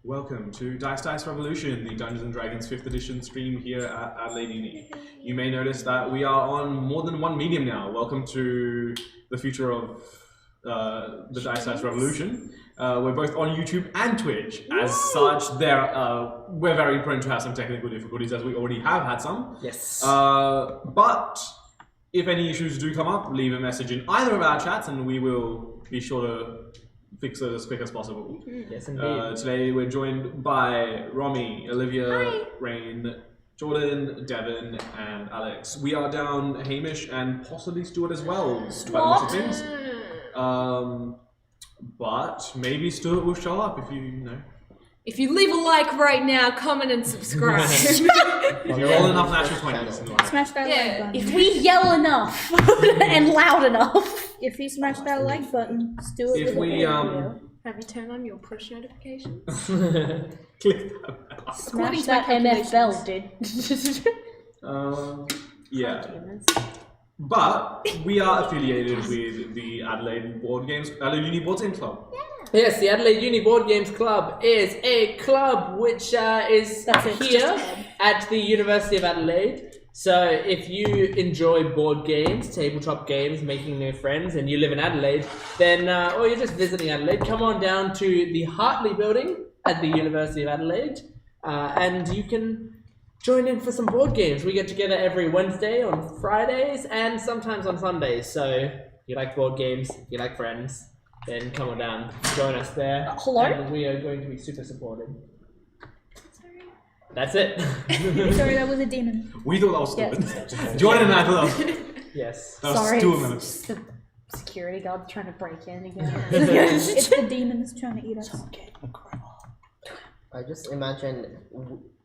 Welcome to Dice Revolution, the Dungeons & Dragons 5th edition stream here at Adelaide Uni. You may notice that we are on more than one medium now. Welcome to the future of the Dice Revolution. We're both on YouTube and Twitch. As such, we're very prone to have some technical difficulties, as we already have had some. Yes. But if any issues do come up, leave a message in either of our chats and we will be sure to fix it as quick as possible. Yes, indeed. Today we're joined by Romy, Olivia, Hi. Rain, Jordan, Devin, and Alex. We are down Hamish and possibly Stuart as well, by the looks of things. But maybe Stuart will show up if you know. If you leave a like right now, comment and subscribe. If you roll enough natural 20s. Smash that like button. If we yell enough and loud enough. If you smash that like button, Stuart If will we, video. Have you turned on your push notifications? Click that. Smash that MF bell, dude. Yeah. But we are affiliated with the Adelaide Uni Board Games Club. Yes, the Adelaide Uni Board Games Club is a club which is here at the University of Adelaide. So if you enjoy board games, tabletop games, making new friends, and you live in Adelaide, then, or you're just visiting Adelaide, come on down to the Hartley building at the University of Adelaide, and you can join in for some board games. We get together every Wednesday, on Fridays, and sometimes on Sundays. So if you like board games, if you like friends, then come on down, join us there. Hello? And we are going to be super supportive. That's it. Sorry, that was a demon. We thought that was stupid. Yes. Jordan and I thought that was Yes. Sorry, 2 it's minutes. the security guard trying to break in again. It's the demons trying to eat us. I just imagine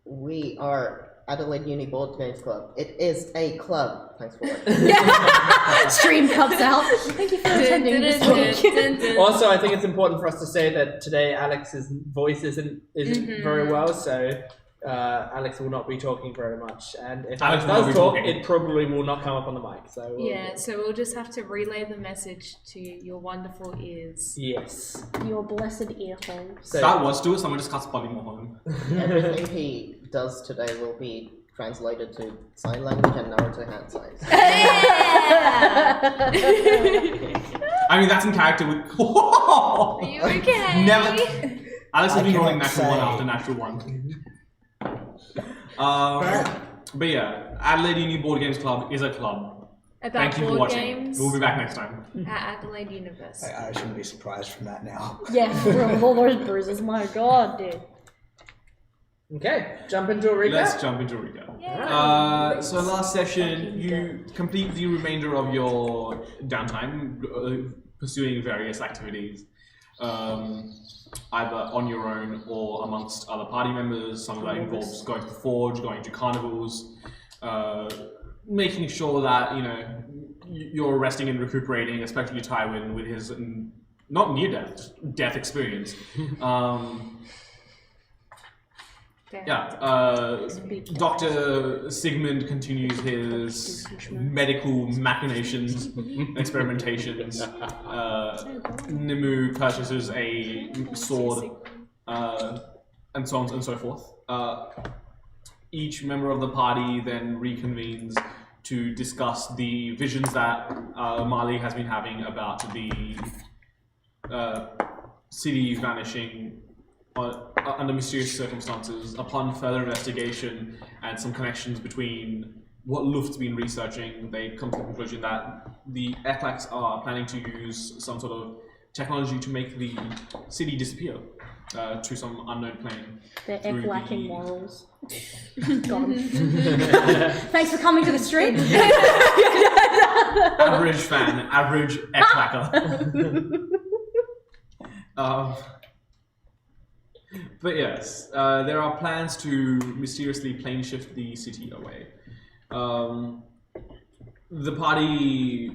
we are Adelaide Uni Board Games Club. It is a club. Thanks for watching. Stream comes out. Thank you for attending this week. Also, I think it's important for us to say that today Alex's voice isn't very well, so Alex will not be talking very much. And if Alex does talk, it probably will not come up on the mic. So So we'll just have to relay the message to your wonderful ears. Yes. Your blessed ear holes. So, that was Stuart. Someone just cuts polymorph. Everything he does today will be translated to sign language and Naruto hand signs. I mean, that's in character with. Are you okay? Never. Alex has been rolling natural 1 after natural 1. But yeah, Adelaide Uni Board Games Club is a club. About Thank you for board watching. games We'll be back next time. at Adelaide University. I shouldn't be surprised from that now. Yeah, from all those bruises. My god, dude. okay, jump into a recap. Let's jump into a recap. So last session, you complete the remainder of your downtime pursuing various activities. Either on your own or amongst other party members. Some of that involves going to the forge, going to carnivals, making sure that you're resting and recuperating, especially Tywin with his not near death experience. Dr. Sigmund continues his medical machinations, experimentations. Nimue purchases a sword, and so on and so forth. Each member of the party then reconvenes to discuss the visions that Marley has been having about the city vanishing under mysterious circumstances. Upon further investigation and some connections between what Luft's been researching, they come to the conclusion that the Eklax are planning to use some sort of technology to make the city disappear to some unknown plane. They're lacking morals. God. Thanks for coming to the stream. Average fan, average Eklacker. But yes, there are plans to mysteriously plane shift the city away. The party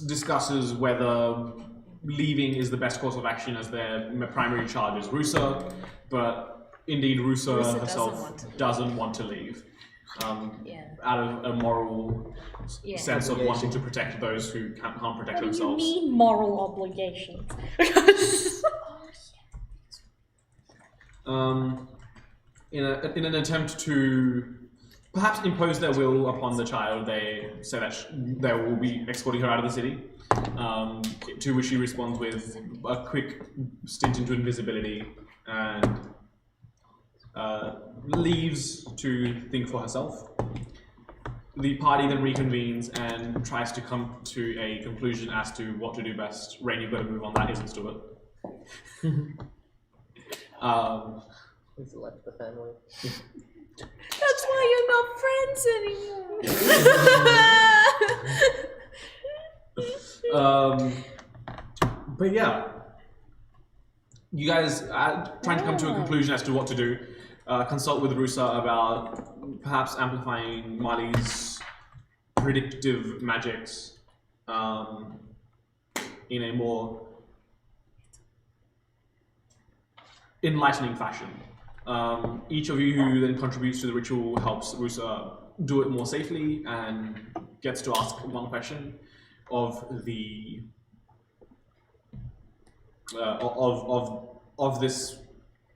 discusses whether leaving is the best course of action, as their primary charge is Rusa, but indeed Rusa herself doesn't want to leave. Out of a moral sense of wanting to protect those who can't protect themselves. What do you mean moral obligations? In an attempt to perhaps impose their will upon the child, they say that they will be escorting her out of the city. To which she responds with a quick stint into invisibility and leaves to think for herself. The party then reconvenes and tries to come to a conclusion as to what to do best. Rain, you've got to move on. That isn't Stuart. Please elect the family. That's why you're not friends anymore. But yeah, you guys are trying to come to a conclusion as to what to do. Consult with Rusa about perhaps amplifying Marley's predictive magics in a more enlightening fashion. Each of you who then contributes to the ritual helps Rusa do it more safely and gets to ask one question of the of this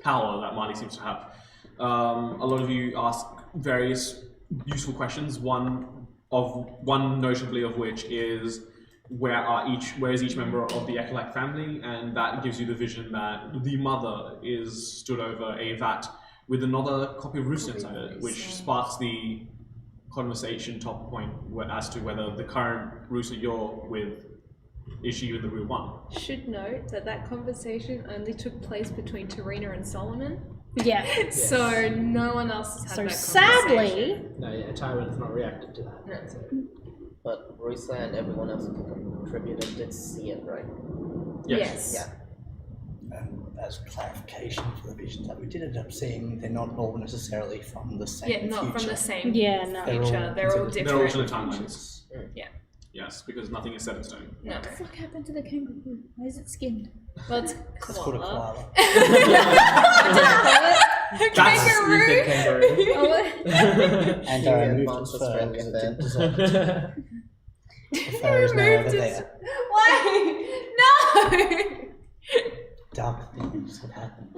power that Marley seems to have. A lot of you ask various useful questions. One notably of which is where is each member of the Echolite family, and that gives you the vision that the mother is stood over a vat with another copy of Rusa inside it, which sparks the conversation top point as to whether the current Rusa you're with is she with the real one. Should note that conversation only took place between Tarina and Solomon. Yeah. So no one else has had So that sadly, conversation. No, yeah, Tywin's not reacted to that. No. So. But Rusa and everyone else who contributed did see it, right? Yes. Yeah. As clarification for the visions that we did end up seeing, they're not all necessarily from the same Yeah, not future. from the same Yeah, no. future. They're all different. They're alternate timelines. Yeah. Yes, because nothing is set in stone. No. what the fuck happened to the kangaroo? Why is it skinned? Well, it's Let's put a koala. koala. Kangaroo. Oh, And Human I removed bonds its was fur friendly because and it then- didn't dissolve. The fur is now removed over it. there. Why? No. Dark things have happened.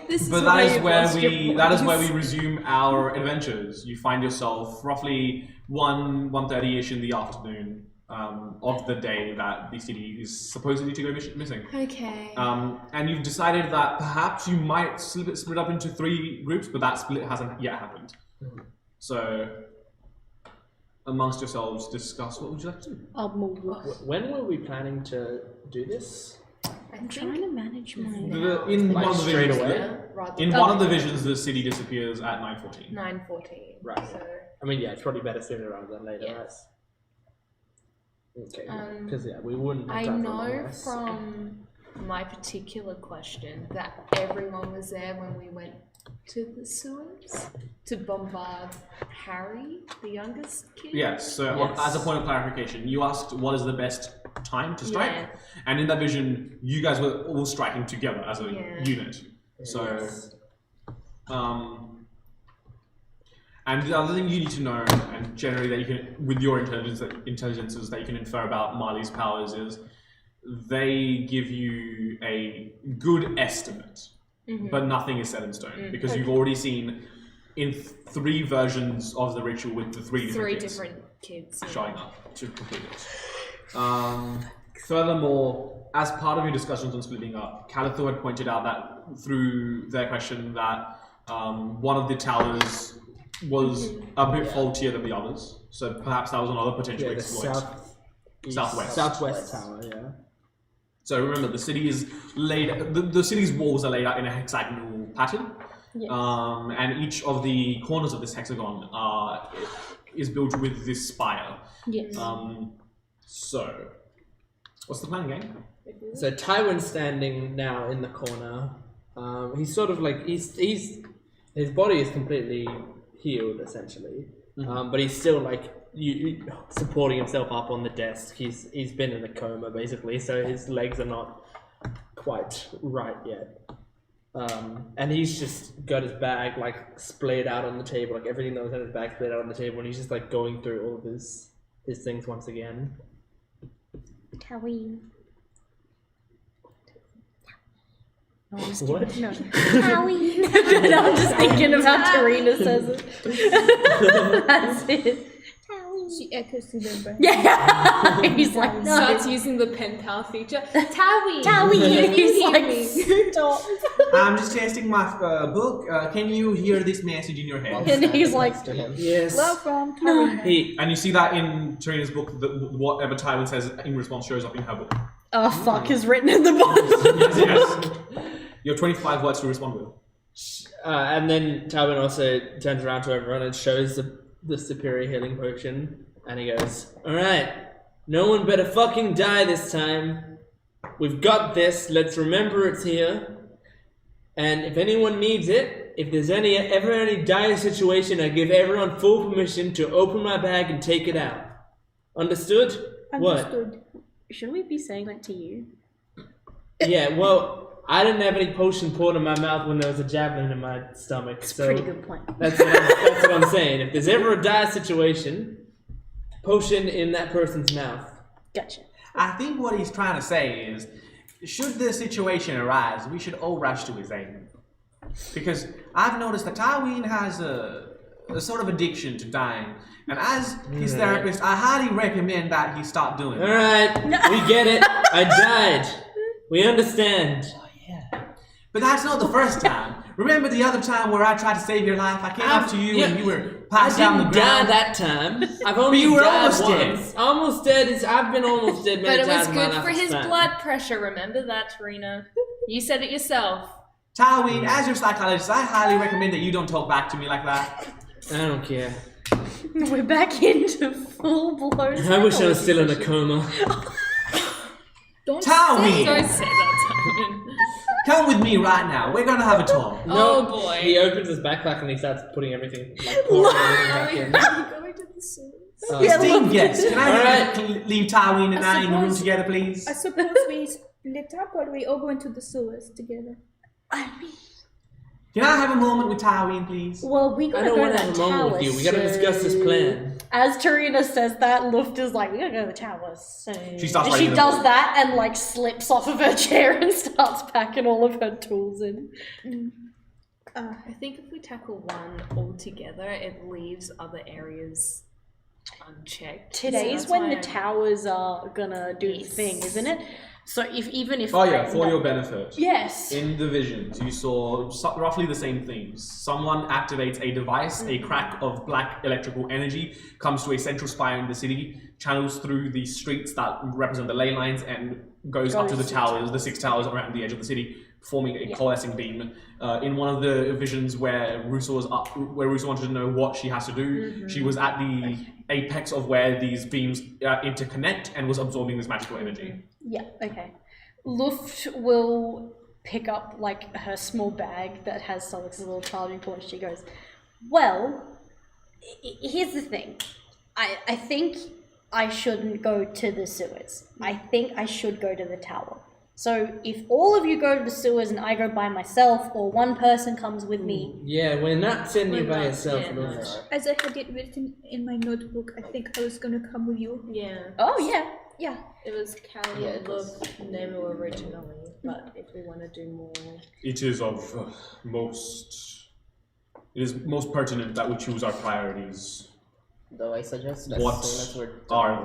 This is But why that is you've where lost your that is where we voice. resume our adventures. You find yourself roughly 1:30ish in the afternoon of the day that the city is supposedly to go missing. Okay. And you've decided that perhaps you might split up into 3 groups, but that split hasn't yet happened. So, amongst yourselves, discuss what would you like to do. I'll move. When were we planning to do this? I'm trying to manage my. In Like one of the straight visions, away? Yeah, rather in than one of the visions, the city disappears at 9:14. 9:14. Right. So, I mean, yeah, it's probably better sooner rather than later, right? yes. Okay. Um, Because yeah, we wouldn't. Have I time for long know rest. from my particular question that everyone was there when we went to the sewers to bombard Harry, the youngest kid. Yes, so Yes. as a point of clarification, you asked what is the best time to strike, Yeah. and in that vision, you guys were all striking together as a Yeah. unit. So, Yes. and the other thing you need to know, and generally that you can, with your intelligences that you can infer about Marley's powers is, they give you a good estimate, but nothing is set in stone because you've already seen in 3 versions of the ritual with the 3 different kids kids. showing up to complete it. Furthermore, as part of your discussions on splitting up, Calitho had pointed out that through their question that one of the towers was a bit faultier than the others, so perhaps that was another potential Yeah, the exploit. Southwest. Southwest tower, yeah. So remember, the city is laid. The city's walls are laid out in a hexagonal pattern, Yes. and each of the corners of this hexagon is built with this spire. Yes. So, what's the plan, gang? So Tywin's standing now in the corner. He's sort of like he's his body is completely healed essentially, but he's still like supporting himself up on the desk. He's been in a coma basically, so his legs are not quite right yet. And he's just got his bag like splayed out on the table, like everything that was in his bag splayed out on the table, and he's just like going through all of his things once again. Harry. What? No. Howie. No, I'm just thinking of how Tarina says it. That's it. She echoes to the brain. Yeah. He's like, no. Starts using the pen pal feature. Towie! Towie. He's hear like, me? stop. I'm just testing my book. Can you hear this message in your head? And he's like, Next to him. Yes. Love from Tarina. And you see that in Tarina's book, whatever Tywin says in response shows up in her book. oh fuck is written in the bottom. Yes. You have 25 words to respond with. And then Tywin also turns around to everyone and shows the superior healing potion, and he goes, "Alright, no one better fucking die this time. We've got this, let's remember it's here. And if anyone needs it, if there's ever any dire situation, I give everyone full permission to open my bag and take it out. Understood? What? Understood. Should we be saying that to you? Yeah, well, I didn't have any potion poured in my mouth when there was a javelin in my stomach, so Pretty good point. that's what I'm saying. If there's ever a dire situation, potion in that person's mouth." Gotcha. I think what he's trying to say is, should the situation arise, we should all rush to his aid. Because I've noticed that Tywin has a sort of addiction to dying. And as his therapist, I highly recommend that he start doing it. Alright, we get it. I died. We understand. But that's not the first time. Remember the other time where I tried to save your life? I came up to you and you were I passed down the didn't die ground. that time. I've only you were died almost once. dead. Almost dead. I've been almost dead But many it was times in my good life. for It's his fine. blood pressure, remember that, Tarina? You said it yourself. Tywin, as your psychologist, I highly recommend that you don't talk back to me like that. I don't care. We're back into full blown. I wish I was still in a coma. Don't Tywin! Don't say that, Tarina. Come with me right now. We're gonna have a talk. Oh boy. He opens his backpack and he starts putting everything, like, pouring everything back in. going to the sewers. Esteemed guests, can I Alright. leave Tywin and I in the room suppose- together, please? I suppose we split up or we all go into the sewers together. I mean, Can I have a moment with Tywin, please? well, we I gotta don't go want to to have the a moment tower. with you. We gotta discuss this plan. As Tarina says that, Luft is like, we gotta go to the tower. So She starts she writing does them. that and like slips off of her chair and starts packing all of her tools in. I think if we tackle one all together, it leaves other areas unchecked. Today's So when that's the why towers are gonna do the Yes. thing, isn't it? So even if Oh yeah, for your benefit. yes. In the visions, you saw roughly the same things. Someone activates a device, a crack of black electrical energy comes to a central spire in the city, channels through the streets that represent the ley lines, and goes up to the towers, the 6 towers around the edge of the city, forming a coalescing beam. In one of the visions where Russo was up, where Russo wanted to know what she has to do, she was at the apex of where these beams interconnect and was absorbing this magical energy. Yeah, okay. Luft will pick up like her small bag that has Solix's little charging port. She goes, well, here's the thing. I think I shouldn't go to the sewers. I think I should go to the tower. So if all of you go to the sewers and I go by myself, or one person comes with me, Yeah, we're not sending you We're by not, yourself, yeah, Luft. no. As I had it written in my notebook, I think I was gonna come with you. Yeah. oh yeah, Yeah. It was Callie Yeah, and it was- Love Nemo originally, but if we want to do more... It is of it is most pertinent that we choose our priorities. Though I suggest as What soon as we're done. are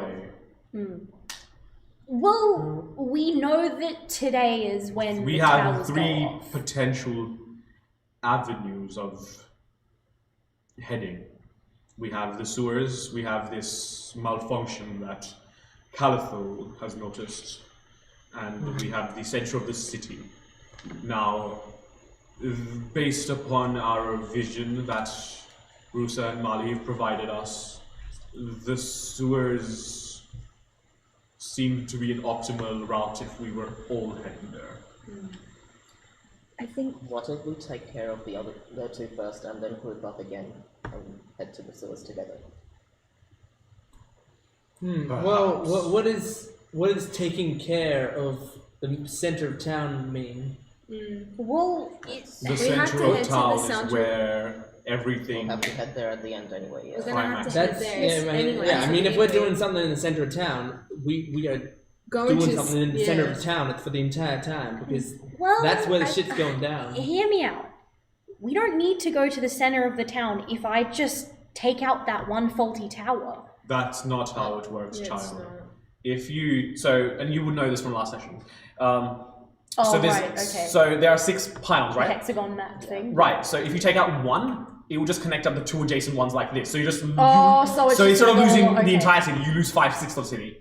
they? well, we know that today is when We the have towers go 3 off. potential avenues of heading. We have the sewers, we have this malfunction that Calitho has noticed, and we have the center of the city. Now, based upon our vision that Rusa and Mali have provided us, the sewers seem to be an optimal route if we were all heading there. I think What if we take care of the two first and then group up again and head to the sewers together? Well, what is taking care of the center of town mean? Well, it's The We have center to of head to town the is center. where everything. We'll have to head there at the end anyway. We're Yeah. gonna have to head That's there yeah, I mean, anyway. yeah. I mean, if we're anyway. doing something in the center of town, we are going doing to something in the center of town for the entire time because Well, that's where the shit's going down. Hear me out. We don't need to go to the center of the town if I just take out that one faulty tower. That's not how it works, Yeah, it's child. not. If you and you would know this from last session. Oh, so there's, right, okay. So there are 6 pylons, The right? hexagon map thing. Right. So if you take out one, it will just connect up the 2 adjacent ones like this. So you just So it's so just instead of losing okay. the entire city, you lose 5/6 of the city.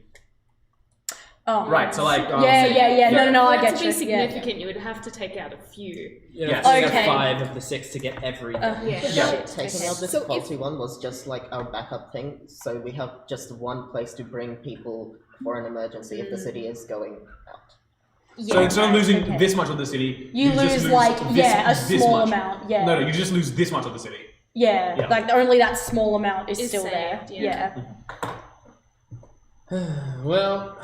Oh. Right. So like Yeah. No, I For it get to you. be significant, you would have to take out a few. Yes. So you Okay. have 5 of the 6 to get everything. Yeah. Taking out this So if- faulty one was just like our backup thing, so we have just one place to bring people for an emergency if the city is going out. So instead of losing okay. this much of the city, You just lose lose like this, a this small much. amount. Yeah. No, you just lose this much of the city. Yeah, Yeah. like only that small amount is Is still there. saved, yeah. Well,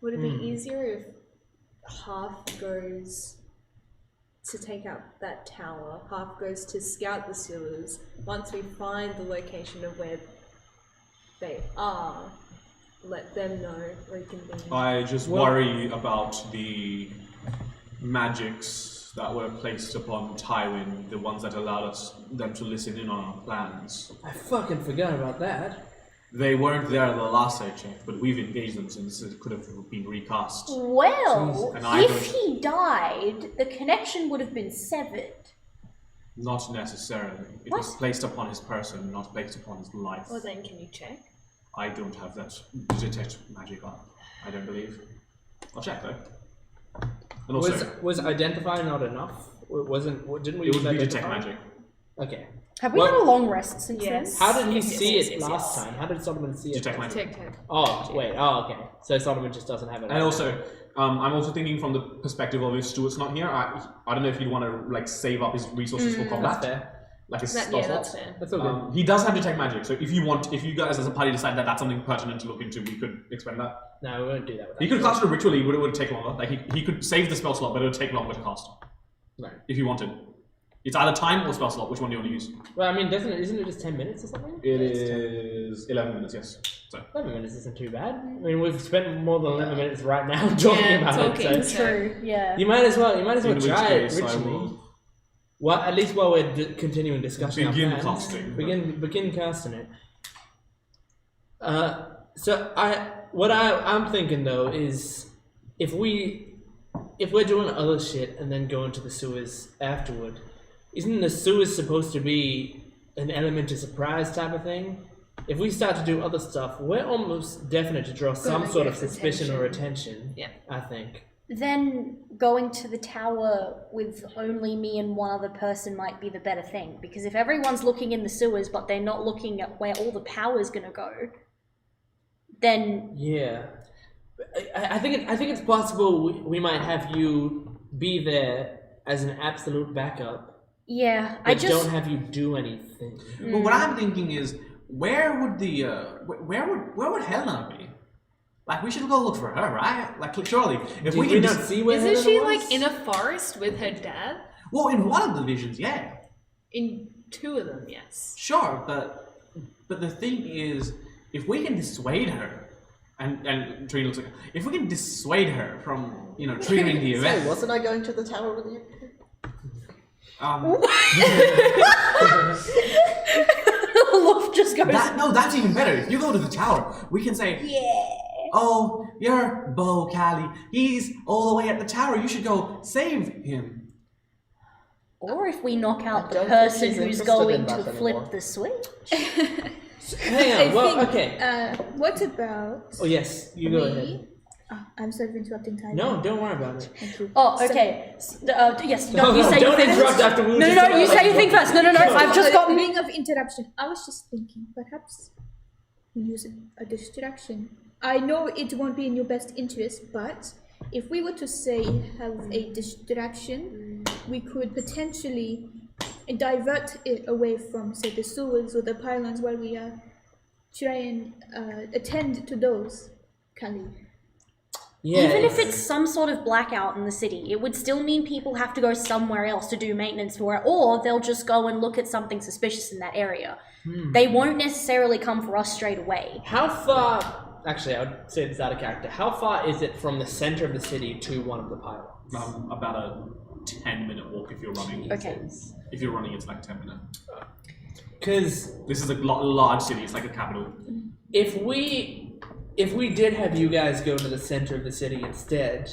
Would it be easier if half goes to take out that tower, half goes to scout the sewers? Once we find the location of where they are, let them know, reconvene. I just worry about the magics that were placed upon Tywin, the ones that allowed them to listen in on our plans. I fucking forgot about that. They weren't there the last I checked, but we've engaged them since it could have been recast. Well, And I if he died, the connection would have been severed. Not necessarily. It was What? placed upon his person, not placed upon his life. Well then, can you check? I don't have that detect magic on. I don't believe. I'll check though. And also, Was identify not enough? Didn't we it use would be detect identify? magic. Okay. Have we Well- had a long rest since Yes. How did he Yes, see yes, it yes, last yes. time? How did Solomon see it? Detect magic. Check. Oh, wait. Oh, okay. So Solomon just doesn't have it. And also, I'm also thinking from the perspective of if Stuart's not here. I don't know if he'd want to like save up his resources for That's combat, fair. like his That, spell yeah, that's slots. fair. That's all good. He does have detect magic, so if you guys as a party decide that that's something pertinent to look into, we could expend that. No, we won't do that with He could cast it ritually, but it would take longer. Like he could save the spell slot, but it would take longer to cast Right. if you wanted. It's either time or spell slot. Which one do you want to use? Well, I mean, isn't it just 10 minutes or something? It is 11 minutes. Yes. So 11 minutes isn't too bad. I mean, we've spent more than 11 minutes right now talking about talking, it. So True, yeah. you might as well in which try it case I ritually. will Well, at least while we're continuing discussing our begin plans, casting. begin casting it. So I'm thinking though is if we're doing other shit and then going to the sewers afterward, isn't the sewers supposed to be an element of surprise type of thing? If we start to do other stuff, we're almost definite to draw some Gonna sort of get suspicion or attention. Yeah. I think. Then going to the tower with only me and one other person might be the better thing. Because if everyone's looking in the sewers but they're not looking at where all the power's gonna go, then Yeah, I think it's possible we might have you be there as an absolute backup, yeah, but I just don't have you do anything. But what I'm thinking is, where would the where would Helena be? Like, we should go look for her, right? Like, surely, if Did we we can not see where Isn't Helena she was? like in a forest with her dad? well, in one of the visions, yeah, In 2 of them, yes. sure, but the thing is, if we can dissuade her, and Trina looks like, if we can dissuade her from triggering the Hey, event, wasn't I going to the tower with you? Luff just goes. that's even better. If you go to the tower, we can say, oh, you're Bo Callie. He's all the way at the tower. You should go save him. Or if we knock out I the don't think person she's who's interested going in to that flip anymore. the switch. Hang on. Well, think, okay. What about Oh yes, you go ahead. I'm sorry for interrupting time. No, don't worry about it. Thank you. Oh, okay. Yes. No, No, you no, say don't your thing interrupt first. after we No, just- you say your thing first. No. I've just gotten. Ring of interruption. I was just thinking, perhaps we use a distraction. I know it won't be in your best interest, but if we were to say have a distraction, we could potentially divert it away from, say, the sewers or the pylons while we try and attend to those, Kali. Yeah. Even if it's some sort of blackout in the city, it would still mean people have to go somewhere else to do maintenance for it, or they'll just go and look at something suspicious in that area. They won't necessarily come for us straight away. How far Actually, I would say this out of character. How far is it from the center of the city to one of the pylons? About a 10-minute walk if you're running. Okay. If you're running, it's like 10 minutes. Because This is a large city. It's like a capital. if we did have you guys go to the center of the city instead,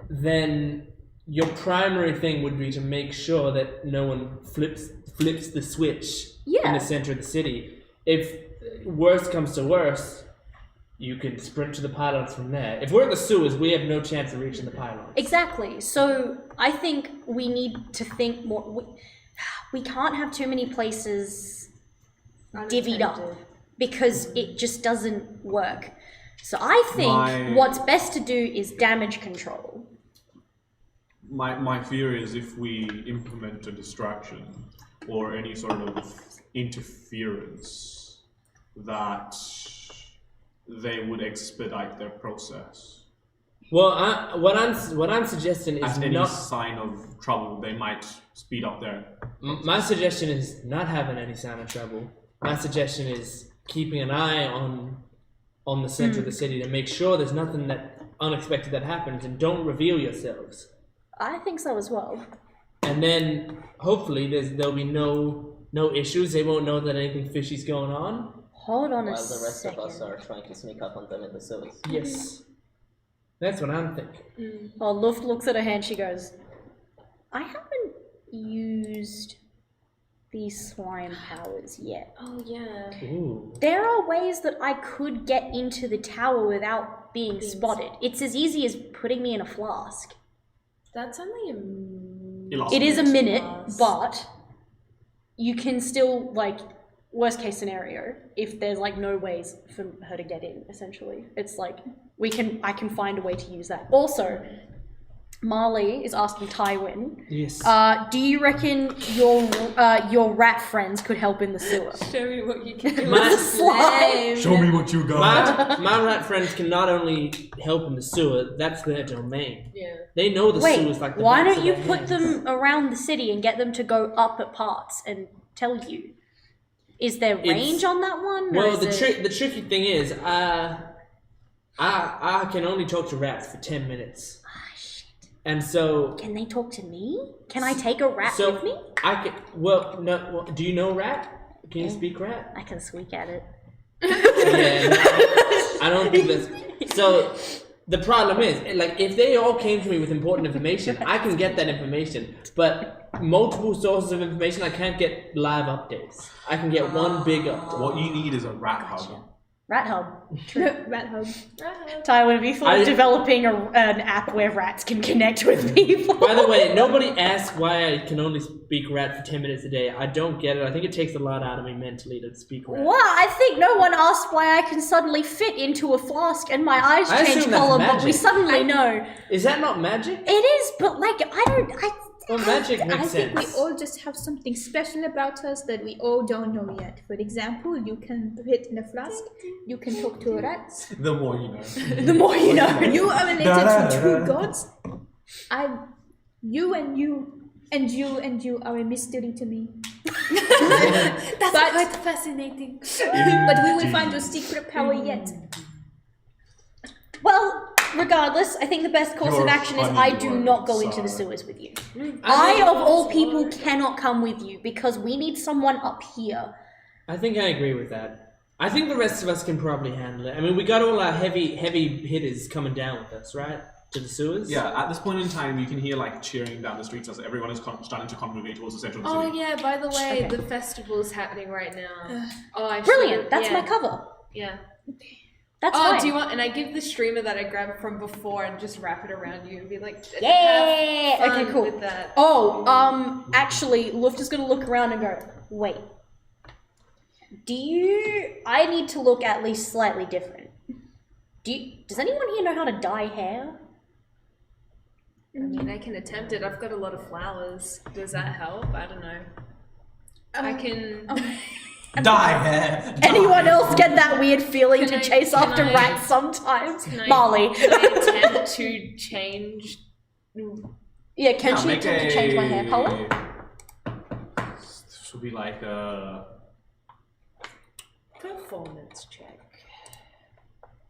then your primary thing would be to make sure that no one flips the switch in the center of the city. If worst comes to worst, you can sprint to the pylons from there. If we're in the sewers, we have no chance of reaching the pylons. Exactly. So I think we need to think more. We can't have too many places divvied up because it just doesn't work. So I think what's best to do is damage control. My fear is if we implement a distraction or any sort of interference, that they would expedite their process. Well, what I'm suggesting is At any not. sign of trouble, they might speed up their. My suggestion is not having any sign of trouble. My suggestion is keeping an eye on the center of the city to make sure there's nothing that unexpected that happens, and don't reveal yourselves. I think so as well. And then hopefully there'll be no issues. They won't know that anything fishy's going on. Hold on a While the rest second. of us are trying to sneak up on them in the sewers. Yes, that's what I'm thinking. Well, Luft looks at her hand. She goes, "I haven't used these slime powers yet. Oh yeah. Ooh. There are ways that I could get into the tower without being spotted. It's as easy as putting me in a flask. That's only It is a minute, but you can still, like, worst case scenario, if there's like no ways for her to get in, essentially. It's like I can find a way to use that. Also, Marley is asking Tywin, Yes. do you reckon your rat friends could help in the sewer? Show me what you can do. My- Slime. Show me what you got. my rat friends can not only help in the sewer, that's their domain. Yeah. They know the Wait, sewers like the why backs don't of you their put hands. them around the city and get them to go up at parts and tell you? Is there range on that one? or Well, is the tricky thing is, I can only talk to rats for 10 minutes. And so, Can they talk to me? Can I take a rat so with me? I can. Well, no. Well, do you know rat? Can you speak rat? I can squeak at it. Yeah, no, I don't think that's. So the problem is, like, if they all came to me with important information, I can get that information. But multiple sources of information, I can't get live updates. I can get one big update. What you need is a rat hub. Rat hub. Rat hug. Tywin, have you thought I- of developing an app where rats can connect with people? By the way, nobody asked why I can only speak rat for 10 minutes a day. I don't get it. I think it takes a lot out of me mentally to speak rat. Well, I think no one asked why I can suddenly fit into a flask and my eyes I change assume that's color, but we magic. suddenly know. Is that not magic? It is, but like, Well, magic I makes think we sense. all just have something special about us that we all don't know yet. For example, you can fit in a flask, you can talk to rats. The more you know. the more you know. You are related to two gods. You and you are a mystery to me. That's But- quite fascinating. But we will find your secret power yet. Well, regardless, I think the best course of Your action is honey I do not go works into the are- sewers with you. I, of all people, cannot come with you because we need someone up here. I think I agree with that. I think the rest of us can probably handle it. I mean, we got all our heavy hitters coming down with us, right? To the sewers? Yeah, at this point in time, you can hear like cheering down the streets as everyone is starting to congregate towards the center of the Oh city. yeah, by the way, Okay. the festival's happening right now. Oh, I Brilliant, should've- that's yeah. my cover. Yeah. That's Oh, fine. do you want? And I give the streamer that I grabbed from before and just wrap it around you and be like, Yeah. have fun Okay, cool. with that. Oh, actually, Luft is gonna look around and go, wait. I need to look at least slightly different. Does anyone here know how to dye hair? I mean, I can attempt it. I've got a lot of flowers. Does that help? I don't know. I can. Die hair. Anyone else get that weird feeling Can to I- chase can after I- rats sometimes? Can I- Molly. Can I attempt to change? Yeah, can Yeah, she make attempt to change my hair color? This would be like a Performance check.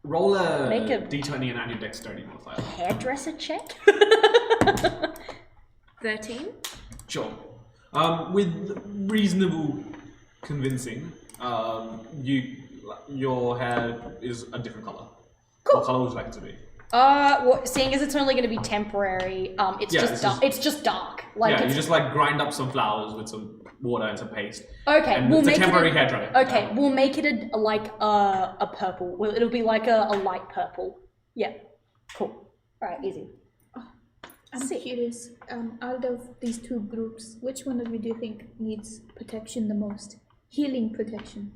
Roll a Make a- d20 and add your dexterity modifier. Hairdresser check? 13. Sure. With reasonable convincing, your hair is a different color. Cool. What color would you like it to be? Seeing as it's only going to be temporary, it's Yeah, just this dark. is- It's just dark. Like Yeah, you it's, just like grind up some flowers with some water and some paste. okay, And we'll it's a make temporary it hair dryer. Okay, we'll make it a purple. Well, it'll be like a light purple. Yeah, cool. All right, easy. I'm curious, out of these two groups, which one of you do you think needs protection the most? Healing protection.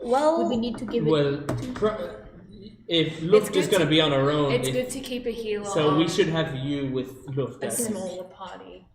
Well, Would we need to give it? Well, if Luft is good going to be on her own, It's good to keep a healer so we on should have you with Luft. a then. smaller party.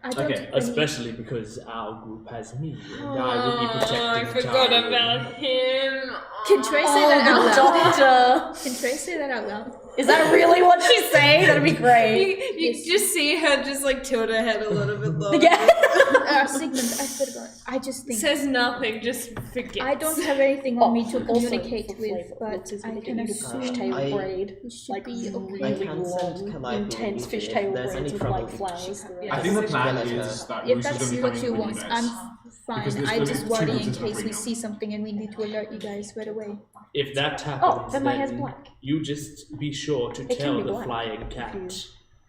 I don't Okay, really- especially because our group has me, and I will be protecting I forgot Tari. about him. Can Trey say that out loud? doctor. Can Trey say that out loud? Is that really what she's saying? That'd be great. You just see her just like tilt her head a little bit lower. Yeah. Sigmund, I forgot. I just think Says nothing, just forget. I don't have anything on me to Also, communicate for with, flavor, but Luft is I gonna can get you to assume fishtail I- braid, we should like be okay. I really can send long, Kalai intense with you if fishtail there's any braids with trouble like with flowers. Yeah. I think the Yes. plan Yeah, is that If Roos is that's going to be what coming you with want, guys. I'm Because fine. there's I gonna just be two worry groups in into the case we freedom. see something and we need to alert you guys right away. If that happens, then my hair's black. you just be sure to It can tell be the black flying cat,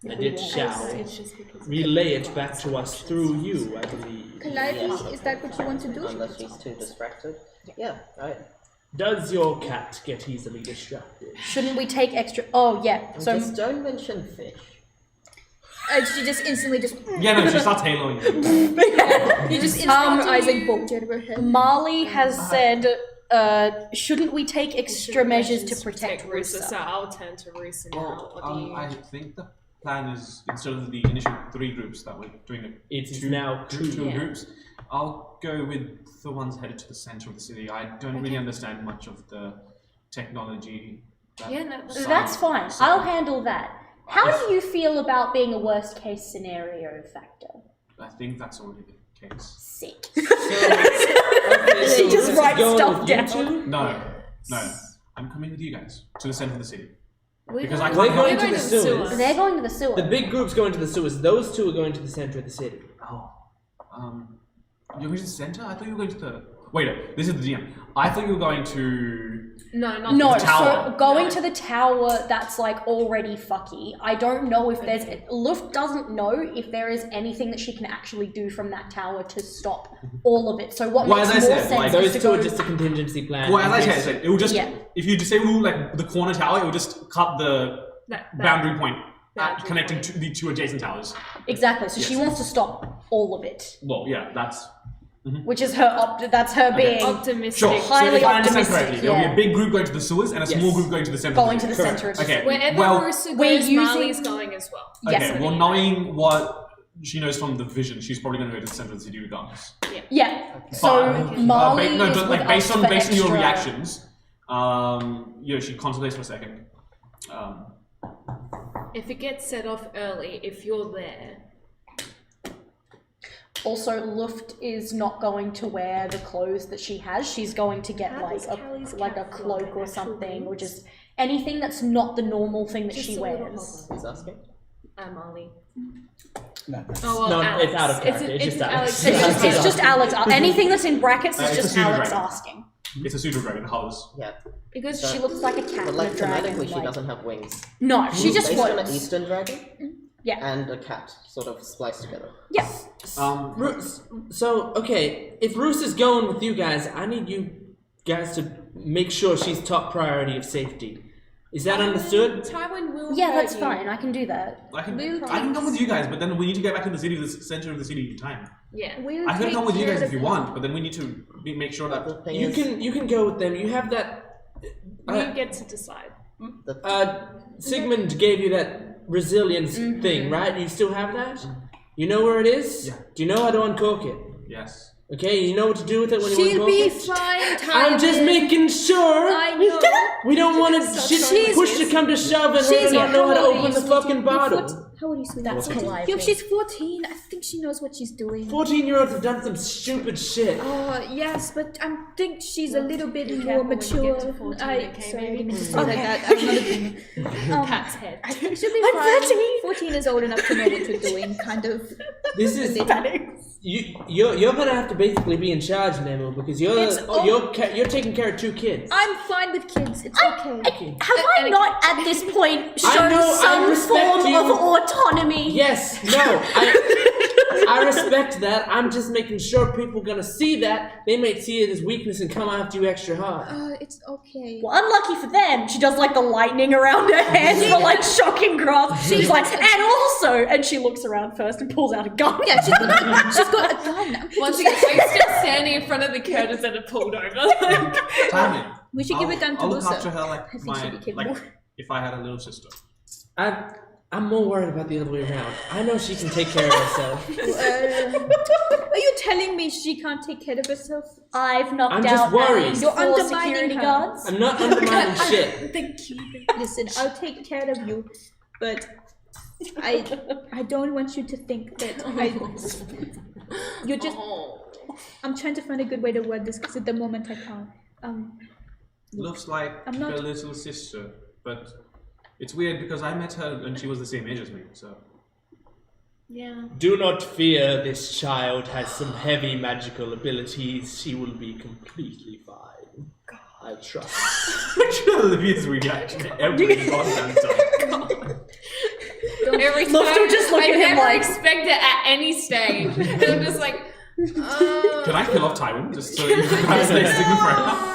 you and it want. shall It's just because relay it back to us through you, I believe. Calliope, is that what you want to do? Unless she's too distracted. Yeah, alright. Does your cat get easily distracted? Shouldn't we take extra? Oh yeah. So Just don't mention fish. She just instantly just Yeah, no, she starts haloing you. you just instantly eyes like bulge out of her head. Marley has said, shouldn't we take extra measures to protect Risa. So Risa? I'll turn to Risa now. Well, What do you? I think the plan is instead of the initial 3 groups that we're doing it It is two, now two two. groups. I'll go with the ones headed to the center of the city. I don't really understand much of the technology. Yeah, no, that's That's fine. So- I'll handle that. How do you feel about being a worst case scenario factor? I think that's already the case. Sick. Okay, Just this write is going stuff with you down. two? No. I'm coming with you guys to the center of the city. We're Because going- I We're can't going help to the sewers. They're going to the sewer. The big group's going to the sewers. Those two are going to the center of the city. Oh. You're going to the center? I thought you were going to the. Wait, this is the DM. I thought you were going to. No, The tower. so going to the tower, that's like already fucky. I don't know if there's. Luft doesn't know if there is anything that she can actually do from that tower to stop all of it. So what Well, makes as I more said, sense like, is Those to two go. are just a contingency plan. Well, as in I case- said, it will just. Yeah. If you disable like the corner tower, it will just cut the that boundary point boundary connecting point. to the 2 adjacent towers. Exactly. So she Yes. wants to stop all of it, Well, yeah, that's. which is her. That's her being Optimistic. Sure. Highly so if I understand optimistic, correctly, there will be yeah. a big group going to the sewers and a small Yes. group going to the center. going of to the the city. center of the Okay. city. Wherever well, Risa we're goes, using- Marley's going as well. Yes. Okay. Well, knowing what she knows from the vision, she's probably going to go to the center of the city regardless. Yeah. Okay. So But, Marley no, is but with like based us on for based on your extra- reactions, she contemplates for a second. If it gets set off early, if you're there, Also, Luft is not going to wear the clothes that she has. She's going to get How does like Callie's a cat cloak fly? or Actual something, or wings? just anything that's not the normal thing that Just she a little wears. Who's asking? Marley. No, that's Oh, well, No, Alex. it's out of character. It's just Alex. It's just Alex. Anything that's in brackets is It's a just pseudo Alex dragon. asking. It's a pseudo dragon, hovers. Yeah. Because So- She looks like a cat But and like a dragon. thematically, she like- doesn't have wings. No, she just Based on an floats. eastern dragon Yeah. and a cat, sort of spliced together. Yeah. So, okay, if Roos is going with you guys, I need you guys to make sure she's top priority of safety. Is that understood? Tywin will Yeah, hurt that's you. fine. I can do that. I can come with you guys, but then we need to get back to the city, the center of the city in time. Yeah. We'll I can take come with you care guys if of you her. want, but then we need to make sure But the that. thing You is, can go with them. You have that. You get to decide. Sigmund gave you that resilience thing, right? You still have that? You know where it is? Yeah. Do you know how to uncork it? Yes. Okay, you know what to do with it when you She'll want to be invoke it? fine, I'm just Tywin. making sure. I know. We don't want to She's- push to come to shove and her not know how to open the fucking bottle. How old are you, sweetie? That's polite. Yo, she's 14. I think she knows what she's doing. 14-year-olds have done some stupid shit. Yes, but I think she's a little bit Be more careful when you mature. get to 14, okay, Sorry, I baby? didn't mean to say like that. I'm not a Pat's head. I think she'll be I'm fine. 13. 14 is old enough to know what you're doing, kind of. This is you're gonna have to basically be in charge, Nemo, because you're taking care of 2 kids. I'm fine with kids. It's okay. Have I not at this point I shown know, I some respect form you. of autonomy? Yes, no, I respect that. I'm just making sure people are gonna see that. They might see it as weakness and come after you extra hard. It's okay. Well, unlucky for them, she does like the lightning around her hands for like shocking grasp. She's like, and also, and she looks around first and pulls out a gun. Yeah, she's got a gun. Once again, I'm still standing in front of the curtains that are pulled over. Timing. We should give it time to I'll look Lusa. after her like think my she'll be capable. if I had a little sister. I'm more worried about the other way around. I know she can take care of herself. Are you telling me she can't take care of herself? I've knocked I'm out just worried. at least You're 4 undermining security her. guards. I'm not undermining shit. Listen, I'll take care of you, but I don't want you to think that you're just. I'm trying to find a good way to word this because at the moment I can't. Looks like I'm not- her little sister, but it's weird because I met her and she was the same age as me. So Yeah. Do not fear, this child has some heavy magical abilities. She will be completely fine. I trust. Olivia's reaction every goddamn time. Every time, Love to just look I at him never like- expect it at any stage. And I'm just like, Can I kill off Tywin just so you can kind of stay sticking forever?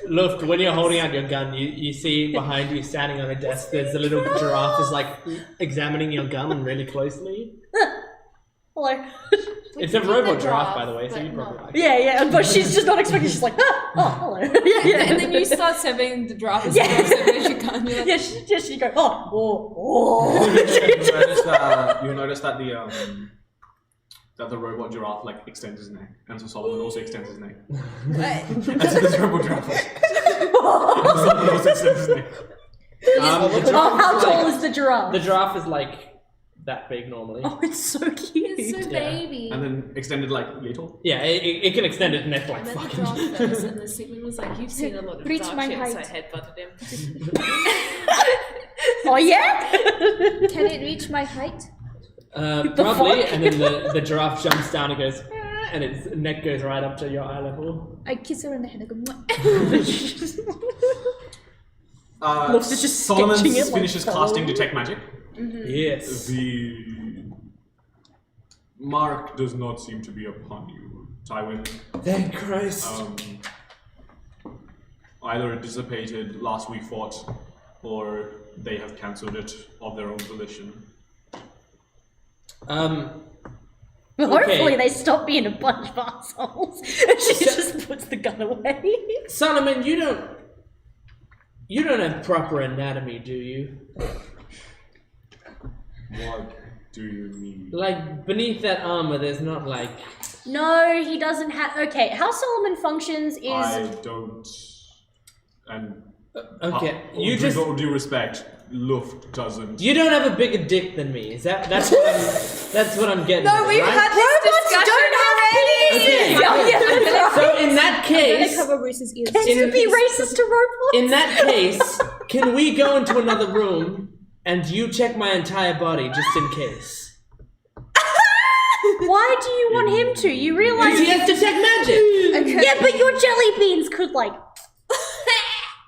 Luft, when you're holding out your gun, you see behind you, standing on a desk, there's a little giraffe is like examining your gun really closely. Hello. It's a robot giraffe, by the way, so you probably like it. Yeah, but she's just not expecting. She's like, hello. yeah. and then you start serving the draft as Yeah. well, so as you can. You're like, Yeah, she goes, oh. You notice that the robot giraffe like extends his neck, and so Solomon also extends his neck. And so this robot giraffe Solomon also extends his neck. The Oh, giraffe how is tall like- is the giraffe? The giraffe is like that big normally. Oh, it's so cute. it's so baby. And then extended like little. Yeah, it can extend its neck like I met the fucking. draft first, and the Sigmund was like, "You've seen a lot of Reach dark my shit," so I height. headbutted him. Oh, yeah? Can it reach my height? Probably, fuck? and then the giraffe jumps down and goes, "Ah," and its neck goes right up to your eye level. I kiss her on the head and go. Mwah. Looks is just Solomon stitching it like finishes so. casting detect magic. Yes. The mark does not seem to be upon you, Tywin. Thank Christ. Either it dissipated last we fought, or they have cancelled it of their own volition. Well, Okay. hopefully they stop being a bunch of assholes. And she just puts the gun away. Solomon, you don't have proper anatomy, do you? What do you mean? Like beneath that armor, there's not like. No, he doesn't have. Okay, how Solomon functions is. I don't. And Okay, you with just. all due respect, Luft doesn't. You don't have a bigger dick than me. Is that's what I'm getting? No, at, we've right? had this discussion already. Okay. Yeah, So in that I'm gonna case, cover Bruce's ears. Can you be racist to robots? in that case, can we go into another room and you check my entire body just in case? Why do you want him to? You Because realize. he has detect magic. Yeah, but your jelly beans could, like.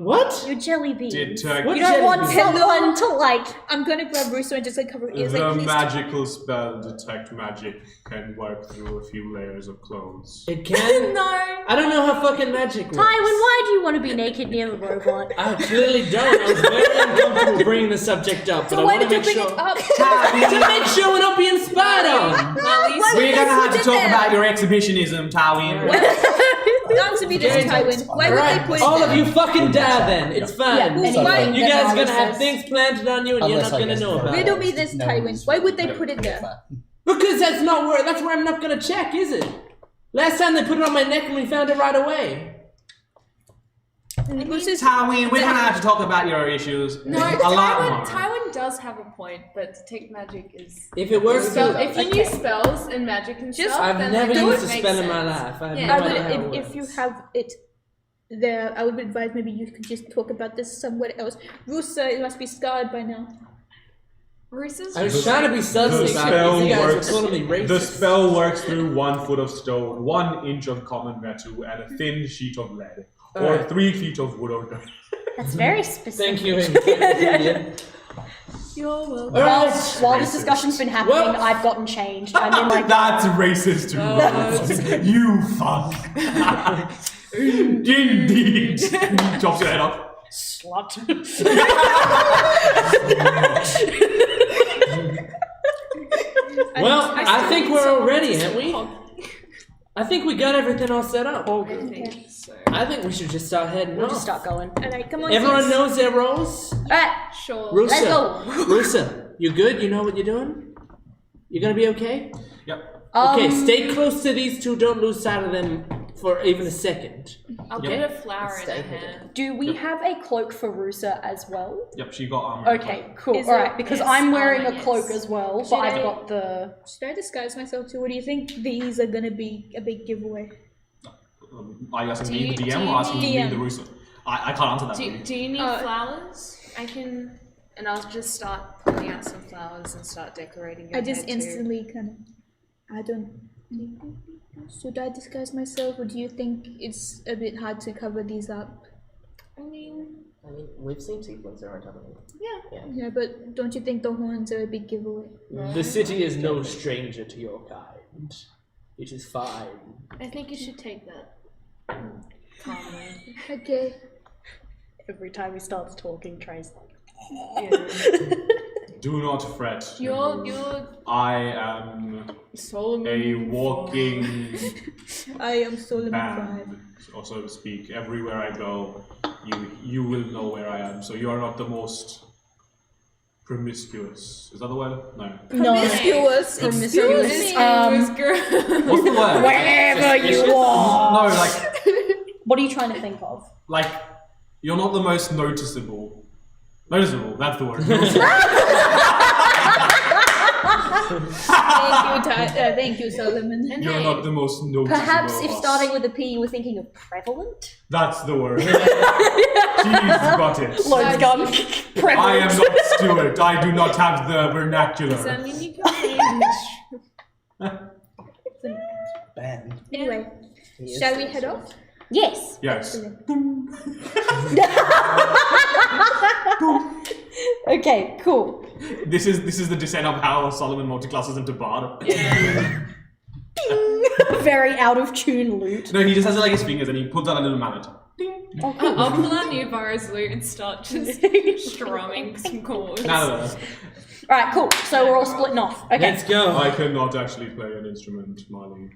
What? Your jelly beans. Detect What You don't jelly want beans? someone to, like. I'm gonna grab Russo and just like cover her ears. The Like, please. magical spell detect magic can work through a few layers of clothes. It can. No. I don't know how fucking magic works. Tywin, why do you want to be naked near the robot? I clearly don't. I was very uncomfortable bringing the subject up, but So I why want to did you make bring sure it up? to make sure we're not being spied on. We're gonna have to talk about your exhibitionism, Tywin. Answer me this, Tywin. Why would they Alright, put it all there? of you fucking die then. It's fine. anything Why- You that guys Marla gonna have says. things planted on you and you're not gonna know about Riddle it. me this, Tywin. Why would they put it there? Because that's where I'm not gonna check, is it? Last time they put it on my neck and we found it right away. Tywin, we're gonna have to talk about your issues No, a lot more. Tywin does have a point, but detect magic is. If it works, If you knew spells and magic and stuff, I've then never like, used a makes spell in my sense. life. I have Yeah. no I idea how would, it if you works. have it there, I would advise maybe you could just talk about this somewhere else. Rusa must be scarred by now. Roosters. I was trying to be subtle about it. You guys were calling me racist. The spell works through 1 foot of stone, 1 inch of common metal, and a thin sheet of lead, or Alright. 3 feet of wood or dirt. That's very specific. Thank you, Enriya. You're welcome. While this discussion's been happening, Well- I've gotten changed. I'm in like That's racist too. You fuck. Indeed. Chops your head off. slut. Well, I think we're all ready, aren't we? I think we got everything all set up. I think so. I think we should just start heading We'll off. just start going. Alright, come on. Everyone kids. knows their roles? Alright, Sure. Rusa, let's go. Rusa, you good? You know what you're doing? You gonna be okay? Yep. Okay, stay close to these two. Don't lose sight of them for even a second. I'll Yeah. put a flower in Stay her hidden. hand. Do we have a cloak for Rusa as well? Yep, she got armor. Okay, cool. Is Alright, it- because yes, I'm wearing a yes. cloak as well, Should but I've I- got the... Should I disguise myself too? Or do you think these are gonna be a big giveaway? Are you asking Do me, you- the do DM, you or asking me, need- the Russo? I can't answer that for you. Do you need flowers? I can, and I'll just start pulling out some flowers and start decorating. I your just head too. instantly kind of. I don't. Should I disguise myself, or do you think it's a bit hard to cover these up? I mean, we've seen sequins around, haven't we? yeah. Yeah, but don't you think the horns are a big giveaway? The city is no stranger to your kind. It is fine. I think you should take that. Calmly. Okay. Every time he starts talking, Trey's like... Do not fret. You're I am Solomon. a walking I am Solomon 5. band, or so to speak. Everywhere I go, you will know where I am. So you are not the most promiscuous. Is that the word? No. Promiscuous. Excuse me. What's the word? Wherever you are! No, What are you trying to think of? like you're not the most noticeable. Noticeable. That's the word. Thank you, Solomon. And You're hey, not the most noticeable. Perhaps of if us. starting with a P you were thinking of prevalent? That's the word. Jeez, you got it. Loads gun. I Prevalent. am not Stuart. I do not have the vernacular. does that mean you can change? Band. Anyway, He is shall we still head off? Yes. Yes. Okay, cool. This is the descent of how Solomon multiclasses into Bard. Very out of tune loot. No, he just has it like his fingers and he pulls out a little mallet. Oh, cool. I'll pull out Newbar's loot and start just strumming some chords. No. Alright, cool. So we're all splitting off. Okay. Let's go. I cannot actually play an instrument, Marley.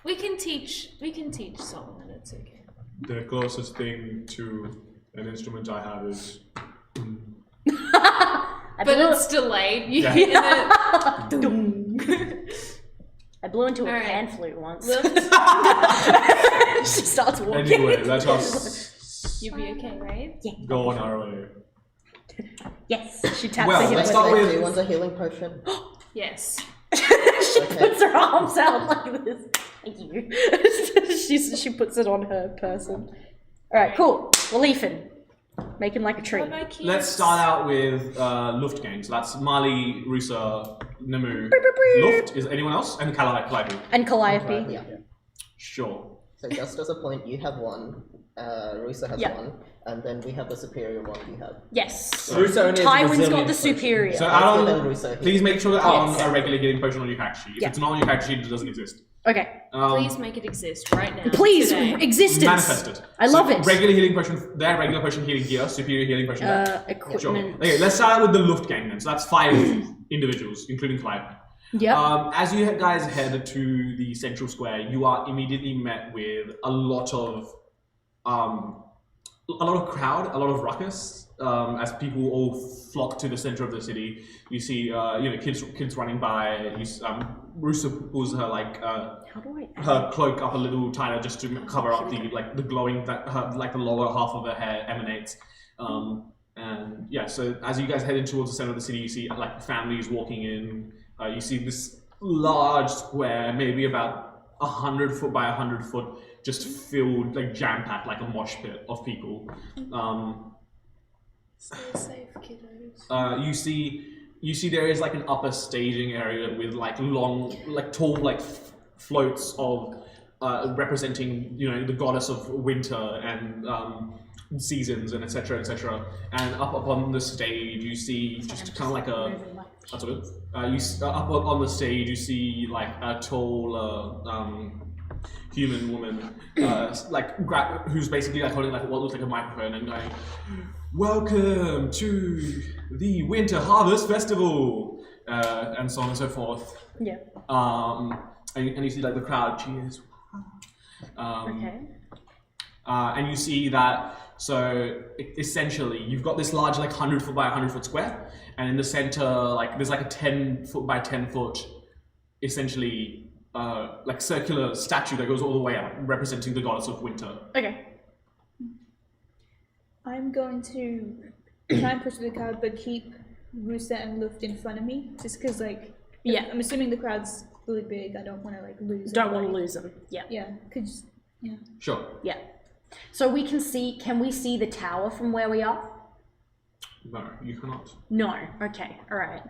We can teach Solomon. It's okay. The closest thing to an instrument I have is. I But blew, it's delayed. You Yeah. hit it. I blew into a Alright. pan flute once. Lift. She starts walking. Anyway, let us You'll be okay, right? go on our way. Yes, she taps Well, her hip let's with start it. with- Do you want a healing potion? Yes. She Okay. puts her arms out like this. Thank you. she puts it on her person. Alright, cool. We're leafing. Making like a tree. What about keys? Let's start out with Luftgang. So that's Mali, Rusa, Nemu, Luft. Is anyone else? And Calliope. And Calliope. Yeah. Sure. So just as a point, you have one, Rusa has Yeah. one, and then we have the superior one we have. Yes. Rusa only has a Tywin's got resilient the potion. superior. So I'll add give them on, Rusa. please make sure to add on Yes. a regular healing potion on your character sheet. If Yeah. it's not on your character sheet, it doesn't exist. Okay. Please make it exist right now. Please, today. existence. Manifest it. I love it. Regular healing potion there, regular potion healing here, superior healing potion there. Sure. Equipment. Okay, let's start out with the Luftgang then. So that's 5 individuals, including Calliope. Yep. As you guys head to the central square, you are immediately met with a lot of crowd, a lot of ruckus. As people all flock to the center of the city, you see, kids running by. Rusa pulls her like How do I? her cloak up a little tighter just to cover up the glowing that her like the lower half of her hair emanates. And yeah, so as you guys head in towards the center of the city, you see like families walking in. You see this large square, maybe about 100 foot by 100 foot, just filled, like jam-packed, like a mosh pit of people. Stay safe, kiddos. You see there is like an upper staging area with like long, like tall, like floats of representing, you know, the goddess of winter and seasons and etc. etc. And up on the stage you see just kind of like a that's what it is. Up on the stage you see like a tall human woman who's basically like holding like what looks like a microphone and going, "Welcome to the Winter Harvest Festival," and so on and so forth. Yeah. And you see like the crowd cheers. Okay. And you see that, so essentially you've got this large like 100 foot by 100 foot square, and in the center like there's like a 10 foot by 10 foot essentially like circular statue that goes all the way up representing the goddess of winter. Okay. I'm going to try and push the crowd, but keep Rusa and Luft in front of me, just because, like, Yeah. I'm assuming the crowd's really big. I don't want to like lose. Don't want to anybody. lose them. Yeah. Yeah, cause yeah. Sure. Yeah. So can we see the tower from where we are? No, you cannot. No. Okay. All right.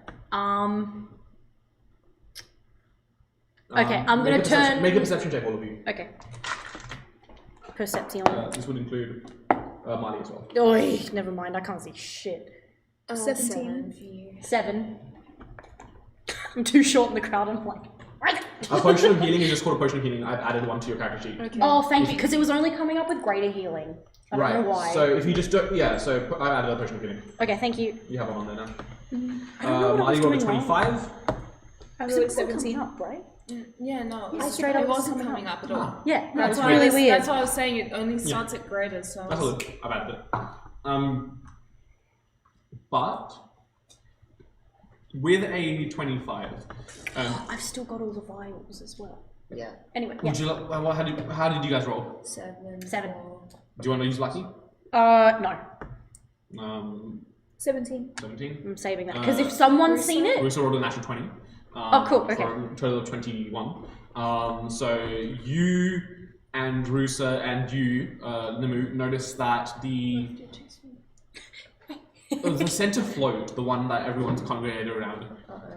Okay, I'm gonna turn. Make a perception check, all of you. Okay. Perception. This would include Marty as well. Oh, never mind. I can't see shit. 17. 7. I'm too short in the crowd. I'm like. A potion of healing is just called a potion of healing. I've added one to your character sheet. Okay. Oh, thank you, because it was only coming up with greater healing. I don't know why. So if you just do, so I've added a potion of healing. Okay, thank you. You have one on there now. I don't know what I Marty was rolled a doing wrong. 25. I It rolled was coming 17. up, right? Yeah, no, Yeah, straight up it wasn't coming coming up at all. Yeah, that That's was why really I was, weird. That's why I was saying it only starts at greater, so I That's was, all. I've added it. But with a 25, I've still got all the vials as well. Yeah. Anyway, yeah. would you how did you guys roll? 7. 7. Do you want to use lucky? No. 17. 17. I'm saving that because if someone's seen it, Rusa rolled a natural 20. cool, okay. For a total of 21. So you and Rusa and you, Namu, notice that the center float, the one that everyone's congregated around,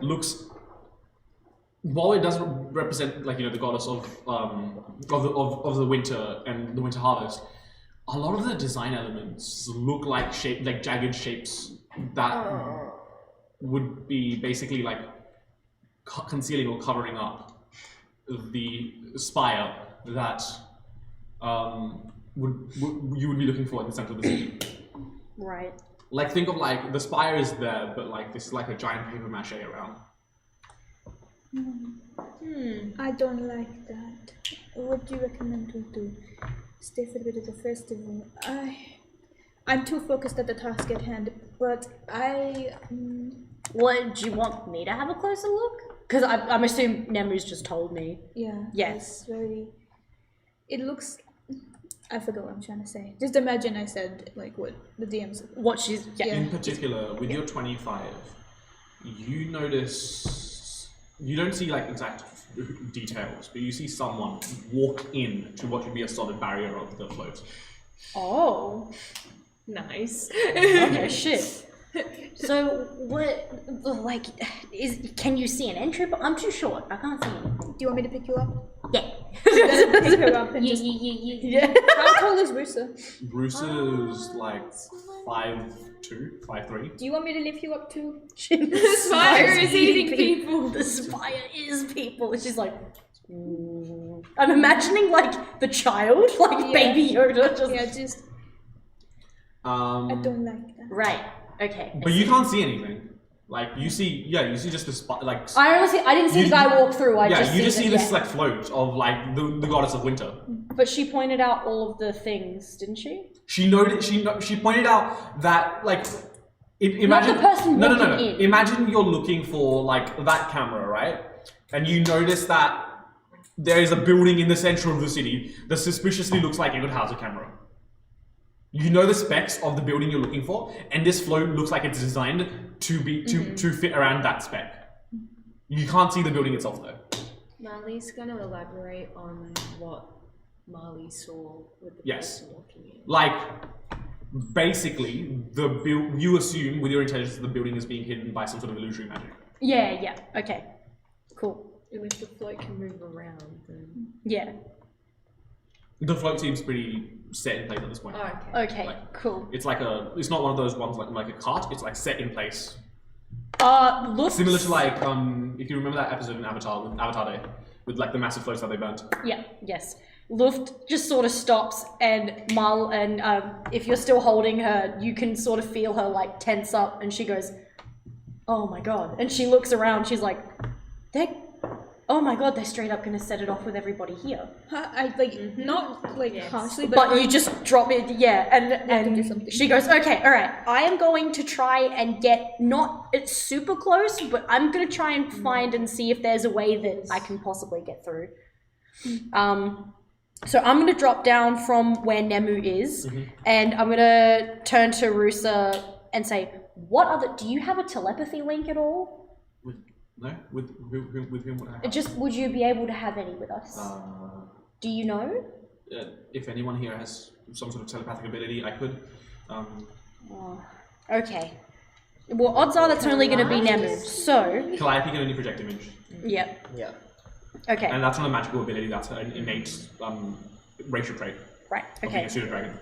looks, while it doesn't represent like the goddess of the winter and the winter harvest, a lot of the design elements look like jagged shapes that would be basically like concealing or covering up the spire that you would be looking for in the center of the city. right? Like think of like the spire is there, but like this is like a giant paper mache around. I don't like that. What do you recommend we do? Stay for a bit of the festival. I'm too focused at the task at hand, but What do you want me to have a closer look? Because I'm assuming Nemu's just told me. yeah. Yes. It's very. It looks. I forgot what I'm trying to say. Just imagine I said like what the DM's. What she's Yeah. In particular, with your 25, you notice you don't see like exact details, but you see someone walk in to what would be a solid barrier of the float. Oh. Nice. Okay. Shit. So what? Like, can you see an entry? But I'm too short. I can't see anything. Do you want me to pick you up? Yeah. Then pick her up and just. Yeah. How tall is Rusa? Bruce's like 5'2", 5'3". Do you want me to lift you up too? The spire is eating people. The spire is people. She's like, I'm imagining like the child, like Yeah. baby Yoda, just Yeah, just. I don't like that. right. Okay. But you can't see anything. Like you see just this like. I didn't see the guy walk through. You just see this like float of like the goddess of winter. But she pointed out all of the things, didn't she? She pointed out that like imagine the person no. walking in. Imagine you're looking for like that camera, right? and you notice that there is a building in the center of the city that suspiciously looks like it would house a camera. You know the specs of the building you're looking for, and this float looks like it's designed to be to fit around that spec. You can't see the building itself though. Marley's going to elaborate on what Marley saw with the Yes. person walking in. Like, basically, you assume with your intelligence that the building is being hidden by some sort of illusory magic. Yeah. Okay. Cool. And if the float can move around, then... Yeah. The float seems pretty set in place at this point. Oh, okay. Okay. Like- Cool. It's like it's not one of those ones like a cart. It's like set in place. Looks Similar to like if you remember that episode in Avatar Day with like the massive floats that they burnt. Yeah. Yes. Luft just sort of stops, and Marl, and if you're still holding her, you can sort of feel her like tense up, and she goes, "Oh my god!" And she looks around. She's like, "Oh my god! They're straight up gonna set it off with everybody here." I like not like harshly, But you just drop it, yeah, to do something. and she goes, "Okay, all right. I am going to try and get it's super close, but I'm gonna try and find and see if there's a way that I can possibly get through." So I'm going to drop down from where Nemu is, and I'm going to turn to Rusa and say, do you have a telepathy link at all? No? With whom would I have? Just, would you be able to have any with us? Do you know? If anyone here has some sort of telepathic ability, I could. Oh, okay. Well, odds are that's only going to be Nemu, so... Calliope can only project image. Yep. Yeah. Okay, And that's not a magical ability, that's an innate racial trait right, of being okay. a pseudo-dragon.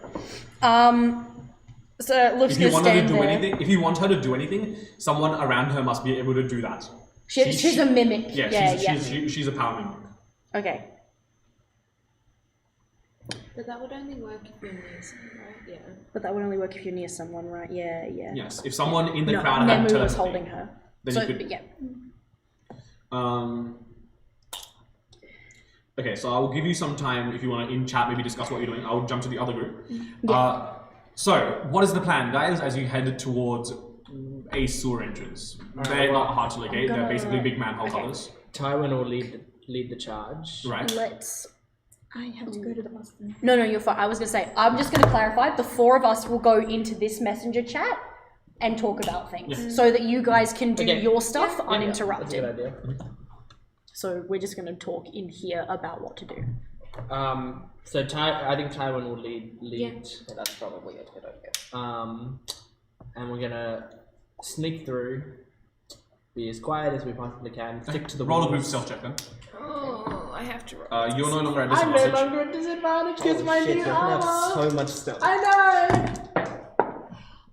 So Luke's If you going want to her to stand do there. anything, if you want her to do anything, someone around her must be able to do that. She's a mimic. Yeah, she's a power mimic. Okay. But that would only work if you're near someone, right? Yeah. But that would only work if you're near someone, right? Yeah. Yes, if someone in the No, crowd had Nemu telepathy, was holding her. then So, you could. yeah. Okay, so I will give you some time if you want to in chat maybe discuss what you're doing. I will jump to the other group. So, what is the plan, guys, as you head towards a sewer entrance? They're not hard to locate. They're basically big manhole covers, Tywin will lead the charge. right? I have to go to the bus then. No, you're fine. I was going to say, I'm just going to clarify, the four of us will go into this messenger chat and talk about things so that you guys can do Okay. your stuff That's uninterrupted. a good idea. So we're just going to talk in here about what to do. So I think Tywin will lead. Yeah, that's probably a good idea. And we're gonna sneak through, be as quiet as we possibly can, stick to the Roll a walls. group self check then. Oh, I have to roll. You're no longer at I'm no disadvantage. longer at disadvantage because my shit, new you're gonna have armor. so much stuff. I know.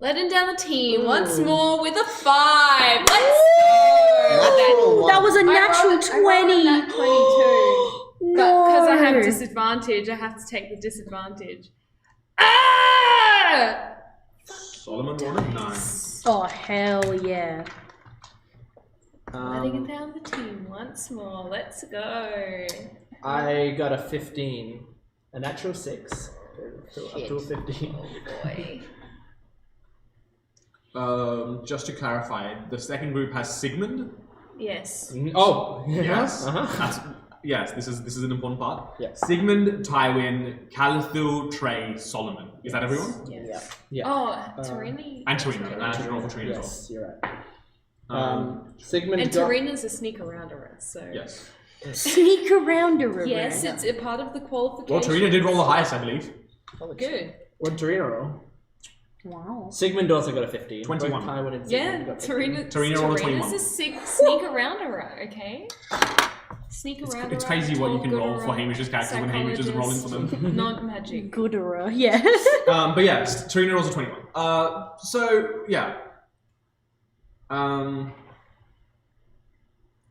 Letting down the team once more with a 5. Let's go! Natural That was a I natural rolled 20! that 22. But because I have No. disadvantage, I have to take the disadvantage. Ah! Solomon rolled a 9. Oh, hell yeah. Letting down the team once more. Let's go. I got a 15, a natural 6, up to a 15. Boy. Just to clarify, the second group has Sigmund. Yes. Oh, Yes. Uh-huh. Yes, this is an important part. Yes. Sigmund, Tywin, Calathil, Trey, Solomon. Is that everyone? Yes. Yeah. Oh, Tarini. And Tarina. And I should roll for Tarina as Yes, you're right. well. Sigmund And got... Tarina's a sneak arounder, so. Yes. Sneak around a river. Yes, it's a part of the qualification. Well, Tarina did roll the highest, I believe. Good. What did Tarina roll? Wow. Sigmund also got a 15. 21. Both Tywin and Yeah, Sigmund got 15. Tarina rolled a Tarina's 21. a sneak arounder, okay? Sneak around. It's crazy what you can roll for Hamish's characters when Hamish is rolling for them. Not magic. Gooderer, yeah. But yeah, Tarina rolls a 21. So, yeah.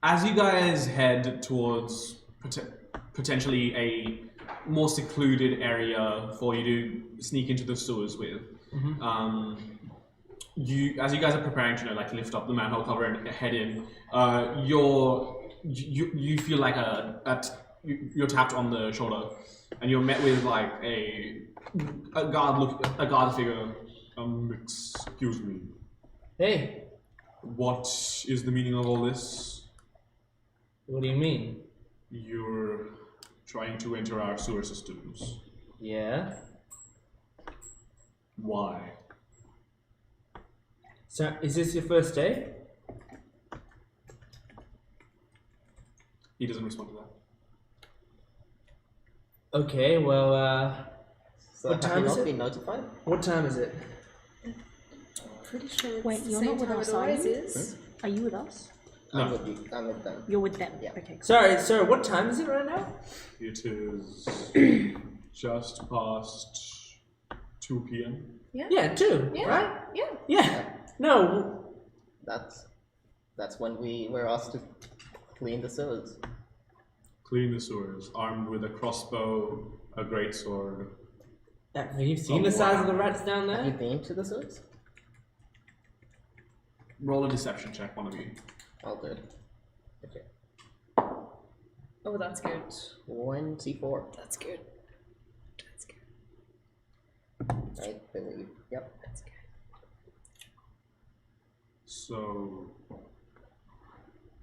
As you guys head towards potentially a more secluded area for you to sneak into the sewers with, as you guys are preparing to lift up the manhole cover and head in, you feel like you're tapped on the shoulder, and you're met with like a guard figure. Excuse me. Hey, What is the meaning of all this? What do you mean? You're trying to enter our sewer systems. Yeah. Why? So, is this your first day? He doesn't respond to that. Okay, well, So What have time you is not it? been notified? what time is it? Pretty sure it's Wait, the you're same not with time us, it are always you? is. Are you with us? I'm with you. I'm with them. You're with them. Yeah. Okay. Sorry, what time is it right now? It is just past 2 p.m. Yeah, 2, Yeah. right? Yeah. Yeah. No. That's when we were asked to clean the sewers. Clean the sewers, armed with a crossbow, a greatsword. Have you seen the size of the rats down Have you there? been to the sewers? Roll a deception check, one of you. I'll do it. Okay. Oh, that's good. 24. That's good. That's good. I believe. Yep. That's good. So,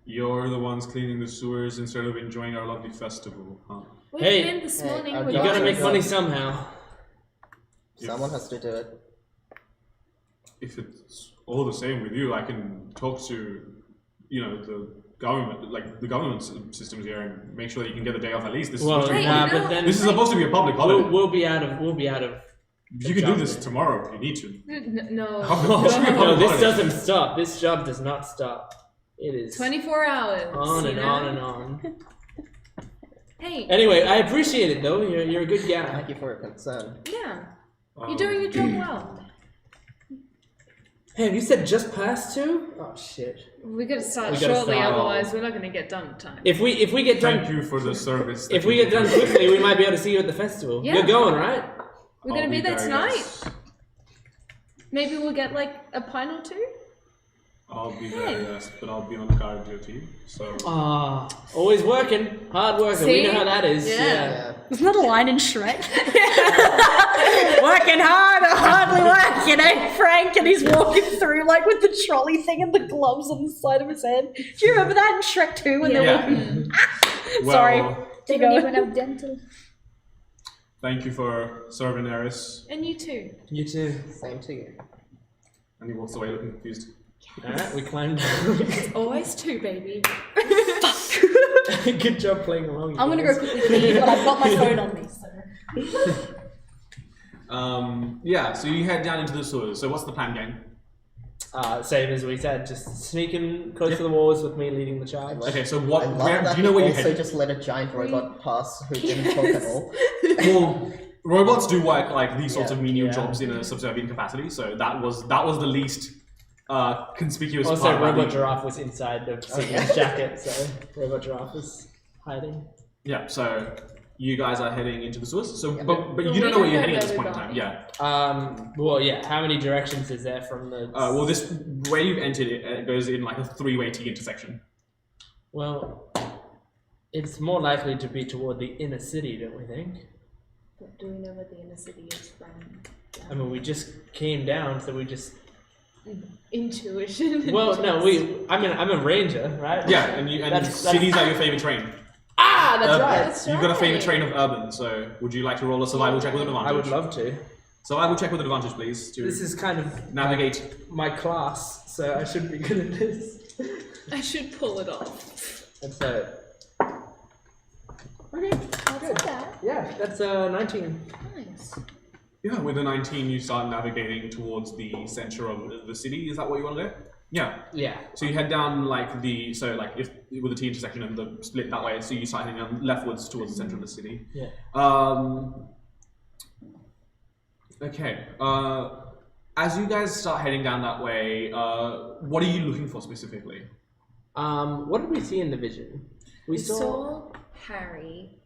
you're the ones cleaning the sewers instead of enjoying our lovely festival, huh? We Hey. came this morning Hey, with You gotta Yeah. make money somehow. Someone has to do it. If it's all the same with you, I can talk to, the government, like the government systems here, and make sure that you can get the day off at least. This is Well, supposed to be, Hey, but then this is supposed to be a public holiday. we'll be out of. You can do this tomorrow if you need to. No. No, this doesn't stop. This job does not stop. It is 24 hours. on and you know? on and on. Hey. Anyway, I appreciate it though. You're a good guy. Thank you for your concern. Yeah. You're doing your job well. Hey, you said just past 2? Oh shit. We gotta start We gotta shortly, start. otherwise we're not gonna get done in time. If we get Thank done you for the service. that if we you get done do. quickly, we might be able to see you at the festival. Yeah. You're going, right? We're I'll gonna be there tonight. yes. Maybe we'll get like a pint or two. I'll be Hey. there, yes, but I'll be on guard duty. So Ah, always working, hard worker. We See? know how that is. Yeah. Yeah. Isn't that a line in Shrek? Working hard or hardly working, eh, Frank? And he's walking through like with the trolley thing and the gloves on the side of his head. Do you remember that in Shrek 2 when they're Yeah. walking? Well, Sorry. They Keep don't going. even have dental. thank you for serving Eris. And you too. You too. Same to you. And he walks away looking confused. Alright, we climbed down. Always two, baby. Good job playing along. I'm gonna go quickly pee, but I've got my phone on me, so. Yeah, so you head down into the sewers. So what's the plan, gang? Same as we said, just sneaking close to the walls with me leading the charge. Okay, so I what? love Where, that do you know where you're also heading? just let a giant robot pass who didn't talk at all. Well, robots do work like these sorts Yeah, of menial yeah. jobs in a subservient capacity. So that was the least conspicuous Also, part about Robot the- Giraffe was inside of Sigma's jacket, so Robot Giraffe was hiding. Yeah, so you guys are heading into the sewers. So, Yeah. but But you we don't know where don't you're know heading at where this point in we're time. Yeah. Well, yeah. How many directions is there from the? Well, this where you've entered it goes in like a three-way T intersection. Well, it's more likely to be toward the inner city, don't we think? But do we know where the inner city is from? I mean, we just came down, so we just. Intuition. Well, no, I'm a ranger, right? Yeah, and That's- cities are your favorite terrain. Ah, that's right. That's You've got a favorite right. terrain of urban. So, would you like to roll a survival check with an advantage? I would love to. Survival check with advantage, please, to This is kind of navigate. my class, so I should be good at this. I should pull it off. And so, okay, What's that? yeah, that's 19. Nice. Yeah, with a 19, you start navigating towards the center of the city. Is that what you want to do? Yeah. Yeah. So you head down if with the T intersection and the split that way, so you start heading down leftwards towards the center of the city. Yeah. Okay. As you guys start heading down that way, what are you looking for specifically? What did we see in the vision? We saw Harry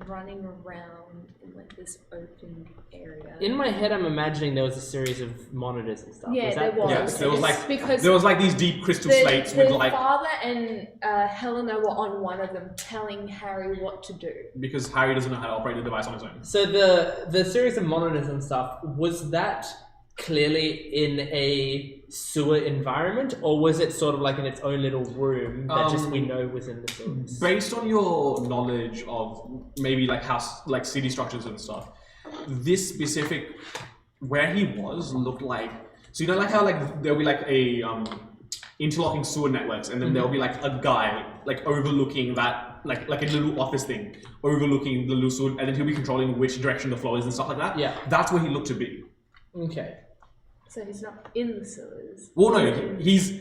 running around in like this open area. In my head, I'm imagining there was a series of monitors and stuff. Yeah, was there that was. Yes, there was like because there was like these deep crystal slates with the like father and Helena were on one of them, telling Harry what to do. because Harry doesn't know how to operate the device on his own. So the series of monitors and stuff, was that clearly in a sewer environment, or was it sort of like in its own little room that just we know was in the sewers? Based on your knowledge of maybe like house, like city structures and stuff, this specific where he was looked like. So you know, like how like there'll be like a interlocking sewer networks, and then there'll be like a guy like overlooking that, like a little office thing overlooking the little sewer, and then he'll be controlling which direction the flow is and stuff like that. Yeah. That's where he looked to be. Okay. So he's not in the sewers. Well, no, he's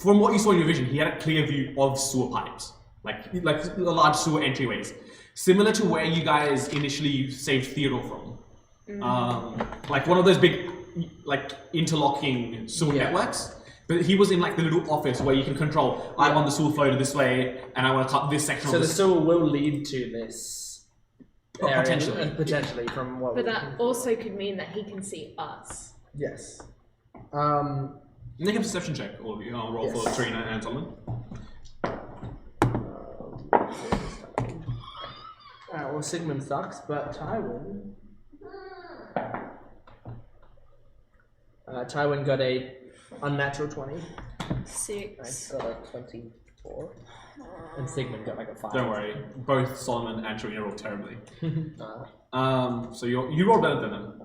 from what you saw in your vision, he had a clear view of sewer pipes, like large sewer entryways, similar to where you guys initially saved Theodore from. Like one of those big, like interlocking sewer networks. But he was in like the little office where you can control. I want the sewer flow to this way, and I want to cut this section. So of the this. sewer will lead to this. area, Potentially. Potentially, from what. But that also could mean that he can see us. Yes. Make a perception check, all of you. I'll roll for Trina and Solomon. Alright, well, Sigmund sucks, but Tywin. Tywin got a unnatural 20, 6. I got a 24. and Sigmund got like a 5. Don't worry, both Solomon and Trina rolled terribly. Uh, So you rolled better than them.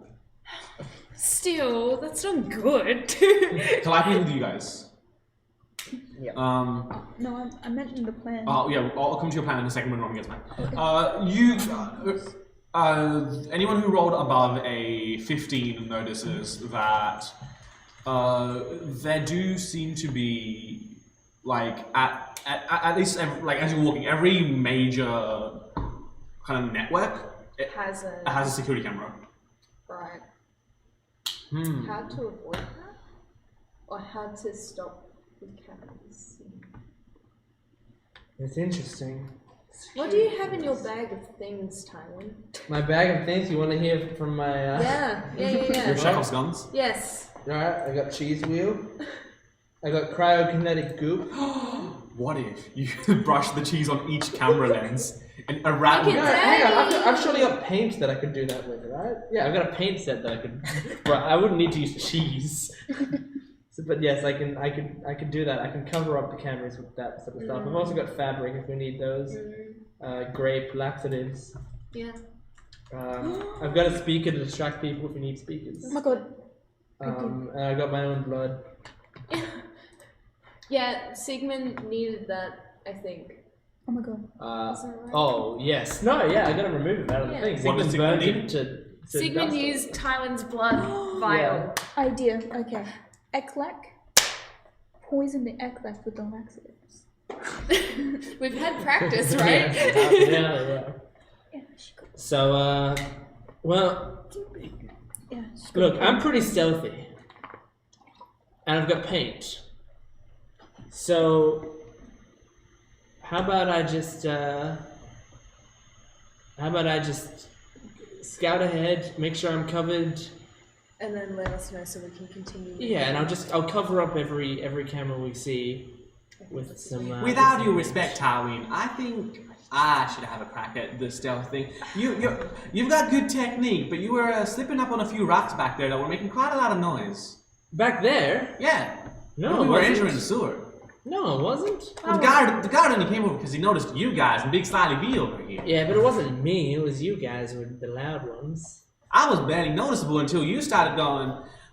Still, that's not good. Collabing with you guys. Yeah. No, I mentioned the plan. Oh yeah, I'll come to your plan in a second when Ron gets back. Anyone who rolled above a 15 notices that there do seem to be like at least like as you're walking, every major kind of network Has has a security camera. Right. Hmm. How to avoid that? Or how to stop the cameras? It's interesting. What do you have in your bag of things, Tywin? My bag of things, you want to hear from my... Your Chekhov's guns. Yes. Alright, I got cheese wheel. I got cryokinetic goop. What if you brush the cheese on each camera lens and a rat? Make it Hang on, dirty. I've surely got paint that I could do that with, right? Yeah, I've got a paint set that I could... Right, I wouldn't need to use cheese. So, but yes, I could do that. I can cover up the cameras with that sort of stuff. I've also got fabric if we need those. Grape laxatives. Yeah. I've got a speaker to distract people if we need speakers. Oh my god. And I got my own blood. Yeah, Sigmund needed that, I think. Oh my god. Isn't it right? Oh yes, no, yeah, I gotta remove it out of the Yeah. thing. What does Sigmund Sigmund burned it to Sigmund dust it. used Tywin's blood vial. Idea. Okay. Eklek. Poison the Eklek with the laxatives. We've had practice, right? Yeah. Yeah, she could. So, well, Yeah, she could. look, I'm pretty stealthy, and I've got paint. So, how about I just scout ahead, make sure I'm covered. And then let us know so we can continue. Yeah, and I'll cover up every camera we see with some. With all due respect, Tywin, I think I should have a crack at the stealth thing. You've got good technique, but you were slipping up on a few rocks back there that were making quite a lot of noise. Back there? Yeah. No, we it were wasn't. entering the sewer. No, it wasn't. Well, the guard only came over because he noticed you guys and Big Slyly V over here. Yeah, but it wasn't me. It was you guys who were the loud ones. I was barely noticeable until you started going,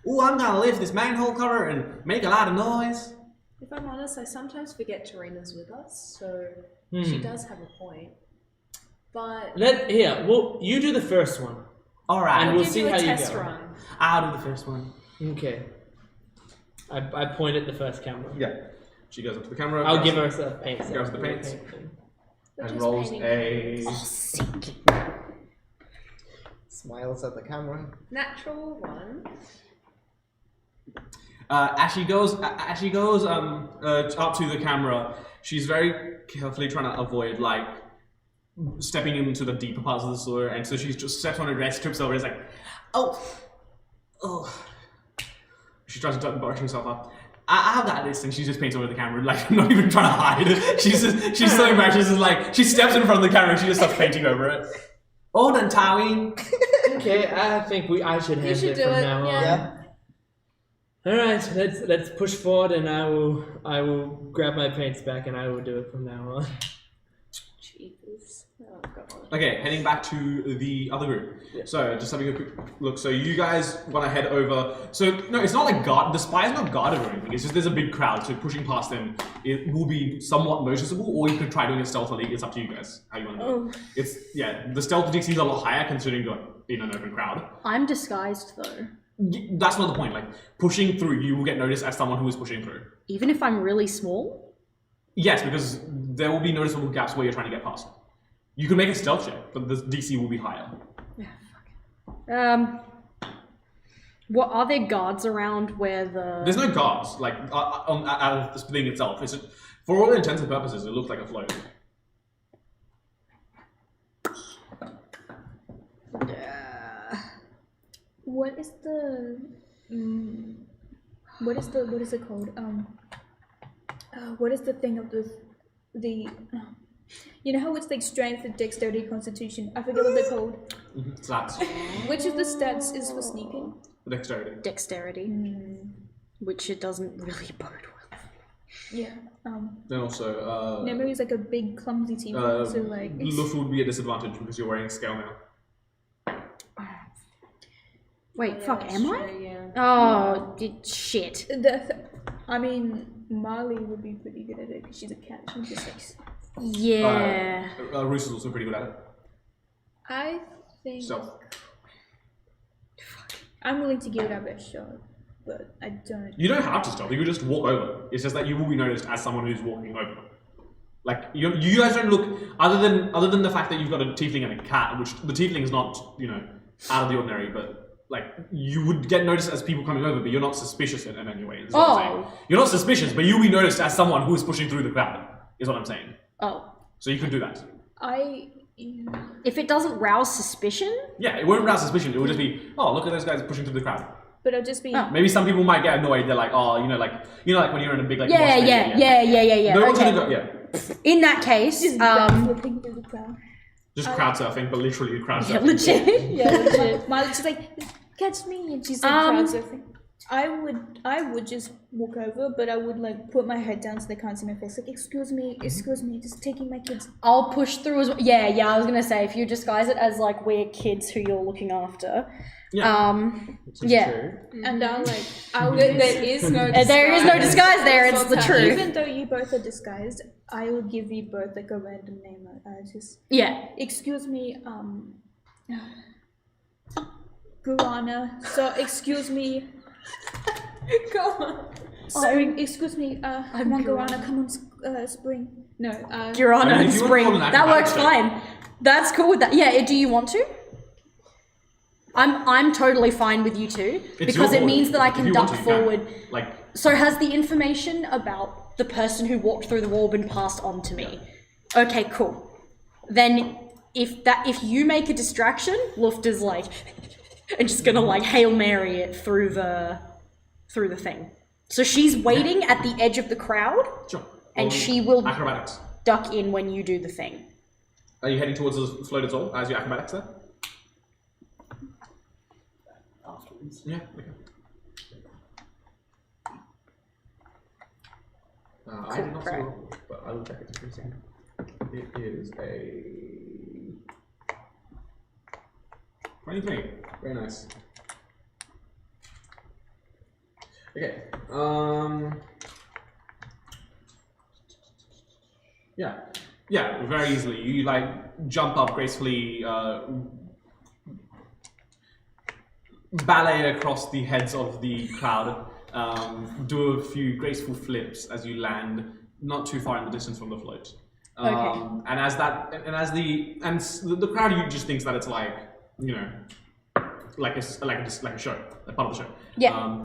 "Ooh, I'm gonna lift this manhole cover and make a lot of noise." If I'm honest, I sometimes forget Tarina's with us, so she does have a point. But Well, you do the first one. All right, And we'll Give see you a how you test go. run. I'll do the first one. Okay. I point at the first camera. Yeah. She goes up to the camera. I'll grabs- give her a paint set. Grabs the paint. thing. we're and just rolls painting. a. Smiles at the camera. Natural 1. As she goes up to the camera, she's very carefully trying to avoid like stepping into the deeper parts of the sewer, and so she just steps on her dress, trips over, and is like, oh. She tries to brush herself up. I've got this, and she just paints over the camera, like not even trying to hide. She's so embarrassed. She's just like she steps in front of the camera, and she just starts painting over it. Oh, then Towie. Okay, I think I should handle should it do from it, now on. yeah. All right, let's push forward, and I will grab my paints back, and I will do it from now on. Jesus. Oh, God. Okay, heading back to the other group. Yeah. So, just having a quick look. So, you guys want to head over. So, no, it's not like guard. The spy's not guarded or anything. It's just there's a big crowd. So, pushing past them, it will be somewhat noticeable, or you could try doing it stealthily. It's up to you guys how you want to do it. It's the stealth DC is a lot higher considering you're in an open crowd. I'm disguised though. That's not the point. Like pushing through, you will get noticed as someone who is pushing through. Even if I'm really small? Yes, because there will be noticeable gaps where you're trying to get past. You can make a stealth check, but the DC will be higher. What are there guards around where the... There's no guards, like, out of this thing itself. It's just, for all intents and purposes, it looks like a float. What is the what is it called? What is the thing of the you know how it's like strength, dexterity, constitution? I forget what they're called. Stats. Which of the stats is for sneaking? Dexterity. Dexterity. Which it doesn't really bode well. Yeah. Then also, Memory is like a big clumsy team, so like it's, Luft would be a disadvantage because you're wearing scale now. Wait, fuck, am I? Yeah. Oh, shit. I mean, Marley would be pretty good at it because she's a cat. She's just like. Yeah. Roos is also pretty good at it. I think So, I'm willing to give it our best shot, but I don't. you don't have to stop. You could just walk over. It's just that you will be noticed as someone who's walking over. Like you guys don't look other than the fact that you've got a tiefling and a cat, which the tiefling is not out of the ordinary, but like you would get noticed as people coming over, but you're not suspicious in any way. Is what I'm saying. You're not suspicious, but you'll be noticed as someone who is pushing through the crowd. Is what I'm saying. Oh. So you could do that. If it doesn't rouse suspicion? Yeah, it won't rouse suspicion. It will just be, oh, look at those guys pushing through the crowd. But I'll just be. Maybe some people might get annoyed. They're like, oh, like when you're in a big like. Yeah. No one's Okay. gonna go. Yeah. In that case, Flipping through the crowd. Just crowd surfing, but literally crowd yeah, surfing. legit. Yeah, legit. Marley's just like, catch me, and she's like crowd surfing. I would just walk over, but I would like put my head down so they can't see my face. Like, excuse me, just taking my kids. I'll push through as well. Yeah, I was gonna say, if you disguise it as like we're kids who you're looking after. Yeah. Yeah. And I'll There is no disguise. There is no disguise there, it's the truth. even though you both are disguised, I will give you both like a random name. Just excuse me, Guarana. So excuse me. Go on. Excuse me, come on, Guarana, come on, Spring. No, Guarana and if you want to Spring. call an That works acrobatic fine. That's cool with that. Yeah, do you want to? I'm totally fine with you two. Because it means that I can duck forward. So has the information about the person who walked through the wall been passed on to me? Okay, cool. Then if you make a distraction, Luft is like and just gonna like Hail Mary it through the thing. So she's waiting at the edge of the crowd. Sure. And she will acrobatics. duck in when you do the thing. Are you heading towards the float as well as your acrobatics there? Afterwards. Yeah. Okay. I did not see it, but I will check it in a second. It is a 23. Very nice. Okay. Yeah, very easily. You like jump up gracefully, ballet across the heads of the crowd, do a few graceful flips as you land not too far in the distance from the float. And the crowd you just thinks that it's like, like a show, a part of the show. Yeah.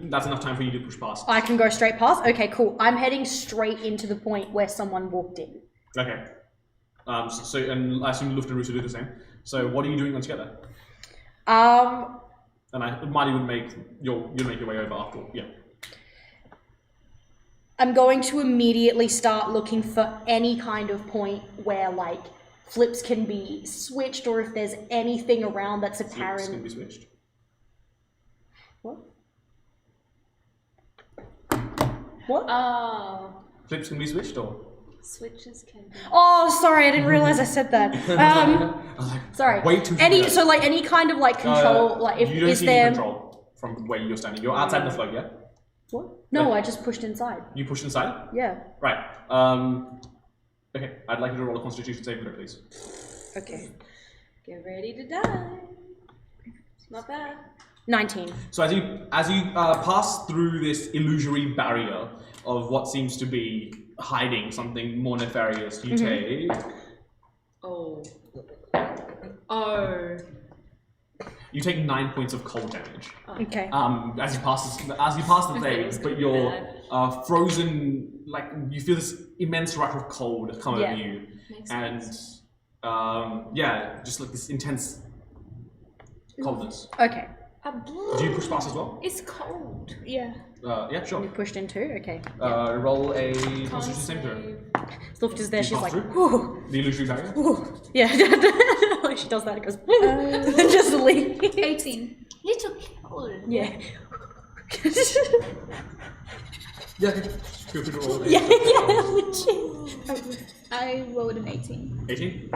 That's enough time for you to push past. I can go straight past? Okay, cool. I'm heading straight into the point where someone walked in. Okay. And I assume Luft and Roos will do the same. So what are you doing once you get there? And Marty would you'll make your way over after. Yeah. I'm going to immediately start looking for any kind of point where like flips can be switched, or if there's anything around that's Flips apparent. can be switched. What? What? Oh, Flips can be switched, or? switches can be. Oh, sorry, I didn't realize I said that. I was like, Sorry. way too Any soon. so like any kind of like control, like if you don't is see there any control from where you're standing. You're outside the float, yeah? what? No, I just pushed inside. You push inside? Yeah. Right. Okay, I'd like you to roll a constitution saving throw, please. Okay. Get ready to die. Not bad. 19. So as you pass through this illusory barrier of what seems to be hiding something more nefarious, you take Oh. Oh. you take 9 points of cold damage. Okay. As you pass the thing, but you're frozen. Like you feel this immense rush of cold come over you, and just like this intense coldness. Okay. Do you push past as well? It's cold. Yeah. Yeah, sure. You pushed in too? Okay. Roll a constitution saving throw. Sluft is there, Do you she's pass like, through? whew. The illusory barrier. Whew. Yeah. Like she does that, it goes, and just leave. 18. Little cold. Yeah. Yeah. Feel free to roll. Yeah, legit. I rolled an 18. 18.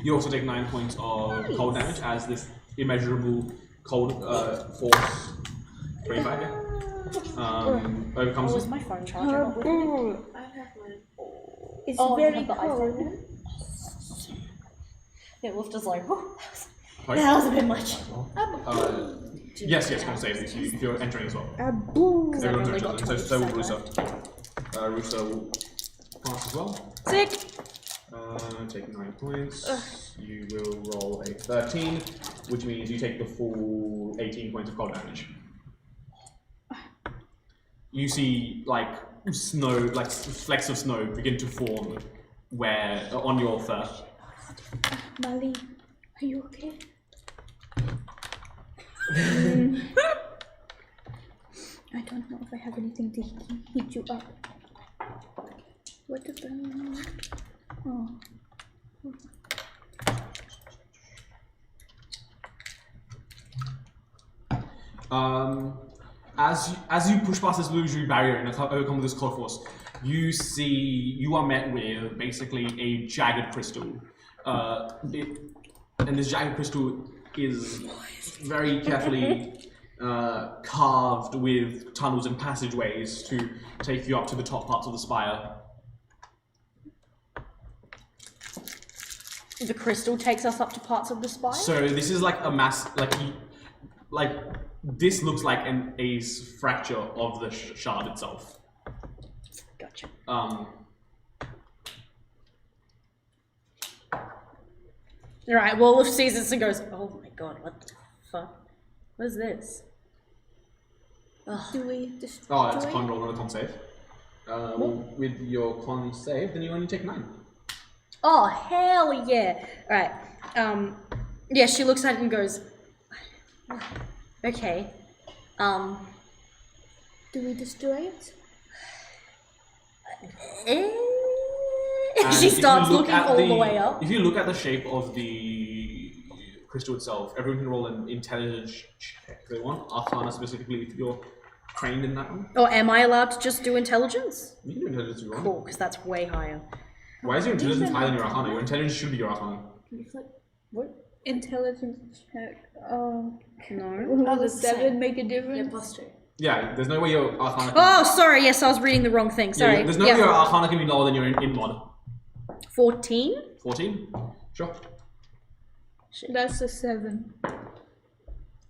You also take 9 points of cold damage as this immeasurable cold force. 25. Yeah. Overcomes. Oh, is my phone charger not with me? I have one. It's Oh, you very have the cold. iPhone? Yeah, Wolf just like, whew, Sorry? that was a bit much. Yes, con save if you're entering as well. Boo. Because I've Everyone's only got entering, so will 20% Russo. left. Russo will pass as well. Sick! Take 9 points. You will roll a 13, which means you take the full 18 points of cold damage. You see, like, snow, like flecks of snow begin to form where on your fur. Molly, are you okay? I don't know if I have anything to heat you up. What about... Oh. As you push past this illusory barrier and overcome this cold force, you are met with basically a jagged crystal. And this jagged crystal is very carefully carved with tunnels and passageways to take you up to the top parts of the spire. The crystal takes us up to parts of the spire? So this is like a mass, like this looks like a fracture of the shard itself. Gotcha. Alright, well, Wolf sees this and goes, oh my god, what the fuck? What is this? Do we destroy Oh, it's con roll, not a con save. With your con save, then you only take 9. Oh, hell yeah! Alright, yeah, she looks at it and goes, okay, Do we destroy it? And she if you starts look looking at all the way up. If you look at the shape of the crystal itself, everyone can roll an intelligence check if they want. Arcana specifically, if you're trained in that one. Or am I allowed to just do intelligence? You can do intelligence if you want. Cool, because that's way higher. Why is your intelligence higher than your Arcana? Your intelligence should be your Arcana. What? Intelligence check. Oh. No. Will the the same. 7 make a Yeah, difference? +2. Yeah, there's no way your Arcana can... Oh, sorry, yes, I was reading the wrong thing, sorry. Yeah, there's no way your Arcana can be lower than your in mod. 14? 14? Sure. That's a 7.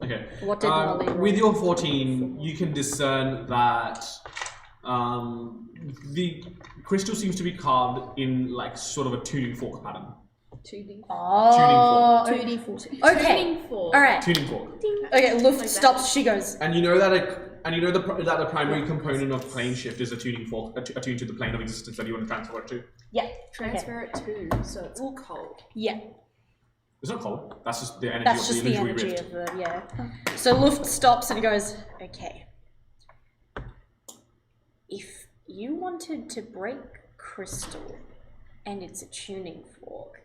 Okay. What did Molly roll? with your 14, you can discern that the crystal seems to be carved in like sort of a tuning fork pattern. 2D. Oh, 2d4. okay. Tuning fork. Alright. Tuning fork. Okay, Luft stops, she goes, And you know that that the primary component of plane shift is a tuning fork, attuned to the plane of existence that you want to transfer it to. yeah. Transfer it too, so it's all cold. Yeah. It's not cold. That's just the energy That's of just the the illusory energy rift. of the, yeah. So Luft stops and goes, okay. If you wanted to break crystal and it's a tuning fork,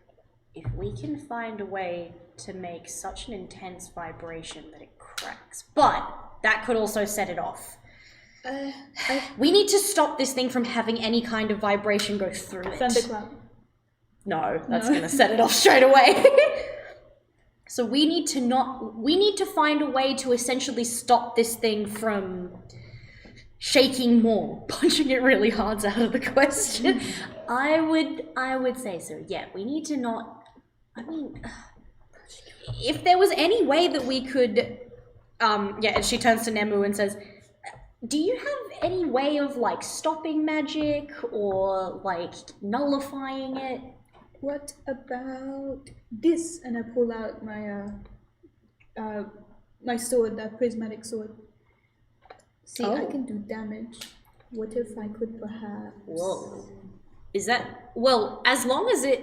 if we can find a way to make such an intense vibration that it cracks, but that could also set it off. We need to stop this thing from having any kind of vibration go through it. Thundercloud. No, that's gonna set it off straight away. So we need to find a way to essentially stop this thing from shaking more. Punching it really hard's out of the question. I would say so. Yeah, we need to not. I mean, if there was any way that we could, and she turns to Nemu and says, "Do you have any way of like stopping magic or like nullifying it?" What about this? And I pull out my my sword, that prismatic sword. See, I can do damage. What if I could perhaps... Whoa. Is that... Well, as long as it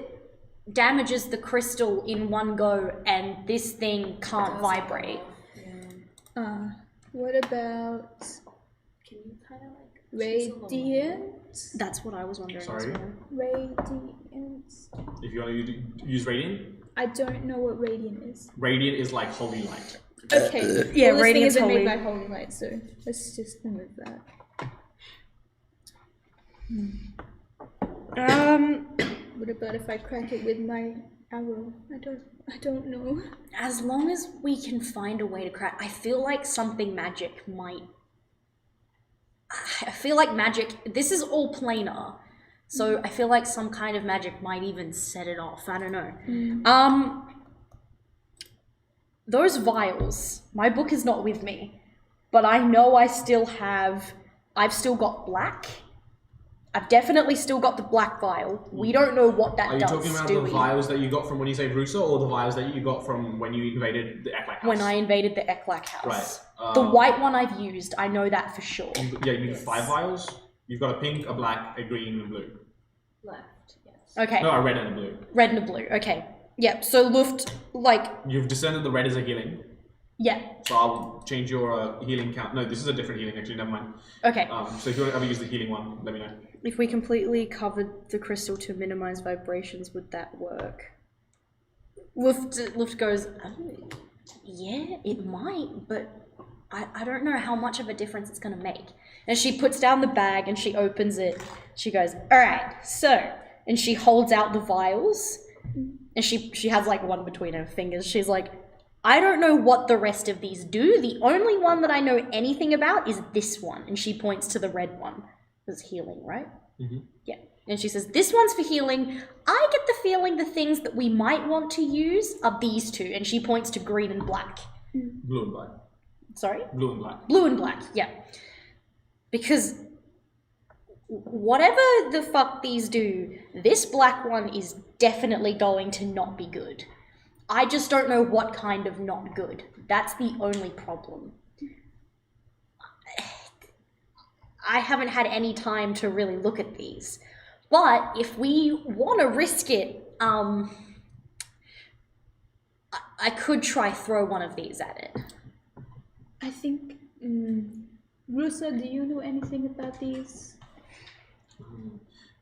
damages the crystal in one go and this thing can't vibrate. What about... Can you kind of like... Radiant? That's what I was wondering Sorry? as well. Radiant? If you want to use radiant, I don't know what radiant is. radiant is like holy light. Okay. Yeah, well, this thing radiant's isn't holy. made by holy light, so let's just remove that. What about if I crack it with my arrow? I don't know. As long as we can find a way to crack... I feel like something magic might... I feel like magic... This is all planar. So I feel like some kind of magic might even set it off. I don't know. Those vials, my book is not with me, but I know I've still got black. I've definitely still got the black vial. We don't know what that Are you does, talking about do the we? vials that you got from when you saved Russo, or the vials that you got from when you invaded the Eklak house? When I invaded the Eklak house. Right. The white one I've used, I know that for sure. Yeah, you need 5 vials. You've got a pink, a black, a green, and a blue. Left, yes. Okay, No, a red and a blue. red and a blue, okay. Yep, so Luft, like, You've discerned the red is a healing. yeah, So I'll change your healing count. No, this is a different healing, actually, never mind. okay. So if you want to ever use the healing one, let me know. If we completely covered the crystal to minimize vibrations, would that work? Luft goes, yeah, it might, but I don't know how much of a difference it's going to make. And she puts down the bag and she opens it. She goes, all right, so, and she holds out the vials and she has like one between her fingers. She's like, I don't know what the rest of these do. The only one that I know anything about is this one. And she points to the red one. It's healing, right? Mm-hmm. Yeah. And she says, this one's for healing. I get the feeling the things that we might want to use are these two. And she points to green and black. Blue and black. Sorry? Blue and black. Blue and black, yeah. Because whatever the fuck these do, this black one is definitely going to not be good. I just don't know what kind of not good. That's the only problem. I haven't had any time to really look at these. But if we want to risk it, I could try throw one of these at it. I think... Rusa, do you know anything about these?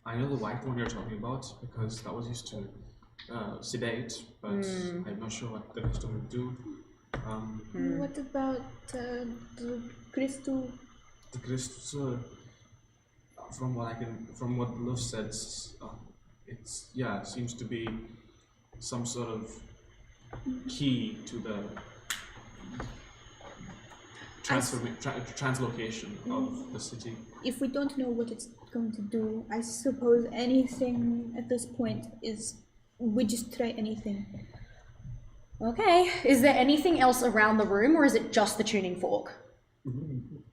I know the white one you're talking about, because that was used to sedate, but I'm not sure what the rest of them do. What about the crystal? The crystal, from what Love said, seems to be some sort of key to the translocation of the city. If we don't know what it's going to do, I suppose anything at this point is... We just try anything. Okay. Is there anything else around the room, or is it just the tuning fork?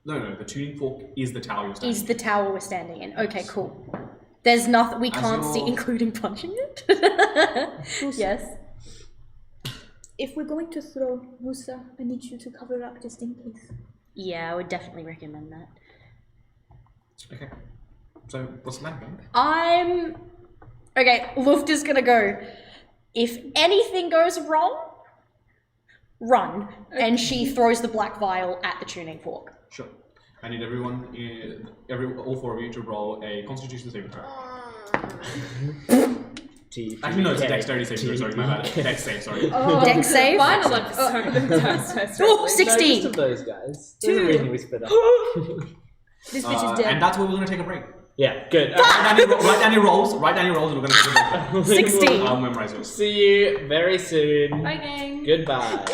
No, the tuning fork is the tower you're standing Is the tower we're standing in. Okay, cool. There's nothing we can't see, you're- including punching it? Yes. If we're going to throw Rusa, I need you to cover up just in case. Yeah, I would definitely recommend that. Okay. So, what's the plan? Okay, Luft is gonna go, if anything goes wrong, run. And she throws the black vial at the tuning fork. Sure. I need all 4 of you to roll a Constitution saving throw. Actually, no, it's a dexterity save. Sorry, my bad. Dex save, sorry. Dex save? Final episode. 16. Just of those guys. Two. There's a reason we split up. This bitch is dead. And that's where we're gonna take a break. Yeah, good. Write down your rolls, and we're gonna take a break. 16. I'll memorize yours. See you very soon. Bye, gang. Goodbye.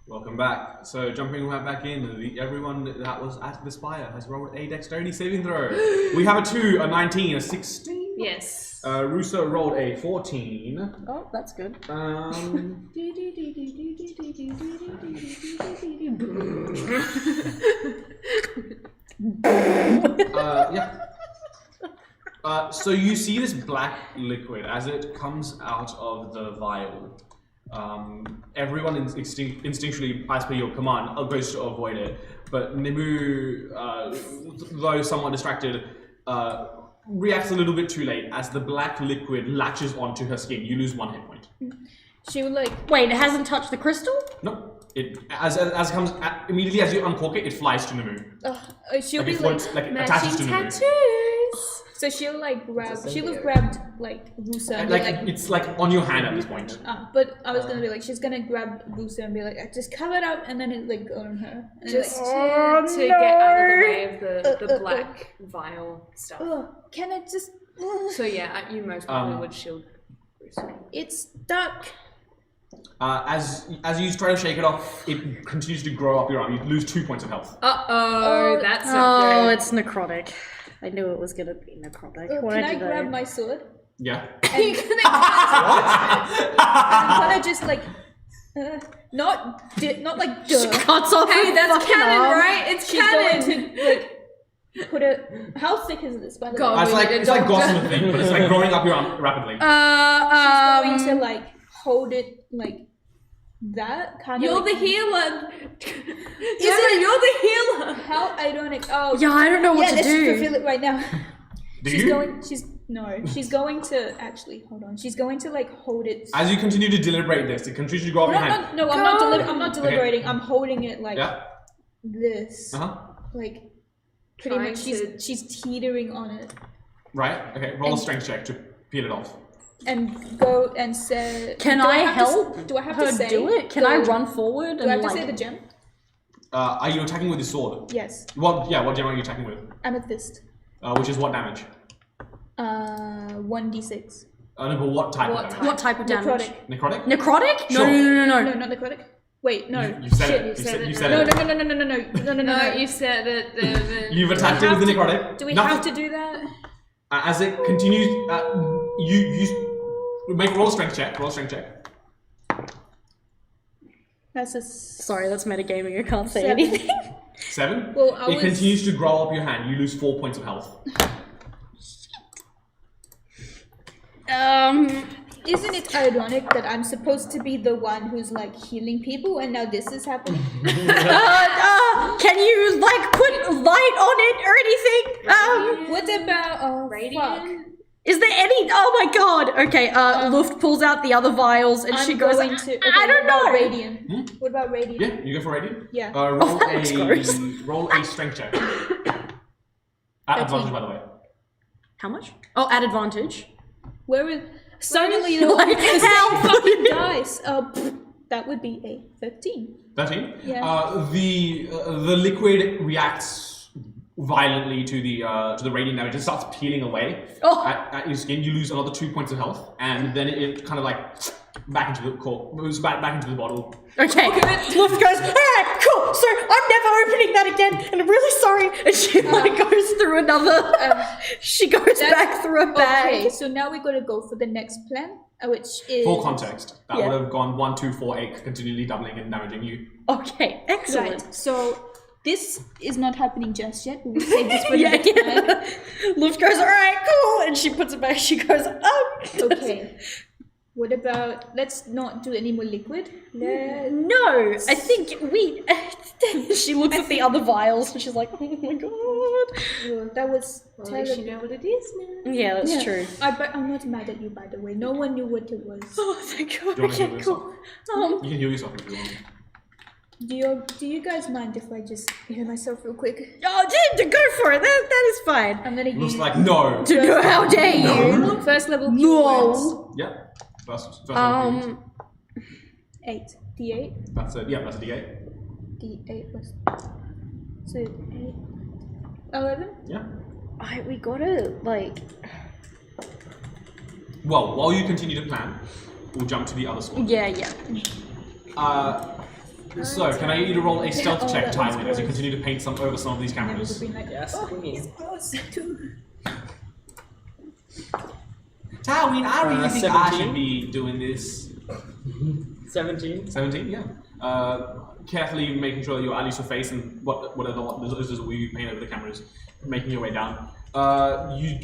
Welcome back. So jumping right back in, everyone that was at the spire has rolled a dexterity saving throw. We have a 2, a 19, a 16. Yes. Russo rolled a 14. Oh, that's good. Yeah. So you see this black liquid as it comes out of the vial. Everyone instinctually, as per your command, goes to avoid it. But Nimu, though somewhat distracted, reacts a little bit too late as the black liquid latches onto her skin. You lose 1 hit point. She would like. Wait, it hasn't touched the crystal? No. It as it comes immediately as you uncork it, it flies to Nimu. She'll Like be it floats, like it attaches to matching Nimu. tattoos. So she'll like grab. It's a She'll have symbiote. grabbed like Rusa and Like, be like. it's like on your hand at this point. But I was gonna be like, she's gonna grab Rusa and be like, just cover it up, and then it like go on her. And Just like, to get out of the way of the black vial stuff. can I just? So yeah, you most probably would shield Bruce. It's stuck. As you try to shake it off, it continues to grow up your arm. You lose 2 points of health. That's not Oh, good. it's necrotic. I knew it was gonna be necrotic. Why Can I did grab my sword? Yeah. And kind of just like, not like. She cuts off Hey, her that's fucking canon, arm. right? It's She's canon. going to like put a. How thick is this? By the Go. way? It's like gossamer thing, but it's like growing up your arm rapidly. She's going to like hold it like that kind of. You're like, the healer. You're the healer. How ironic! Oh, Yeah, I don't know what to let's do. fulfill it right now. Do She's you? going. She's going to actually hold on. She's going to like hold it. As you continue to deliberate this, it continues to grow up your hand. No, I'm not deliberating. I'm holding it like Yeah. this. Like pretty Trying much. to- She's teetering on it, Right? Okay, roll a And- strength check to peel it off. and go and say. Can do I have to- help do I have her to say do it? Can I run forward Do and I have to like? say the gem? Are you attacking with your sword? Yes, What gem are you attacking with? amethyst. Which is what damage? 1d6. No, but what type of damage? What type of damage? Necrotic. Necrotic? Necrotic? Sure. No. No, not necrotic. Wait, no. You said Shit. it. You said it. you said No, it. no. No, you said that the You've attacked it with the necrotic. Do we Nothing- have to do that? As it continues, you make roll a strength check. Roll a strength check. That's a Sorry, that's metagaming. I can't say 7. anything. 7. Well, I it was- continues to grow up your hand. You lose 4 points of health. Isn't it ironic that I'm supposed to be the one who's like healing people, and now this is happening? Can you like put light on it or anything? What about Radiant? Is there any? Oh my god. Okay. Luft pulls out the other vials and she goes. going to. Okay, I don't what about know. Radiant? What about Radiant? Yeah, you go for radiant. Yeah. Roll that's gross. roll a strength check. At advantage, by the way. How much? Oh, at advantage. Where is suddenly the Like, the same help! fucking dice? That would be a 13. 13. Yeah. The liquid reacts violently to the radiant damage. It starts peeling away Oh. at your skin. You lose another 2 points of health, and then it kind of like back into the cork, moves back into the bottle. Okay. Luft goes. Alright, cool. So I'm never opening that again, and I'm really sorry. And she like goes through another. She goes back through a bag. Okay, so now we gotta go for the next plan, which is For context, that Yeah. would have gone 1, 2, 4, 8, continually doubling and damaging you. Okay. Excellent. right. So this is not happening just yet. We'll save this for the Yeah, next plan. yeah. Luft goes, alright, cool. And she puts it back. She goes, Okay. What about, let's not do any more liquid. No, I think we. She looks at the other vials and she's like, oh my god. That was Well, at least you know what it is now. Yeah, that's true. I'm not mad at you, by the way. No one knew what it was. Oh, thank God. Do you want to Okay, heal cool. yourself? You can heal yourself if you want. Do you guys mind if I just heal myself real quick? Oh, dude, go for it. That is fine. I'm gonna Looks use like no. To how dare you? first level cure words. Yeah. First level. 8. D8. That's it. Yeah, that's a D8. D8 was. So 8. 11? Yeah. We gotta, like. Well, while you continue to plan, we'll jump to the other squad. Yeah. So, can I get you to roll a stealth Oh, check, that was Tywin, as you gross. continue to paint over some of these Never cameras? would be like, Yes, oh, queen. he's close to. Tywin, I really think I 17. should be doing this. 17. 17, yeah. Carefully making sure that you're at least your face and whatever is what you paint over the cameras, making your way down. You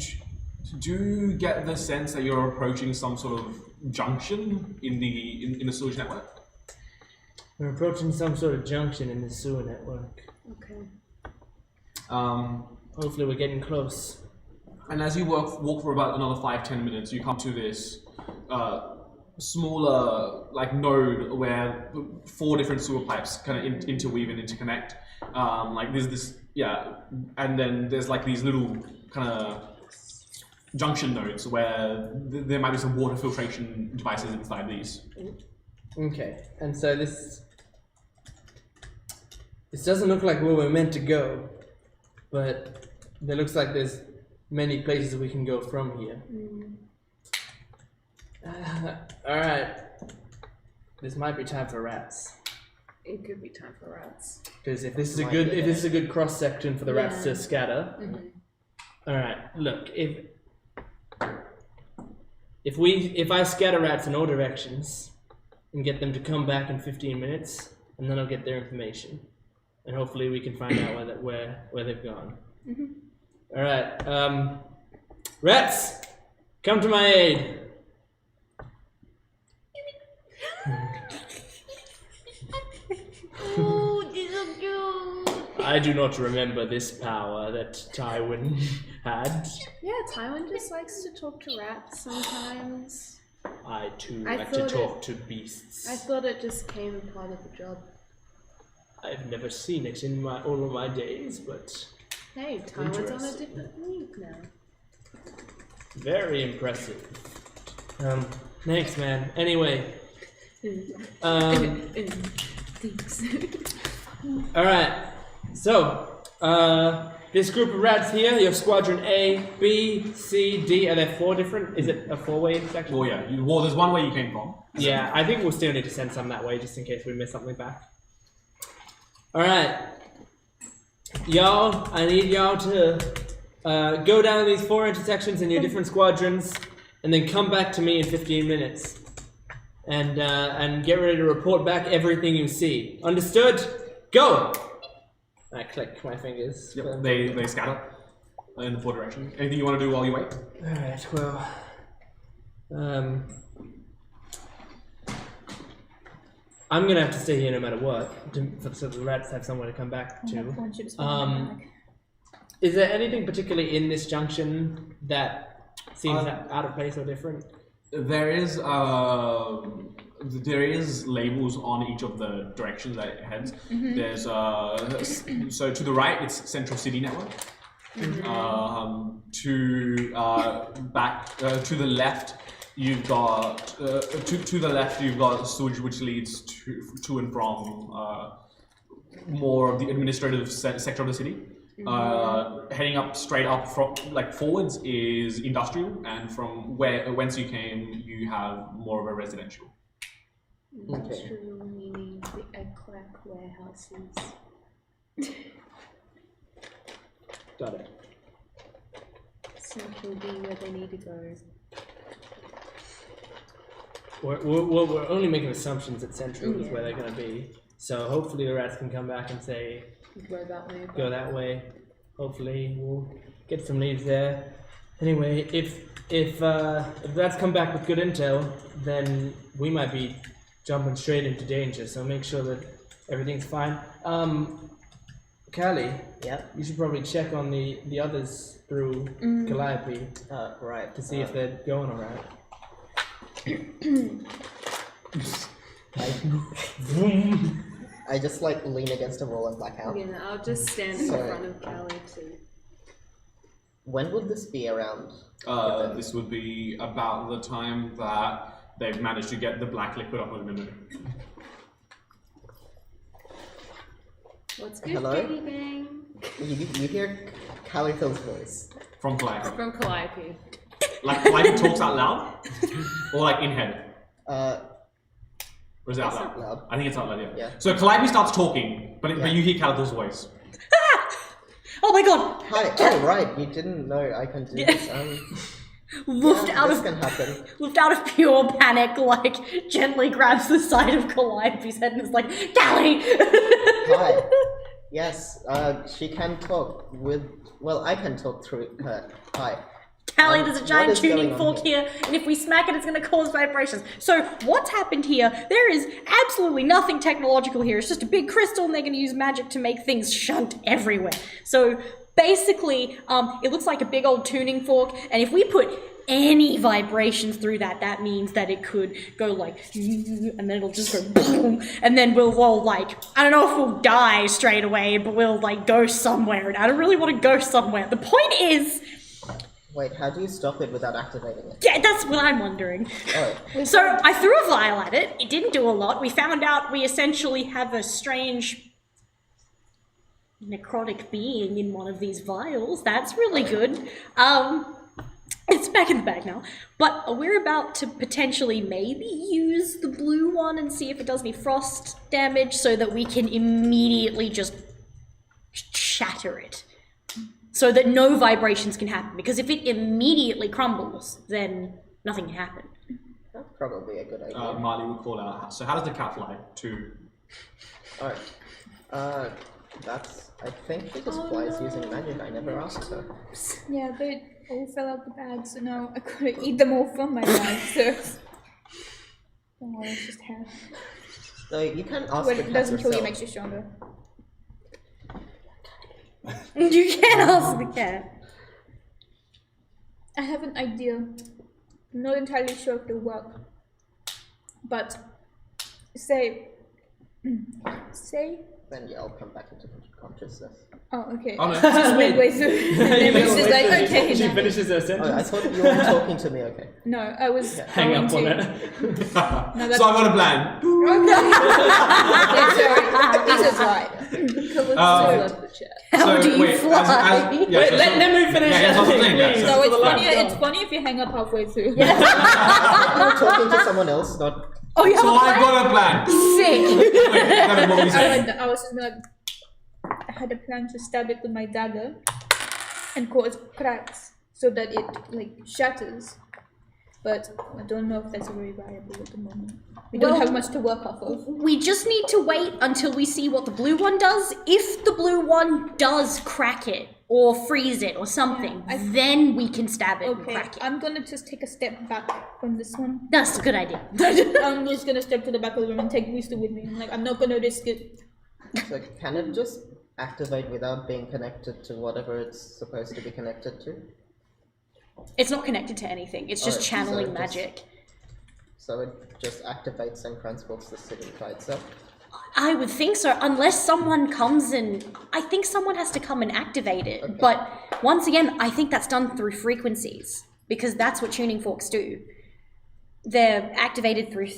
do get the sense that you're approaching some sort of junction in the sewage network. We're approaching some sort of junction in the sewer network. Okay. Hopefully we're getting close. And as you walk for about another 5-10 minutes, you come to this smaller like node where 4 different sewer pipes kind of interweave and interconnect. Like there's this, and then there's like these little kind of junction nodes where there might be some water filtration devices inside these. Okay, and so this doesn't look like where we're meant to go, but there looks like there's many places we can go from here. Alright. This might be time for rats. It could be time for rats. Because if this is a good cross section for the rats to scatter. Alright, look, if I scatter rats in all directions and get them to come back in 15 minutes, and then I'll get their information. And hopefully we can find out where they've gone. Alright, rats, come to my aid. I do not remember this power that Tywin had. Yeah, Tywin just likes to talk to rats sometimes. I too I like to thought talk to beasts. I thought it just came a part of the job. I've never seen it in all of my days, but Hey, Tywin's on a Interesting. different league now. very impressive. Thanks, man. Anyway, Thanks. all right. So, this group of rats here, your squadron A, B, C, D. Are there 4 different? Is it a 4-way section? Oh yeah, well there's one way you came from. Yeah, I think we'll still need to send some that way just in case we miss something back. Alright. Y'all, I need y'all to Go down these 4 intersections in your different squadrons, and then come back to me in 15 minutes. And get ready to report back everything you see. Understood? Go! I click my fingers. Yep. They scatter in the 4 directions. Anything you want to do while you wait? Alright, well... I'm gonna have to stay here no matter what, so the rats have somewhere to come back to. Is there anything particularly in this junction that seems out of place or different? There is labels on each of the directions that it heads. There's so to the right it's Central City Network. To the left you've got to the left you've got sewage which leads to and from more of the administrative sector of the city. Heading up straight up from forwards is industrial, and from whence you came you have more of a residential. Industrial meaning the egg-crack warehouses. Got it. Central being where they need to go. We're only making assumptions that Central is where they're going to be. So hopefully the rats can come back and say, Go that way. Go that way. Hopefully we'll get some leads there. Anyway, if rats come back with good intel, then we might be jumping straight into danger. So make sure that everything's fine. Callie. Yeah. You should probably check on the others through Calliope. Right. To see if they're going alright. I just lean against the wall and black out. Yeah, I'll just stand in front of Callie too. When would this be around? This would be about the time that they've managed to get the black liquid up on the minute. What's good, Hello? Goody Bang? You hear Calliope's voice. From Calliope. From Calliope. Like Calliope talks out loud? Or like in head? Or is it out Out loud. I think it's out loud, yeah. Yeah. So Calliope starts talking, but you hear Calliope's voice. Oh my god! Hi. Oh right, you didn't know I can do this. This can happen. Lift out of pure panic, gently grabs the side of Calliope's head and is like, Callie! Hi. Yes, she can talk I can talk through her. Hi. Callie, there's a giant what is tuning going on fork here, and if we smack it, it's going to cause vibrations. So, what's happened here? There is absolutely nothing technological here. It's just a big crystal, and they're going to use magic to make things shunt everywhere. So, basically, it looks like a big old tuning fork, and if we put any vibrations through that means that it could go and then it'll just go boom, and then we'll all I don't know if we'll die straight away, but we'll go somewhere, and I don't really want to go somewhere. The point is... Wait, how do you stop it without activating it? Yeah, that's what I'm wondering. Oh. So I threw a vial at it. It didn't do a lot. We found out we essentially have a strange necrotic being in one of these vials. That's really good. It's back in the bag now. But we're about to potentially maybe use the blue one and see if it does any frost damage so that we can immediately just shatter it. So that no vibrations can happen, because if it immediately crumbles, then nothing can happen. That's probably a good idea. Marley would call out, so how does the cat fly? Alright. I think she just flies using magic. I never asked her. Yeah, they all fell out the bag, so now I gotta eat them all from my bag, so... Oh, that's just hair. So you can ask When the it cat doesn't kill you, yourself. makes you stronger. You can't ask the cat. I have an idea. I'm not entirely sure if it'll work. But say Then yeah, I'll come back into consciousness. oh okay. Oh, no. Just midway through. And then it's just like okay. She now. finishes her Oh, I sentence. thought you were talking to me, okay. No, I was Hang going up on to. it. No, that's So I've got a plan. yeah, sorry. This is right. How do you fly? Wait, let me finish Yeah, that's what I'm saying, yeah. please. So For the love of it's God. funny if you hang up halfway through. You're talking to someone else, not... Oh, you have So a I've plan? got a plan. Sick! Wait, what were we saying? I was like, I had a plan to stab it with my dagger. and cause cracks so that it like shatters. But I don't know if that's very viable at the moment. We don't have much to work off of. We just need to wait until we see what the blue one does. If the blue one does crack it, or freeze it, or something, then we can stab it and Okay, crack it. I'm gonna just take a step back from this one. That's a good idea. I'm just gonna step to the back of the room and take Rooster with me. I'm not gonna risk it. So can it just activate without being connected to whatever it's supposed to be connected to? It's not connected to anything. It's just Alright, channeling so magic. So it just activates and transports the city by itself? I would think so, unless someone comes and... I think someone has to come and activate it. Okay. But once again, I think that's done through frequencies. Because that's what tuning forks do. They're activated through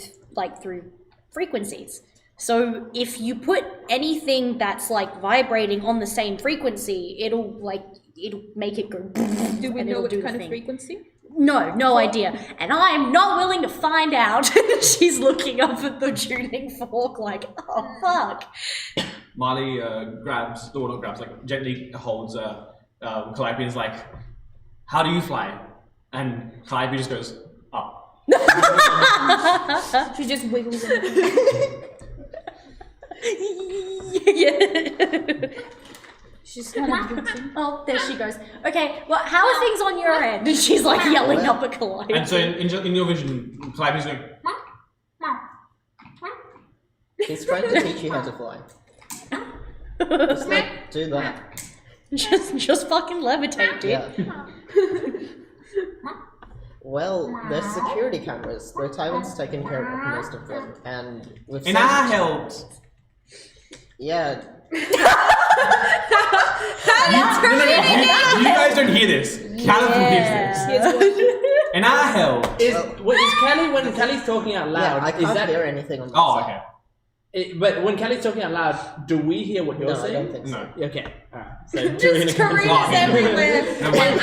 frequencies. So if you put anything that's like vibrating on the same frequency, it'll make it go... Do we and know it'll what do the kind of thing. frequency? No idea. And I'm not willing to find out. She's looking up at the tuning fork like, oh fuck. Marley gently holds Calliope and is like, how do you fly? And Calliope just goes, up. She just wiggles it. Yeah. She's kind of guilty. Oh, there she goes. Okay, well, how are things on your end? And she's like yelling up at Calliope. And so in your vision, Calliope's going, He's trying to teach you how to fly. Just like, do that. Just fucking levitate, dude. Yeah. Well, there's security cameras. The Taiwan's taken care of most of them, and we've and I helped. Yeah. You guys don't hear this. Callum hears this. And I helped. Is Kelly, when Kelly's talking out loud, I is can't that... hear anything on this Oh, side. okay. But when Kelly's talking out loud, do we hear what you're No, I saying? don't think so. No. Okay, alright. So Tarina Just comes Karina's on. everywhere. Never mind.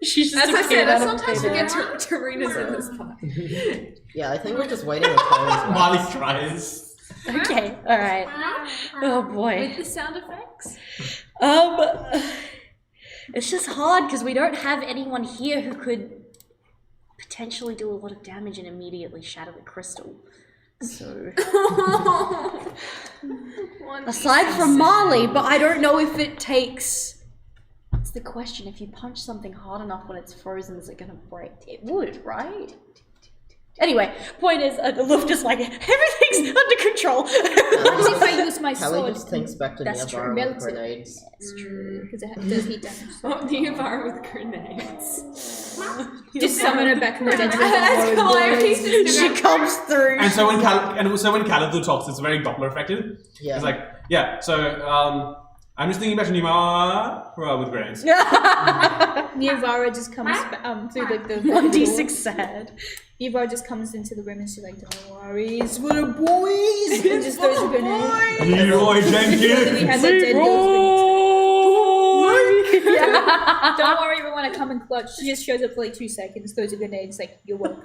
She's just As I a said, kid I out of sometimes paper. forget Tarina's in this part. Yeah, I think we're just waiting on Colin's Marley tries. Okay, alright. Oh boy. With the sound effects? It's just hard because we don't have anyone here who could potentially do a lot of damage and immediately shatter the crystal. So, aside from Marley, but I don't know if it takes... That's the question. If you punch something hard enough when it's frozen, is it going to break? It would, right? Anyway, point is, Luft is like, everything's under control. What if I use my Kelly sword? just thinks back to That's Neobar true. with Melt it. grenades. It's true, because it does heat damage. Oh, the bar with grenades. Just summon her back from the dead. That's hilarious. She comes through. And so when Calibur talks, it's very Doppler affected. Yeah. It's like, yeah, so I'm just thinking about Nima with grenades. Nirvara just comes through the 1d6 sad. Nirvara just comes into the room and she's like, don't worry, it's for the boys! And just throws a grenade. Leroy Literally has a dead Yeah. Don't worry, everyone, I come in clutch. She just shows up for like 2 seconds, throws a grenade, it's like, you're welcome.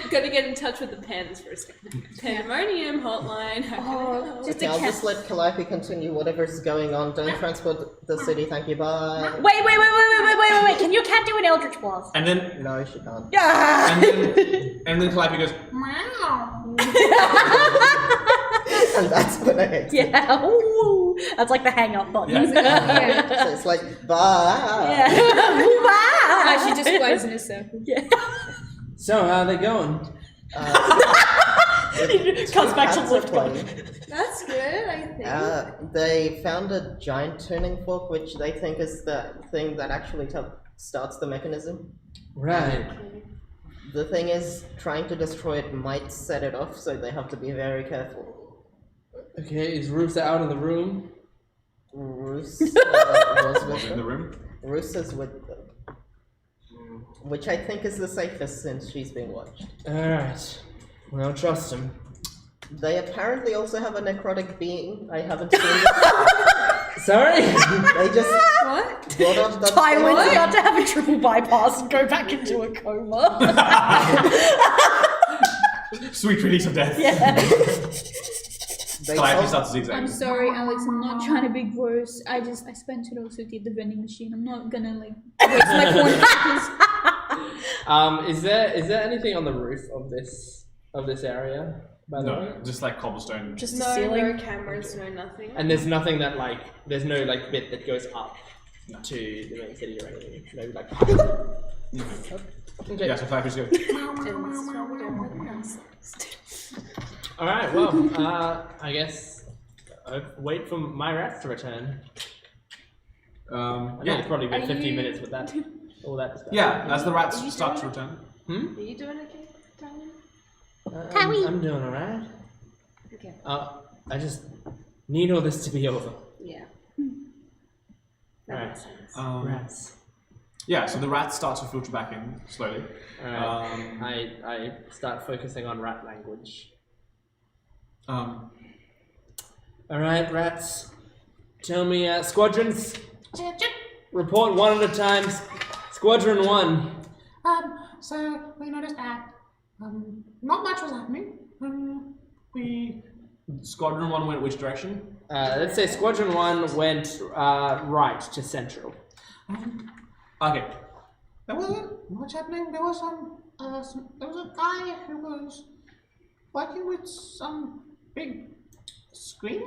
Gotta get in touch with the pens for a second. Pandemonium hotline. How can I help? Just Okay, a I'll cat. just let Calliope continue whatever's going on. Don't transport the city, thank you, bye. Wait. Can your cat do an Eldritch Blast? And then No, she can't. Yeah. and then Calliope goes, And that's when I hit. Yeah. Ooh. That's like the hang up button. Yeah. So it's like, bye. Yeah. Ah, she just flies in a circle. Yeah. So, how are they going? Comes back to Cats are lift playing. That's good, I think. They found a giant tuning fork, which they think is the thing that actually starts the mechanism. Right. The thing is, trying to destroy it might set it off, so they have to be very careful. Okay, is Rooster out of the room? Roos was with in the them. room. Roos is with them. Which I think is the safest since she's being watched. Alright. We don't trust him. They apparently also have a necrotic being. I haven't seen it. Sorry? They just What? brought out that Tywin's about to have a triple bypass and go back into a coma. Sweet release of death. Yeah. They Sky actually all- starts zigzagging. I'm sorry, Alex. I'm not trying to be gross. I spent it also to the vending machine. I'm not gonna like waste my corn. Is there anything on the roof of this area? By the way? No, just like cobblestone. Just No, the ceiling. no cameras, no nothing. And there's nothing that there's no bit that goes up to the main city or anything. Maybe like. Okay. Yeah, so 5 is good. All right. Well, I guess I'll wait for my rats to return. I know it's probably been 15 minutes with that. All that stuff. Yeah, as the rats start to return. Are you doing okay, darling? I'm doing all right. Okay. I just need all this to be over. Yeah. Alright. Makes sense. Rats. Yeah, so the rats start to filter back in slowly. Alright. I start focusing on rat language. Alright, rats. Tell me, squadrons. Report one at a time. Squadron 1. So we noticed that not much was happening. Squadron 1 went which direction? Let's say Squadron 1 went right to central. Okay. There wasn't much happening. There was there was a guy who was working with some big screen.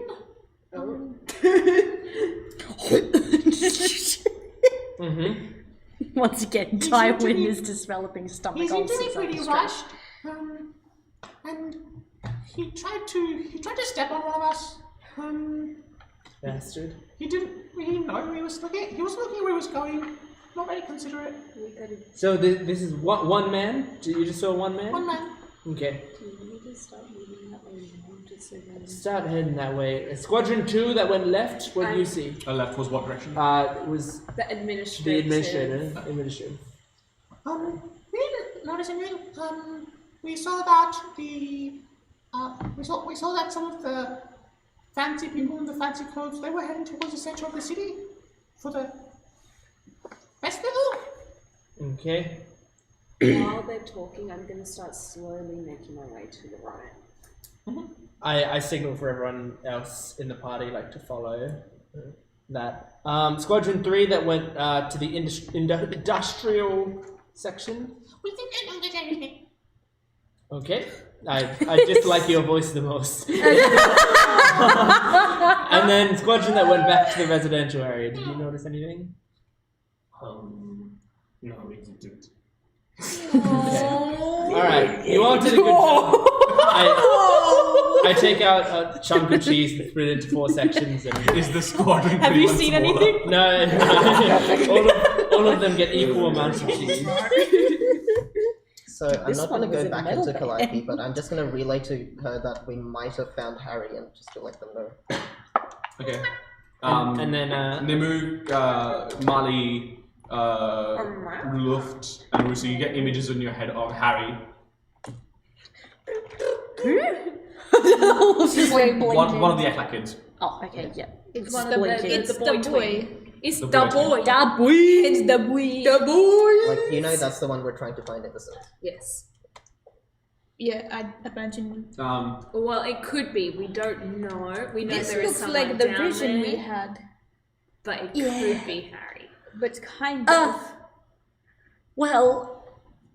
Once again, Tywin is developing stomach He seemed to be ulcers. pretty rushed, and he tried to step on one of us. Bastard. He didn't really know where he was looking. He was looking where he was going. Not very considerate. So this is one man? You just saw one man? One man. Okay. We just start moving that way now, just so then. Start heading that way. Squadron 2 that went left, what do you see? Left was what direction? It was The the administrative. administrative. We didn't notice anything. We saw that we saw that some of the fancy people in the fancy clothes, they were heading towards the center of the city for the festival. Okay. While they're talking, I'm going to start slowly making my way to the right. I signal for everyone else in the party to follow that. Squadron 3 that went to the industrial section. We think they don't get anything. Okay. I dislike your voice the most. And then Squadron that went back to the residential area. Did you notice anything? No, we didn't. Okay. Alright, you all did a good job. I take out a chunk of cheese and split it into 4 sections. And Is the squadron Have you seen anything? no, all of them get equal amounts of cheese. So I'm This not one going to was go in back metal into bag. Calliope, but I'm just going to relay to her that we might have found Harry and just to let them know. Okay. And then Nemu, Mali, Luft, and Rusi, you get images in your head of Harry. Just like blinking. One of the Eklat kids. Oh, okay, yeah. It's Just one of blinking. It's the boy. It's The the boy. boy. Da boy. It's the boy. The boy. Like, you know that's the one we're trying to find in the sense. Yes. Yeah, I imagine. Well, it could be. We don't know. We know This there is looks someone like the down vision there, we had, but it Yeah. could be Harry. but kind of. Well,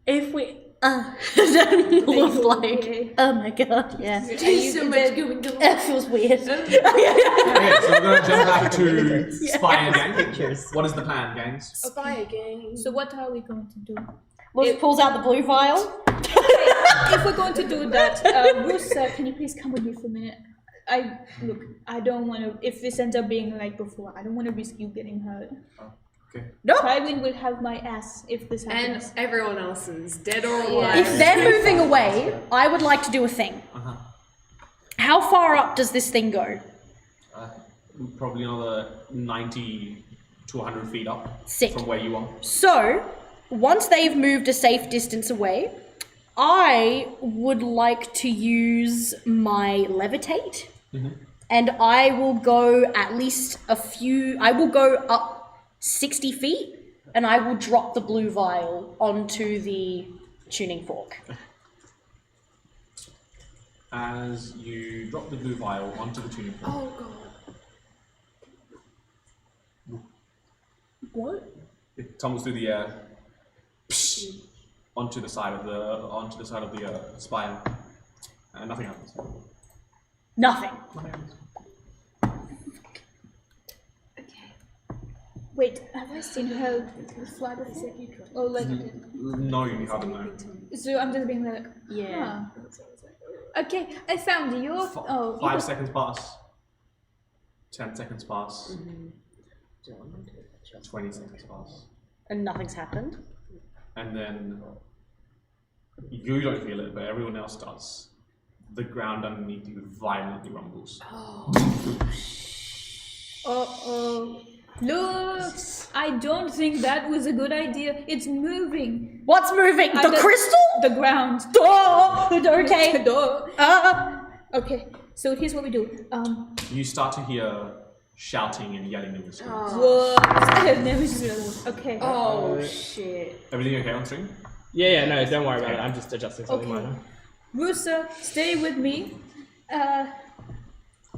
if we that looks like, oh my god, yeah. There's so much going on. It feels weird. Okay, so we're going to jump back to Yeah. Spy Gang. Pictures. What is the plan, gangs? Spy again. So what are we going to do? Wolf pulls out the blue vial. If we're going to do that, Bruce, can you please come with me for a minute? I don't want to. If this ends up being like before, I don't want to risk you getting hurt. Okay. No. Tywin will have my ass if this And happens. everyone else is dead or alive. If they're moving away, I would like to do a thing. Uh-huh. How far up does this thing go? Probably another 90 to 100 feet up Sick. from where you are. So, once they've moved a safe distance away, I would like to use my levitate, and I will go at least I will go up 60 feet, and I will drop the blue vial onto the tuning fork. as you drop the blue vial onto the tuning fork. Oh god. What? It tumbles through the air, onto the side of the spire, and nothing happens. Nothing. Wait, have I seen her fly before? Oh, like. No, you haven't. No. So I'm just being like. Yeah. Huh. Okay, I found your. Oh. 5 seconds pass. 10 seconds pass. 20 seconds pass. And nothing's happened. And then you don't feel it, but everyone else does. The ground underneath you violently rumbles. Uh-oh. Look! I don't think that was a good idea. It's moving. What's moving? The crystal? The ground. Okay. Okay, so here's what we do. You start to hear shouting and yelling in the streets. What? I have never seen that. Okay. Oh shit. Everything okay on stream? Yeah, no, don't worry about it. I'm just adjusting something minor. Rusa, stay with me.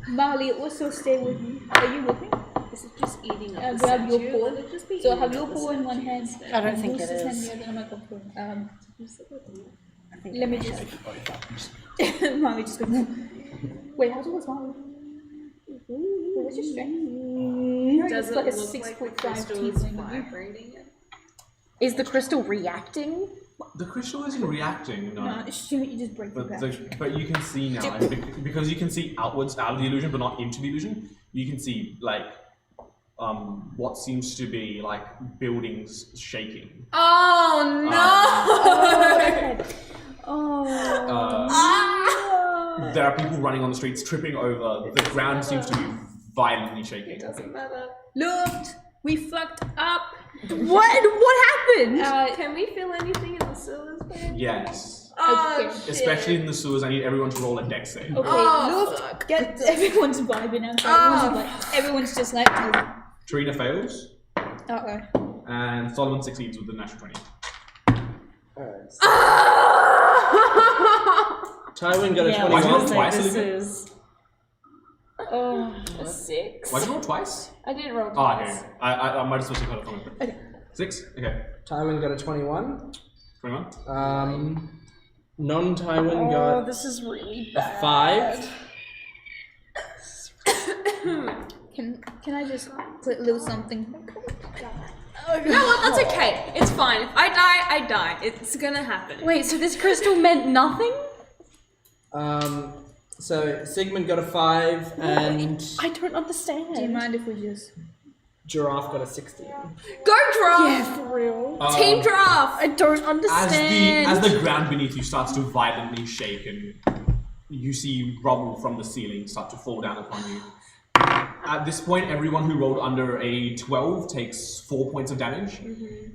Marley, also stay with me. Are you with me? Is it just eating up the Grab your statue? paw. Will it just be So I eating have up your the paw in one hand. I don't think it Rusa's hand is. in the other, and I'm gonna confirm. I think Let me just. Marley just go. Wait, how tall is Marley? Wait, what's your strength? Does It's it like a look like the 6'5" crystal is tiefling. vibrating it? Is the crystal reacting? The crystal isn't reacting, no. No, you just break But, it back. but you can see now, and because you can see outwards out of the illusion, but not into the illusion, you can see like what seems to be like buildings shaking. Oh no! There are people running on the streets, tripping over. The ground seems to be violently shaking. Doesn't matter. Look, we fucked up. What happened? Can we feel anything in the sewers, babe? Yes. Oh, Okay. shit. Especially in the sewers, I need everyone to roll a dex save. Okay, Oh, look, fuck. get everyone's vibing outside. Everyone's just like, Trina fails, uh-oh. and Solomon succeeds with the natural 20. Tywin got a Yeah, 21. Why do you roll so twice, this Olivia? is... Oh, a 6. Why did you roll twice? I didn't roll Oh, twice. okay. I might have switched the color from it. Okay. 6? Okay. Tywin got a 21. 21? Non-Tywin got this is really a 5. Can I just put a little something? You know what? That's okay. It's fine. If I die, I die. It's gonna happen. Wait, so this crystal meant nothing? So Sigmund got a 5 and I don't understand. Do you mind if we just... Giraffe got a 16. Go draft! Yeah, for real. Team draft! I don't understand. As the ground beneath you starts to violently shake and you see rubble from the ceiling start to fall down upon you. At this point, everyone who rolled under a 12 takes 4 points of damage.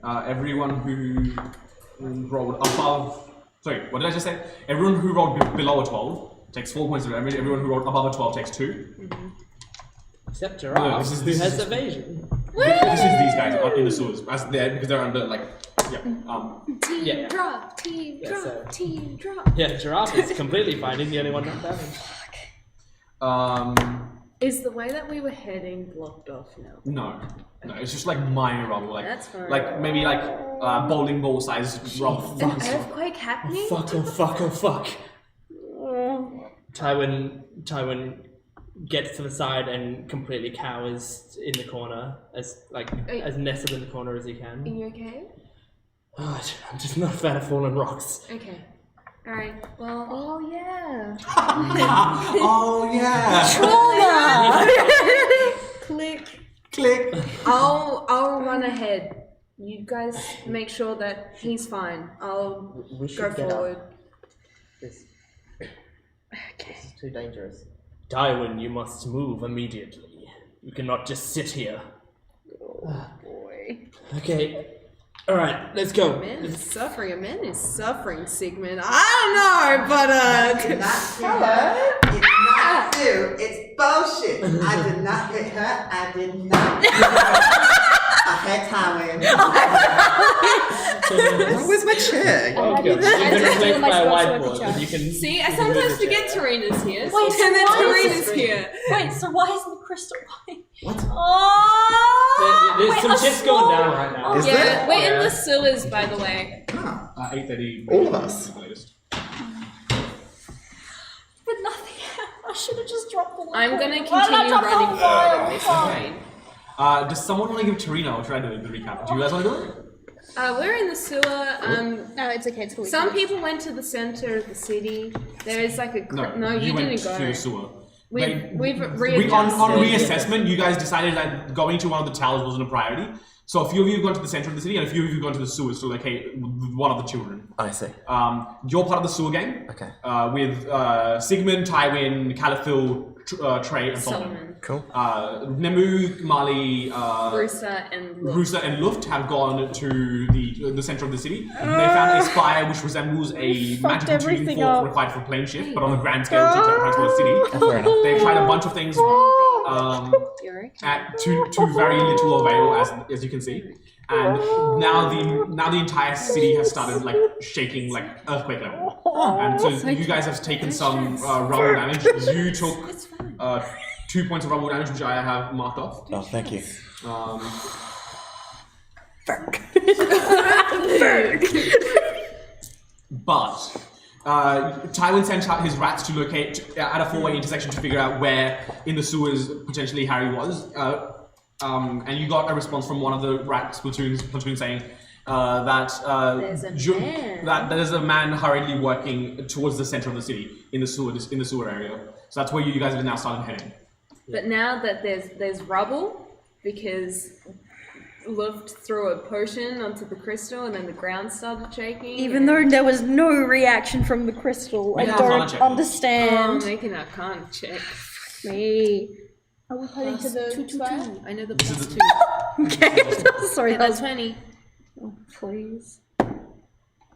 Everyone who rolled above... Sorry, what did I just say? Everyone who rolled below a 12 takes 4 points of damage. Everyone who rolled above a 12 takes 2. Except Giraffe, this is- who this has is- evasion. This is these guys in the sewers, because they're under like... Yeah. Team Yeah. draft! Team Yeah, draft! so- Team draft! Yeah, Giraffe is completely fine. He's the only one not damaged. Is the way that we were heading blocked off now? No, it's just like minor rubble, like That's fine. like maybe like bowling ball size rubble. Is an earthquake happening? Oh fuck. Tywin gets to the side and completely cowers in the corner, as nestled in the corner as he Are can. you okay? Oh, I'm just not a fan of fallen rocks. Okay. Alright, well. Oh, yeah. Oh yeah! Click. I'll run ahead. You guys make sure that he's fine. I'll We should go get forward. up. This is too dangerous. Tywin, you must move immediately. You cannot just sit here. Boy. Okay. Alright, let's go. A man is suffering, Sigmund. I don't know, but Hello? It's not you. It's bullshit. I did not hit her. I did not. I Okay, Tywin. Where's my chair? Oh, have God. you You've been- been I replaced just by a do my whiteboard. spell And you can, See, you I can sometimes move the forget chair. Tarina's here. Wait, so and then why is Tarina's here. Wait, so why isn't the crystal white? What? Oh! There's Wait, some a shit's going small- down right now. Is Yeah, there? we're in Yeah. the sewers, by the way. 8:30. All of us. The latest. But nothing. I should have just dropped the I'm gonna Why did I continue drop the running file? forward. It's fine. Does someone want to give Tarina or should I do the recap? Do you guys want to do it? We're in the sewer. No, it's okay. It's cool. Some people went to the center of the city. There is like a No, you went didn't go. to the sewer. We've on readjusted. reassessment, you guys decided that going to one of the towers wasn't a priority. So a few of you have gone to the center of the city, and a few of you have gone to the sewers to locate one of the children. I see. You're part of the sewer gang. Okay. With Sigmund, Tywin, Caliphyl, Trey, and Solomon. Solomon, Cool. Nemu, Mali, Brusa, and Luke. Rusa, and Luft have gone to the center of the city. They found a spire which resembles a magical tuning everything fork up. required for plane shift, but on a grand scale to transport a city. Fair enough. They've tried a bunch of things You're okay. to very little avail, as you can see. And now the entire city has started like shaking like earthquake level. And so you guys have taken some rumble damage. You took 2 points of rumble damage, which I have marked off. Oh, thank you. But Tywin sent out his rats to locate at a four-way intersection to figure out where in the sewers potentially Harry was. And you got a response from one of the rat platoon saying that there's a man hurriedly working towards the center of the city in the sewer area. So that's where you guys have now started heading. But now that there's rubble, because Luft threw a potion onto the crystal and then the ground started shaking. Even though there was no reaction from the crystal, I Make an Arcana don't check. understand. make an Arcana check. Me. Are we heading to the spire? I know the This plus is 2. Okay. Sorry, That's that's 20. oh, please.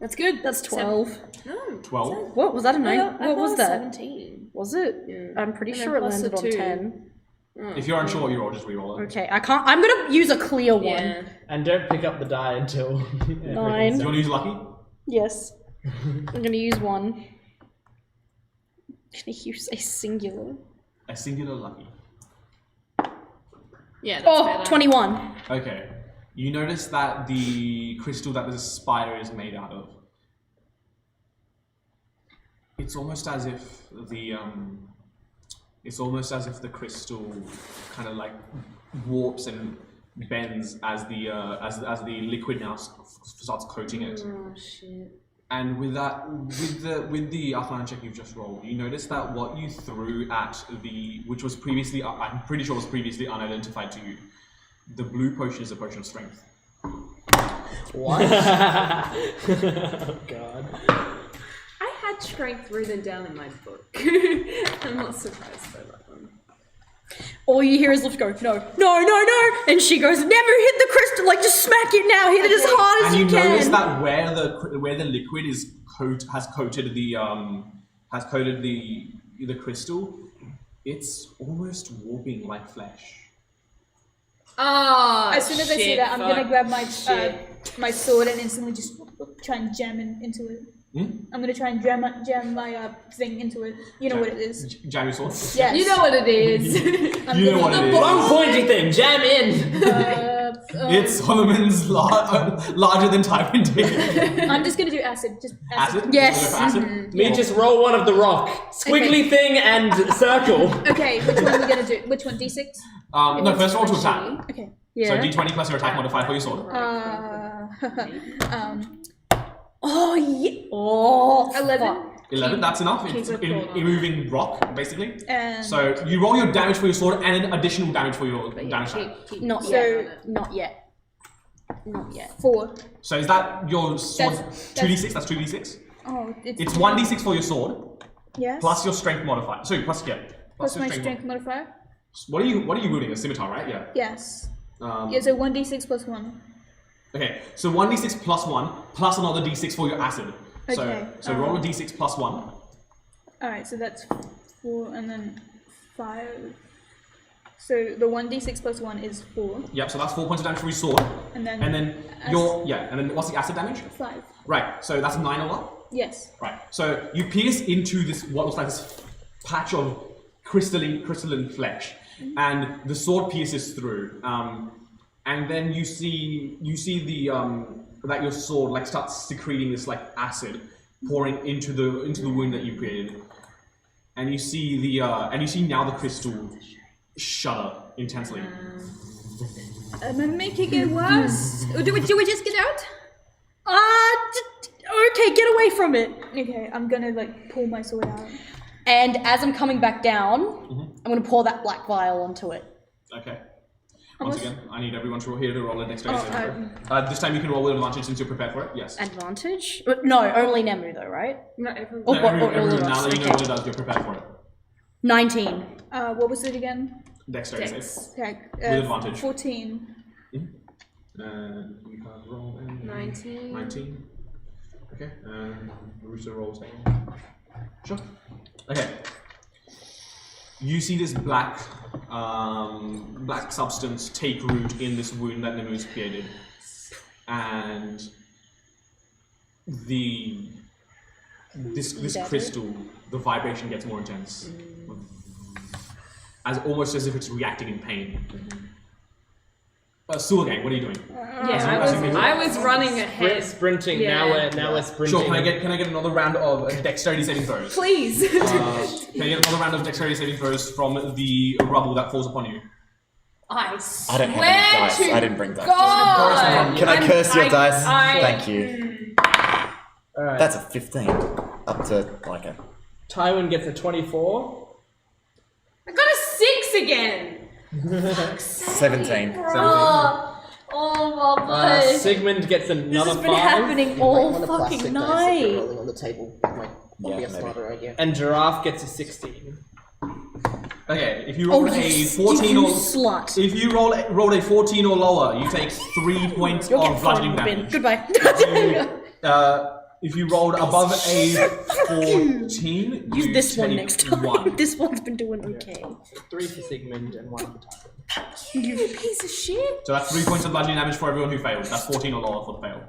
That's good. That's 12. No. 12. What was that a 9? I What thought was it that? 17. Was it? Yeah. I'm pretty And then sure it plus landed the on 2. 10. If you're unsure what you roll, just re-roll it. Okay, I can't. I'm gonna use a clear one. Yeah. And don't pick up the die until... 9. Do you want to use lucky? Yes. I'm gonna use one. Can I use a singular? A singular lucky. Yeah, that's Oh, better. 21. Okay. You notice that the crystal that this spire is made out of, it's almost as if the crystal kind of like warps and bends as the liquid now starts coating it. Oh shit. And with the Arcana check you've just rolled, you notice that what you threw at which was previously, I'm pretty sure was previously unidentified to you, the blue potion is a potion of strength. What? Oh god. I had strength written down in my book. I'm not surprised by that one. All you hear is Lift go, no, no, no, no, and she goes, never hit the crystal, like just smack it now, hit it as hard as And you you can. notice that where the liquid has coated the crystal, it's almost warping like flesh. Oh, As soon as I see that, I'm gonna grab my sword and instantly just try and jam into it. I'm gonna try and jam my thing into it. You know what it is. Jam your sword? Yes. You know what it is. You know what it is. Long pointy thing, jam in! It's Solomon's larger than Tywin Dick. I'm just gonna do acid. Just acid. Acid? Yes. Go for acid? Me just roll one of the rock. Squiggly thing and circle. Okay, which one are we gonna do? Which one? D6? No, first roll to attack. Okay. Yeah. So D20 plus your attack modifier for your sword. Oh, yeah. Oh, 11. fuck. 11, that's enough. It's Keep it cool. moving rock, basically. And So you roll your damage for your sword and an additional damage for your damage attack. Not So- yet. Not yet. Not yet. 4. So is that your sword? That's- 2d6? That's 2d6? Oh, It's 1d6 for your sword, Yes. plus your strength modifier. Sorry, plus Plus your my strength modifier. What are you wielding? A scimitar, right? Yeah. Yes. Um, Yeah, so 1d6 plus 1. Okay, so 1d6 plus 1, plus another d6 for your acid. Okay, So roll a d6 plus 1. Alright, so that's 4 and then 5. So the 1d6 plus 1 is 4. Yep, so that's 4 points of damage for your sword. And then and then what's the acid damage? 5. Right, so that's 9 a lot? Yes. Right, so you pierce into this, what looks like this patch of crystalline flesh, and the sword pierces through, and then you see the, that your sword like starts secreting this like acid pouring into the wound that you created. And you see now the crystal shudder intensely. I'm making it worse. Do we just get out? Okay, get away from it. Okay, I'm gonna like pull my sword out. And as I'm coming back down, I'm gonna pour that black vial onto it. Okay. Once again, I need everyone to roll a dexterity saving throw. This time you can roll with advantage since you're prepared for it. Yes. Advantage? No, only Nemu though, right? Not everyone. No, everyone, now that you know what it does, you're prepared for it. 19. What was it again? Dexterity save. Okay, With advantage. 14. You can roll in 19. 19. Okay, and Rooster rolls down. Sure. Okay. You see this black substance take root in this wound that Nemu's created, and this crystal, the vibration gets more intense, almost as if it's reacting in pain. Suagang, what are you doing? I was running ahead. Sprinting. Yeah. Now we're sprinting. Sure. Can I get another round of dexterity saving throws? Please. Can I get another round of dexterity saving throws from the rubble that falls upon you? I don't have any dice. I didn't bring dice. God. Can I curse your dice? Thank you. Alright. That's a 15. Up to like a... Tywin gets a 24. I got a 6 again. 17. Oh my god. Sigmund gets another This has been 5. happening all One of the fucking plastic dice that you're night. rolling on the table might be a maybe. smarter idea. And Giraffe gets a 16. Okay, if you roll Oh, a you 14 or slut. if you roll a 14 or lower, you take 3 points You'll of get thrown in bludgeoning the bin. damage. Goodbye. If you rolled above a 14, Use you this one take next time. 1. This one's been doing okay. 3 for Sigmund and 1 for Tywin. You piece of shit. So that's 3 points of bludgeoning damage for everyone who failed. That's 14 or lower for the fail.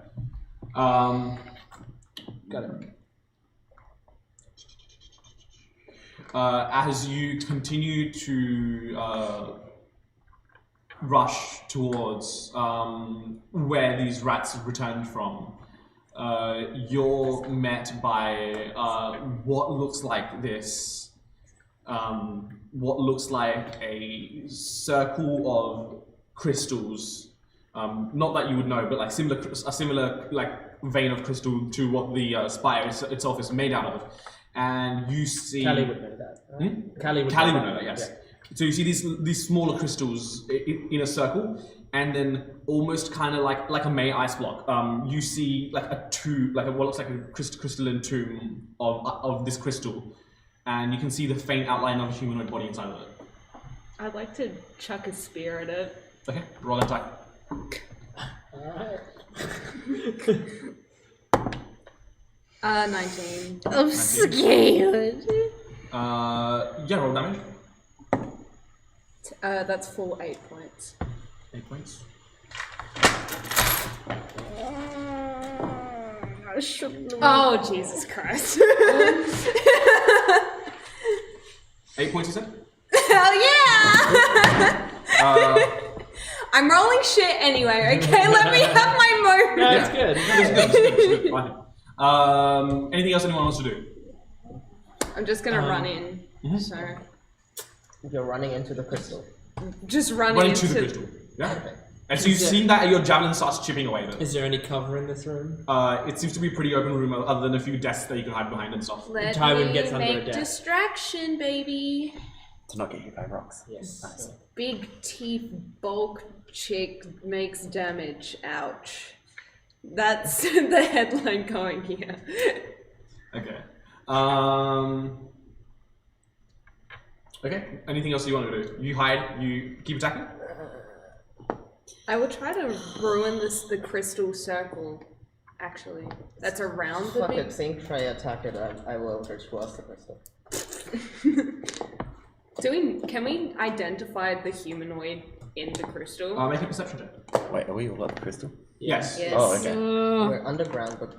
Got it. As you continue to rush towards where these rats returned from, you're met by what looks like this, what looks like a circle of crystals. Not that you would know, but like a similar like vein of crystal to what the spire itself is made out of. And you see... Callie would know that. Right? Callie would know that, yes. Yeah. So you see these smaller crystals in a circle, and then almost kind of like a May ice block. You see like a tomb, what looks like a crystalline tomb of this crystal, and you can see the faint outline of a humanoid body inside of it. I'd like to chuck a spear at it. Okay, roll attack. Alright. 19. I'm scared. Yeah, roll damage. That's full 8 points. 8 points. I shouldn't have. Oh, Jesus Christ. 8 points, you said? Hell yeah! I'm rolling shit anyway, okay? Let me have my moment. No, it's good. It's good. Fine. Anything else anyone wants to do? I'm just gonna run in. So You're running into the crystal. just running Run into the crystal. Yeah. And so you've seen that your javelin starts chipping away then. Is there any cover in this room? It seems to be a pretty open room other than a few desks that you can hide behind and stuff. Let Tywin me gets under a make desk. distraction, baby. To not get hit by rocks. Yes. Nice. Big teeth bulk chick makes damage. Ouch. That's the headline going here. Okay. Okay. Anything else you want to do? You hide. You keep attacking. I will try to ruin the crystal circle. Actually, that's around the Fuck big. it, think, try attack it, I will overthrust the crystal. Can we identify the humanoid in the crystal? Make a perception check. Wait, are we all at the crystal? Yes. Yes. Oh, okay. We're underground, but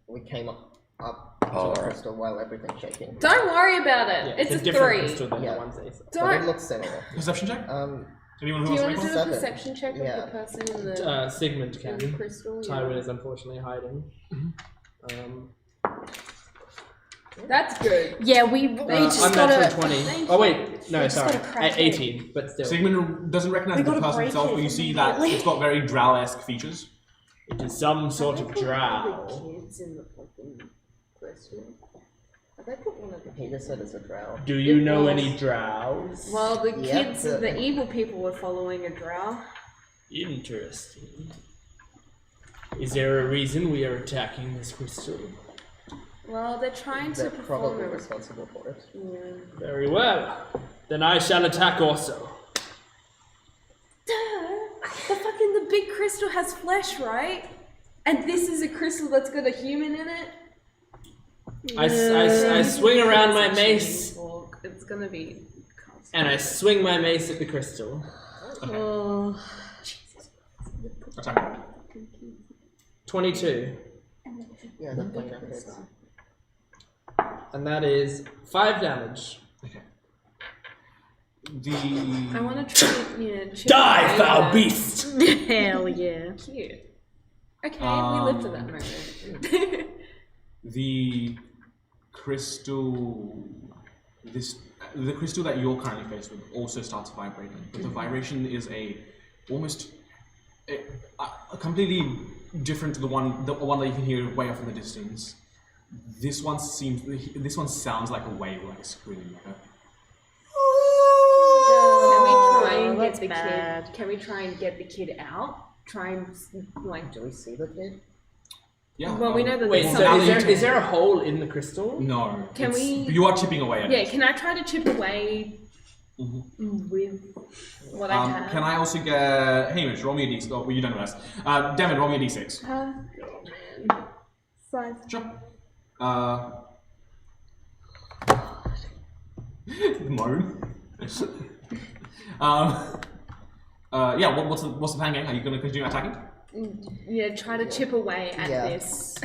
we came up to the Alright. crystal while everything's shaking. Don't worry about it. Yeah, it's a different 3. crystal than Yeah. the ones they saw. But it Don't. looks similar. Perception check. Anyone Do who you wants to want to make do one? a 7. perception check of Yeah. the person in the, Sigmund in the can. crystal? Tywin Yeah. is unfortunately hiding. That's good. Yeah, we just unnatural gotta. 20. Thank Oh you. wait, no, just sorry. gotta crack At it. 18, but still. Sigmund doesn't recognize We the gotta person break itself, it but you see that immediately. it's got very drow-esque features. It is some sort of Have they put one drow. of the kids in the fucking crystal? Have they put one of the He just said it's a drow. Do you It know was- any drows? Well, the Yep, kids, the- the evil people were following a drow. Interesting. Is there a reason we are attacking this crystal? Well, they're trying to They're perform probably a... responsible for it. Yeah. Very well. Then I shall attack also. The big crystal has flesh, right? And this is a crystal that's got a human in it? I swing around my mace It's gonna be... and I swing my mace at the crystal. Oh. Attack. 22. Yeah, the plane that hits. And that is 5 damage. Okay. I want to try, chip Die, away foul that- beast! Hell yeah. Cute. Okay, we lived to that moment. The crystal, the crystal that you're currently faced with also starts vibrating, but the vibration is almost completely different to the one that you can hear way off in the distance. This one sounds like a wave, like a scream. Like Can we try and get that's the bad. kid? Can we try and get the kid out? Try and like. Do we see the kid? yeah. Well, we know that Wait, there's so something. is there a hole in the crystal? No. Can we- You are chipping away at Yeah, it. can I try to chip away with what I can? Can I also get Hamish, roll me a d6? Oh, well, you don't know this. Devin, roll me a d6. 5. Sure. Moan. Yeah. What's the plan, gang? Are you gonna continue attacking? Yeah, try to chip away at Yeah. this.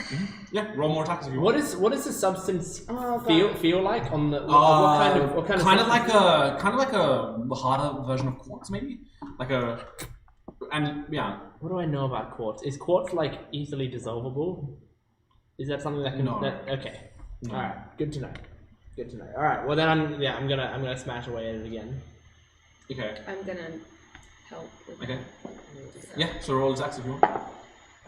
Yeah. Roll more attacks if you want. What does the substance Oh, feel like on the what kind of kind of substance? like a harder version of quartz, maybe. Yeah. What do I know about quartz? Is quartz like easily dissolvable? Is that something that can? No. Okay. No. All right. Good to know. Good to know. All right. Well then I'm gonna smash away at it again. Okay. I'm gonna help. With Okay. Yeah. So roll attacks if you want. All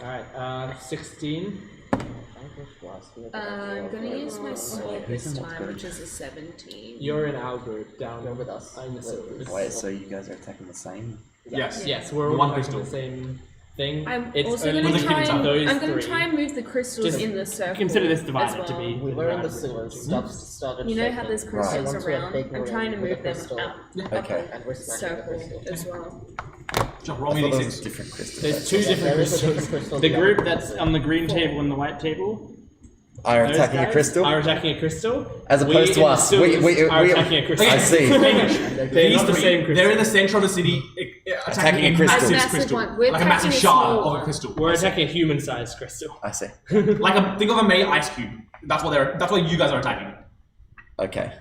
right. 16. I'm gonna use my sword this time, which is a 17. You're in our group down. You're with us. I'm the silver. Wait, so you guys are attacking the same? Yes. Yes, we're The all one attacking crystal. the same thing. I'm It's also only gonna the try kids and, are those I'm gonna three. try and move the crystals Just in the circle. Consider this as divided well. to be. We were in the divided. sewers. Stuff started You know how shaking. there's crystals Right. around? Big I'm trying to room with move a them crystal. out Okay. And we're smashing the circle crystal. as well. Sure. Roll me I a thought there was d6. different crystals. There's two Yeah, different there is a different crystals. crystal The beyond group the that's crystal. on the green table and the white table Are those attacking a guys crystal? Are attacking a crystal. As We opposed to in us. the We sewers are we attacking a crystal. I see. Hamish, They're these not the three, same crystal. they're in the center of the city attacking a crystal. massive Massive crystal. one. We're Like a massive attacking a shard small of a one. crystal. We're attacking a human-sized crystal. I see. Think of a May ice cube. That's what you guys are attacking. Okay.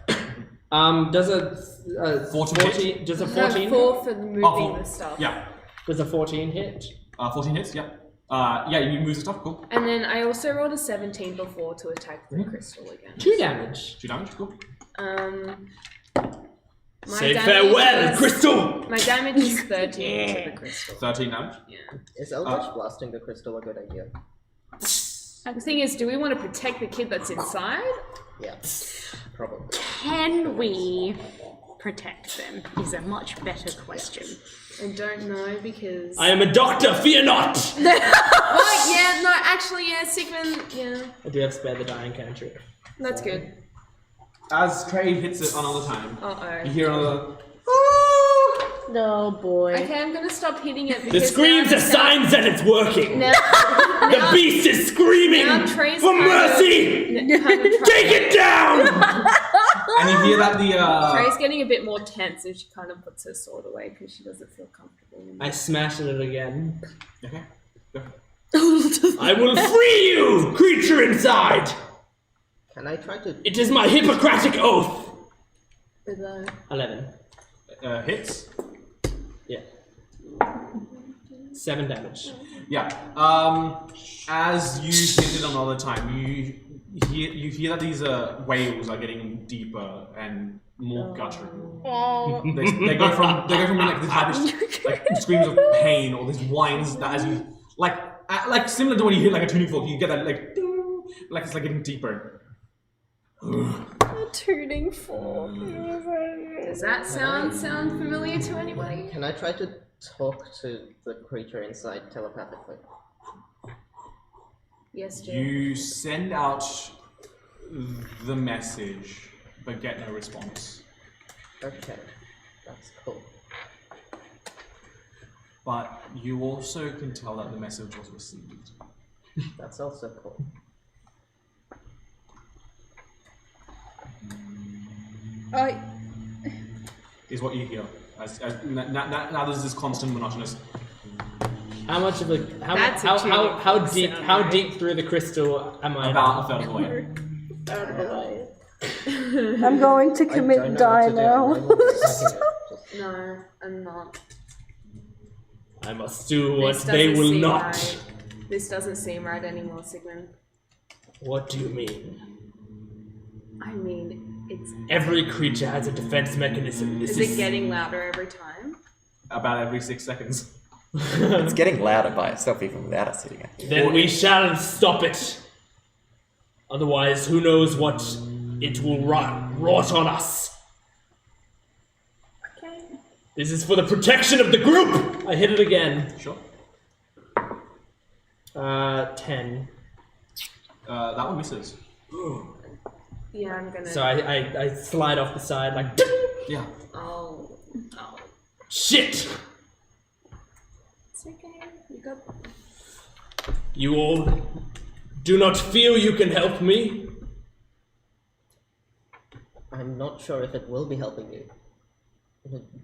Does a 14? Does a 14? No, 4 for moving four. the stuff. Yeah. Does a 14 hit? 14 hits. Yeah. Yeah. You move the stuff. Cool. And then I also rolled a 17 before to attack the crystal again. 2 damage. 2 damage. Cool. My Say damage farewell, is- crystal. My damage is 13 to the crystal. 13 damage. Yeah. Is Eldritch blasting the crystal a good idea? The thing is, do we want to protect the kid that's inside? Yeah. Probably. Can we protect them? Is a much better question. I don't know because. I am a doctor. Fear not. Oh yeah, no, actually, yeah, Sigmund, yeah, I do have spare the dying cantrip. that's good. As Trey hits it another time, you Uh hear another. Oh boy. oh. Okay, I'm gonna stop hitting it The because screams now are signs that it's working. Now, The beast is screaming now Trey's for kind of- mercy. kind of Take it down. And you hear that the Trey's getting a bit more tense and she kind of puts her sword away because she doesn't feel comfortable anymore. I smash at it again. okay. Go. I will free you, creature inside! Can I try to? It is my Hippocratic oath! With a 11. Hits. Yeah. 7 damage. Yeah. As you hit it another time, you hear that these wails are getting deeper and more guttural. They go from like this type of like screams of pain or these whines that as you like similar to when you hit like a tuning fork, you get that like ding, like it's like getting deeper. A tuning fork. Does that sound familiar to anybody? Can I try to talk to the creature inside telepathically? Yes, Jay. You send out the message, but get no response. Okay, that's cool. But you also can tell that the message was received. That's also cool. Is what you hear. Now there's this constant monotonous. How much of a That's a how tuning deep fork deep through the crystal am I? About a third of the way. I'm going to commit die now. No, I'm not. I must do what This they doesn't will seem not. right. This doesn't seem right anymore, Sigmund. What do you mean? I mean, it's. Every creature has a defense mechanism. This Is it getting louder every time? About every 6 seconds. It's getting louder by itself even without us hitting it. Then we shall stop it. Otherwise, who knows what it will wrought on us. Okay. This is for the protection of the group! I hit it again. Sure. 10. That one misses. Yeah, I'm gonna. So I slide off the side like. Yeah. Oh. Shit! It's okay. You got. You all do not feel you can help me? I'm not sure if it will be helping you.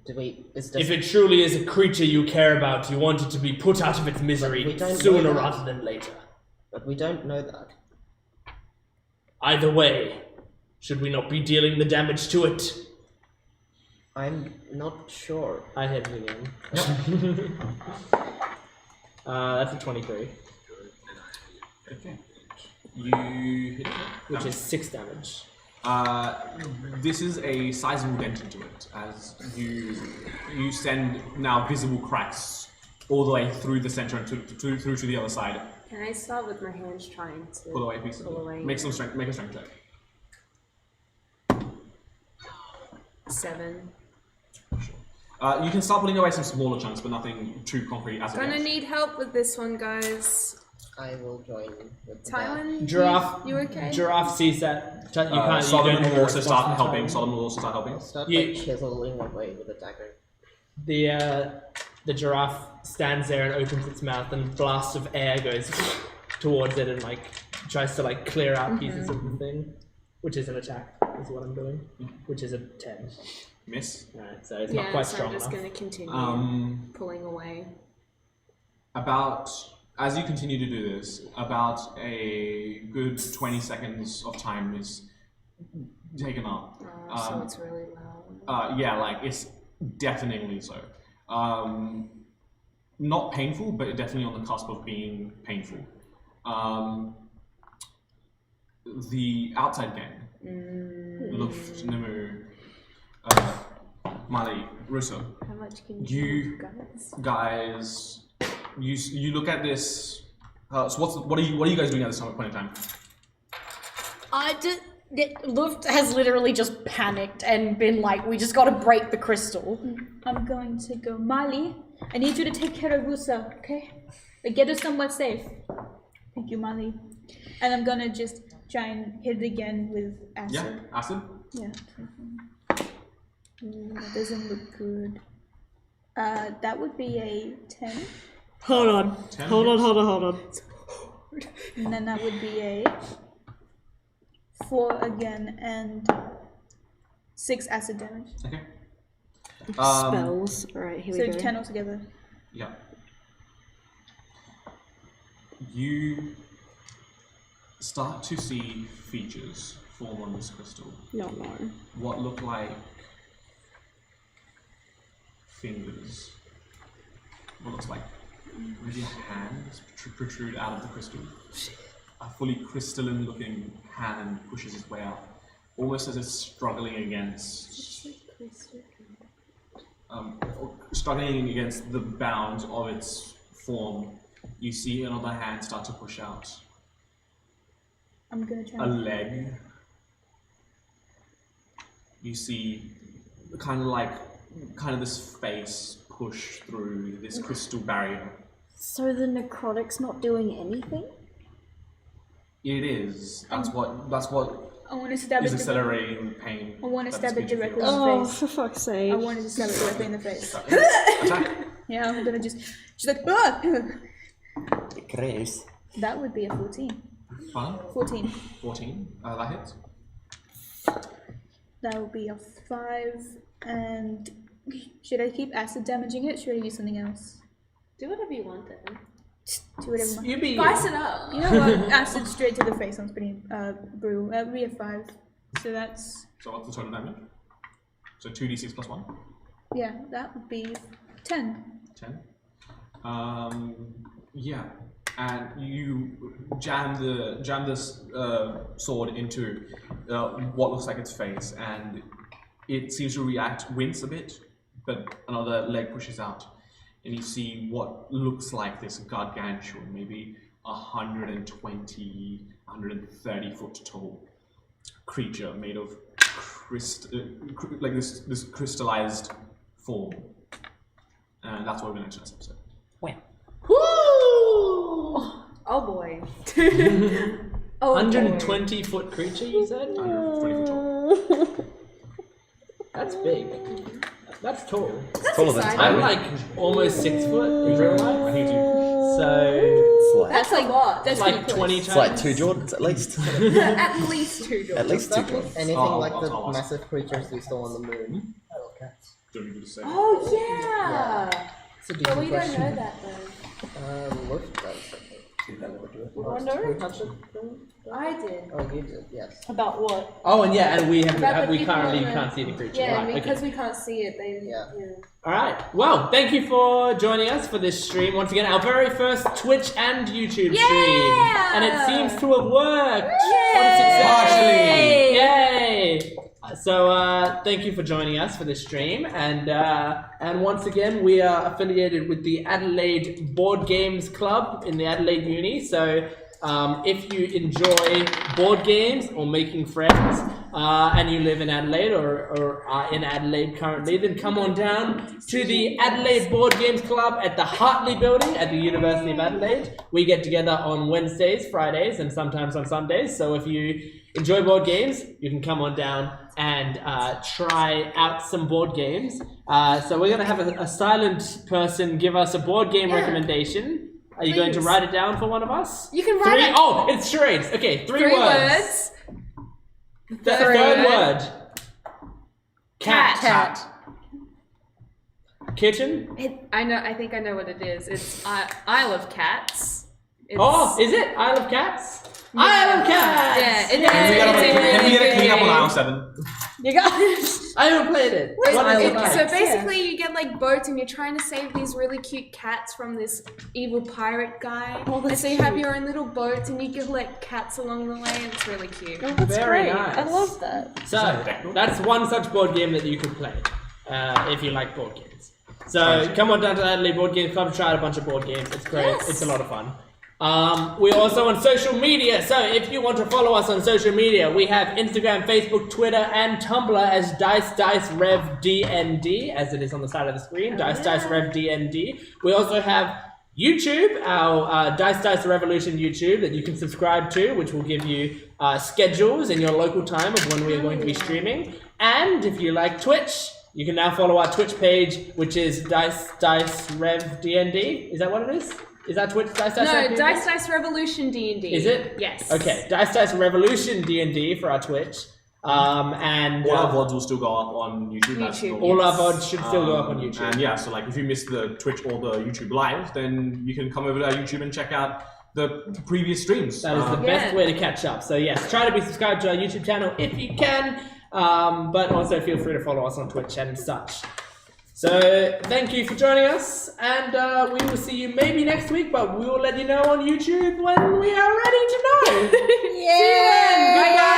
If it truly is a creature you care about, you want it to be put out of its misery sooner rather than later. But we don't know that. Either way, should we not be dealing the damage to it? I'm not sure. I hit it again. That's a 23. Okay. You hit it. Which is 6 damage. This is a sizable dent into it, as you send now visible cracks all the way through the center and through to the other side. Can I start with my hands trying to Pull away, please. pull away? Make a strength check. 7. You can start putting away some smaller chunks, but nothing too concrete as of Gonna yet. need help with this one, guys. I will join with Tywin, Giraffe. you okay? Giraffe sees that. You can't. Solomon you will also start helping. Solomon will also start helping. I'll start You- by chiseling away with a dagger. The giraffe stands there and opens its mouth, and a blast of air goes towards it and tries to clear out pieces of the thing, which is an attack. Is what I'm doing, which is a 10. Miss. Alright, so it's not quite so strong I'm just enough. gonna continue pulling away. As you continue to do this, about a good 20 seconds of time is taken up. So it's really loud. It's definitely so. Not painful, but definitely on the cusp of being painful. The outside gang, Luft, Nimu, Mali, Russo. How much can You guys, you look at this. So what are you guys doing at this point in time? Luft has literally just panicked and been like, we just gotta break the crystal. I'm going to go. Mali, I need you to take care of Rusa, okay? Get her somewhere safe. Thank you, Mali. And I'm gonna just try and hit it again with acid. Yeah, acid. Yeah. That doesn't look good. That would be a 10. Hold on. 10 Hold hits. on. And then that would be a 4 again, and 6 acid damage. Okay. Spells. Alright, here So we go. 10 altogether. Yeah. You start to see features form on this crystal. No. What look like fingers. What looks like maybe a hand protrude out of the crystal. A fully crystalline looking hand pushes its way out, almost as it's struggling against the bounds of its form. You see another hand start to push out. I'm gonna try. A leg. You see kind of this face push through this crystal barrier. So the necrotic's not doing anything? It is. That's what I want to stab is it. accelerating the pain. I want to that stab this it creature directly feels. in the Oh, face. for fuck's sake. I wanted to stab it directly in the face. Attack. Yeah, I'm gonna just. She's like, ah! Grace. That would be a 14. Fine. 14. 14. That hits. That would be a 5. And should I keep acid damaging it? Should I use something else? Do whatever you want then. Do whatever. You be Spice it up. You know what? Acid straight to the face sounds pretty brutal. That would be a 5. So that's. So what's the total damage? So 2d6 plus 1. Yeah, that would be 10. 10. Yeah. And you jam this sword into what looks like its face, and it seems to wince a bit, but another leg pushes out, and you see what looks like this gargantuan, maybe 120, 130 foot tall creature made of this crystallized form, and that's what we're going to next episode. Oh boy. 120 foot creature, you said? 120 foot tall. That's big. That's tall. It's taller than exciting. I'm Tiny. like almost 6 foot in real life. I think it's So It's like, That's a lot. That's like pretty 20 close. it's like times. 2 Jordans at least. At least 2 doors. At least 2 Jordans. Anything like the I'll ask. massive creatures we saw on the moon. don't need to say. Oh yeah. It's a But decent we don't question. know that though. Look, that's Wonder? I did. Oh, you did, yes. About what? Oh, and yeah, and we have About the we people currently in the- can't see the creature. Yeah, right, because okay. we can't see it. They. Yeah. All right. Well, thank you for joining us for this stream. Once again, our very first Twitch and YouTube stream, and it seems to have worked. What a success! Partially. Yay! So thank you for joining us for this stream, and once again we are affiliated with the Adelaide Board Games Club in the Adelaide Uni. So if you enjoy board games or making friends, and you live in Adelaide or are in Adelaide currently, then come on down to the Adelaide Board Games Club at the Hartley Building at the University of Adelaide. We get together on Wednesdays, Fridays, and sometimes on Sundays. So if you enjoy board games, you can come on down and try out some board games. So we're going to have a silent person give us a board game recommendation. Are you going to write it down for one of us? You can write 3? it. Oh, it's charades. Okay, 3 3 words. words. The third word. Cat. Cat. Kitchen. I think I know what it is. It's Isle of Cats. It's, Oh, is it Isle of Cats? Isle of Cats! Yeah, it is. Can we get a clean up on game. aisle 7? You got I haven't played it. What is it like? So basically, you get like boats, and you're trying to save these really cute cats from this evil pirate guy. Oh, that's and so you have cute. your own little boats, and you collect cats along the way, and it's really cute. Oh, that's Very great. nice. I love that. So, that's one such board game that you could play if you like board games. So, come on down to Adelaide Board Games Club, try out a bunch of board games. It's great. Yes. It's a lot of fun. We're also on social media, so if you want to follow us on social media, we have Instagram, Facebook, Twitter, and Tumblr as Dice Rev DND, as it is on the side of the screen, Dice Rev DND. We also have YouTube, our Dice Revolution YouTube that you can subscribe to, which will give you schedules in your local time of when we are going to be streaming. And if you like Twitch, you can now follow our Twitch page, which is Dice Rev DND. Is that what it is? Is that Twitch? Dice No, Rev DND? Dice Revolution D&D. Is it? Yes. Okay, Dice Revolution D&D for our Twitch. And all our VODs will still go up on YouTube. That's YouTube. normal. all our VODs should still go up on YouTube. And yeah, so like if you missed the Twitch or the YouTube live, then you can come over to our YouTube and check out the previous streams. That is the best way to catch up. So yes, try to be subscribed to our YouTube channel if you can, but also feel free to follow us on Twitch and such. So thank you for joining us, and we will see you maybe next week, but we will let you know on YouTube when we are ready to know. Yeah. See you then. Goodbye.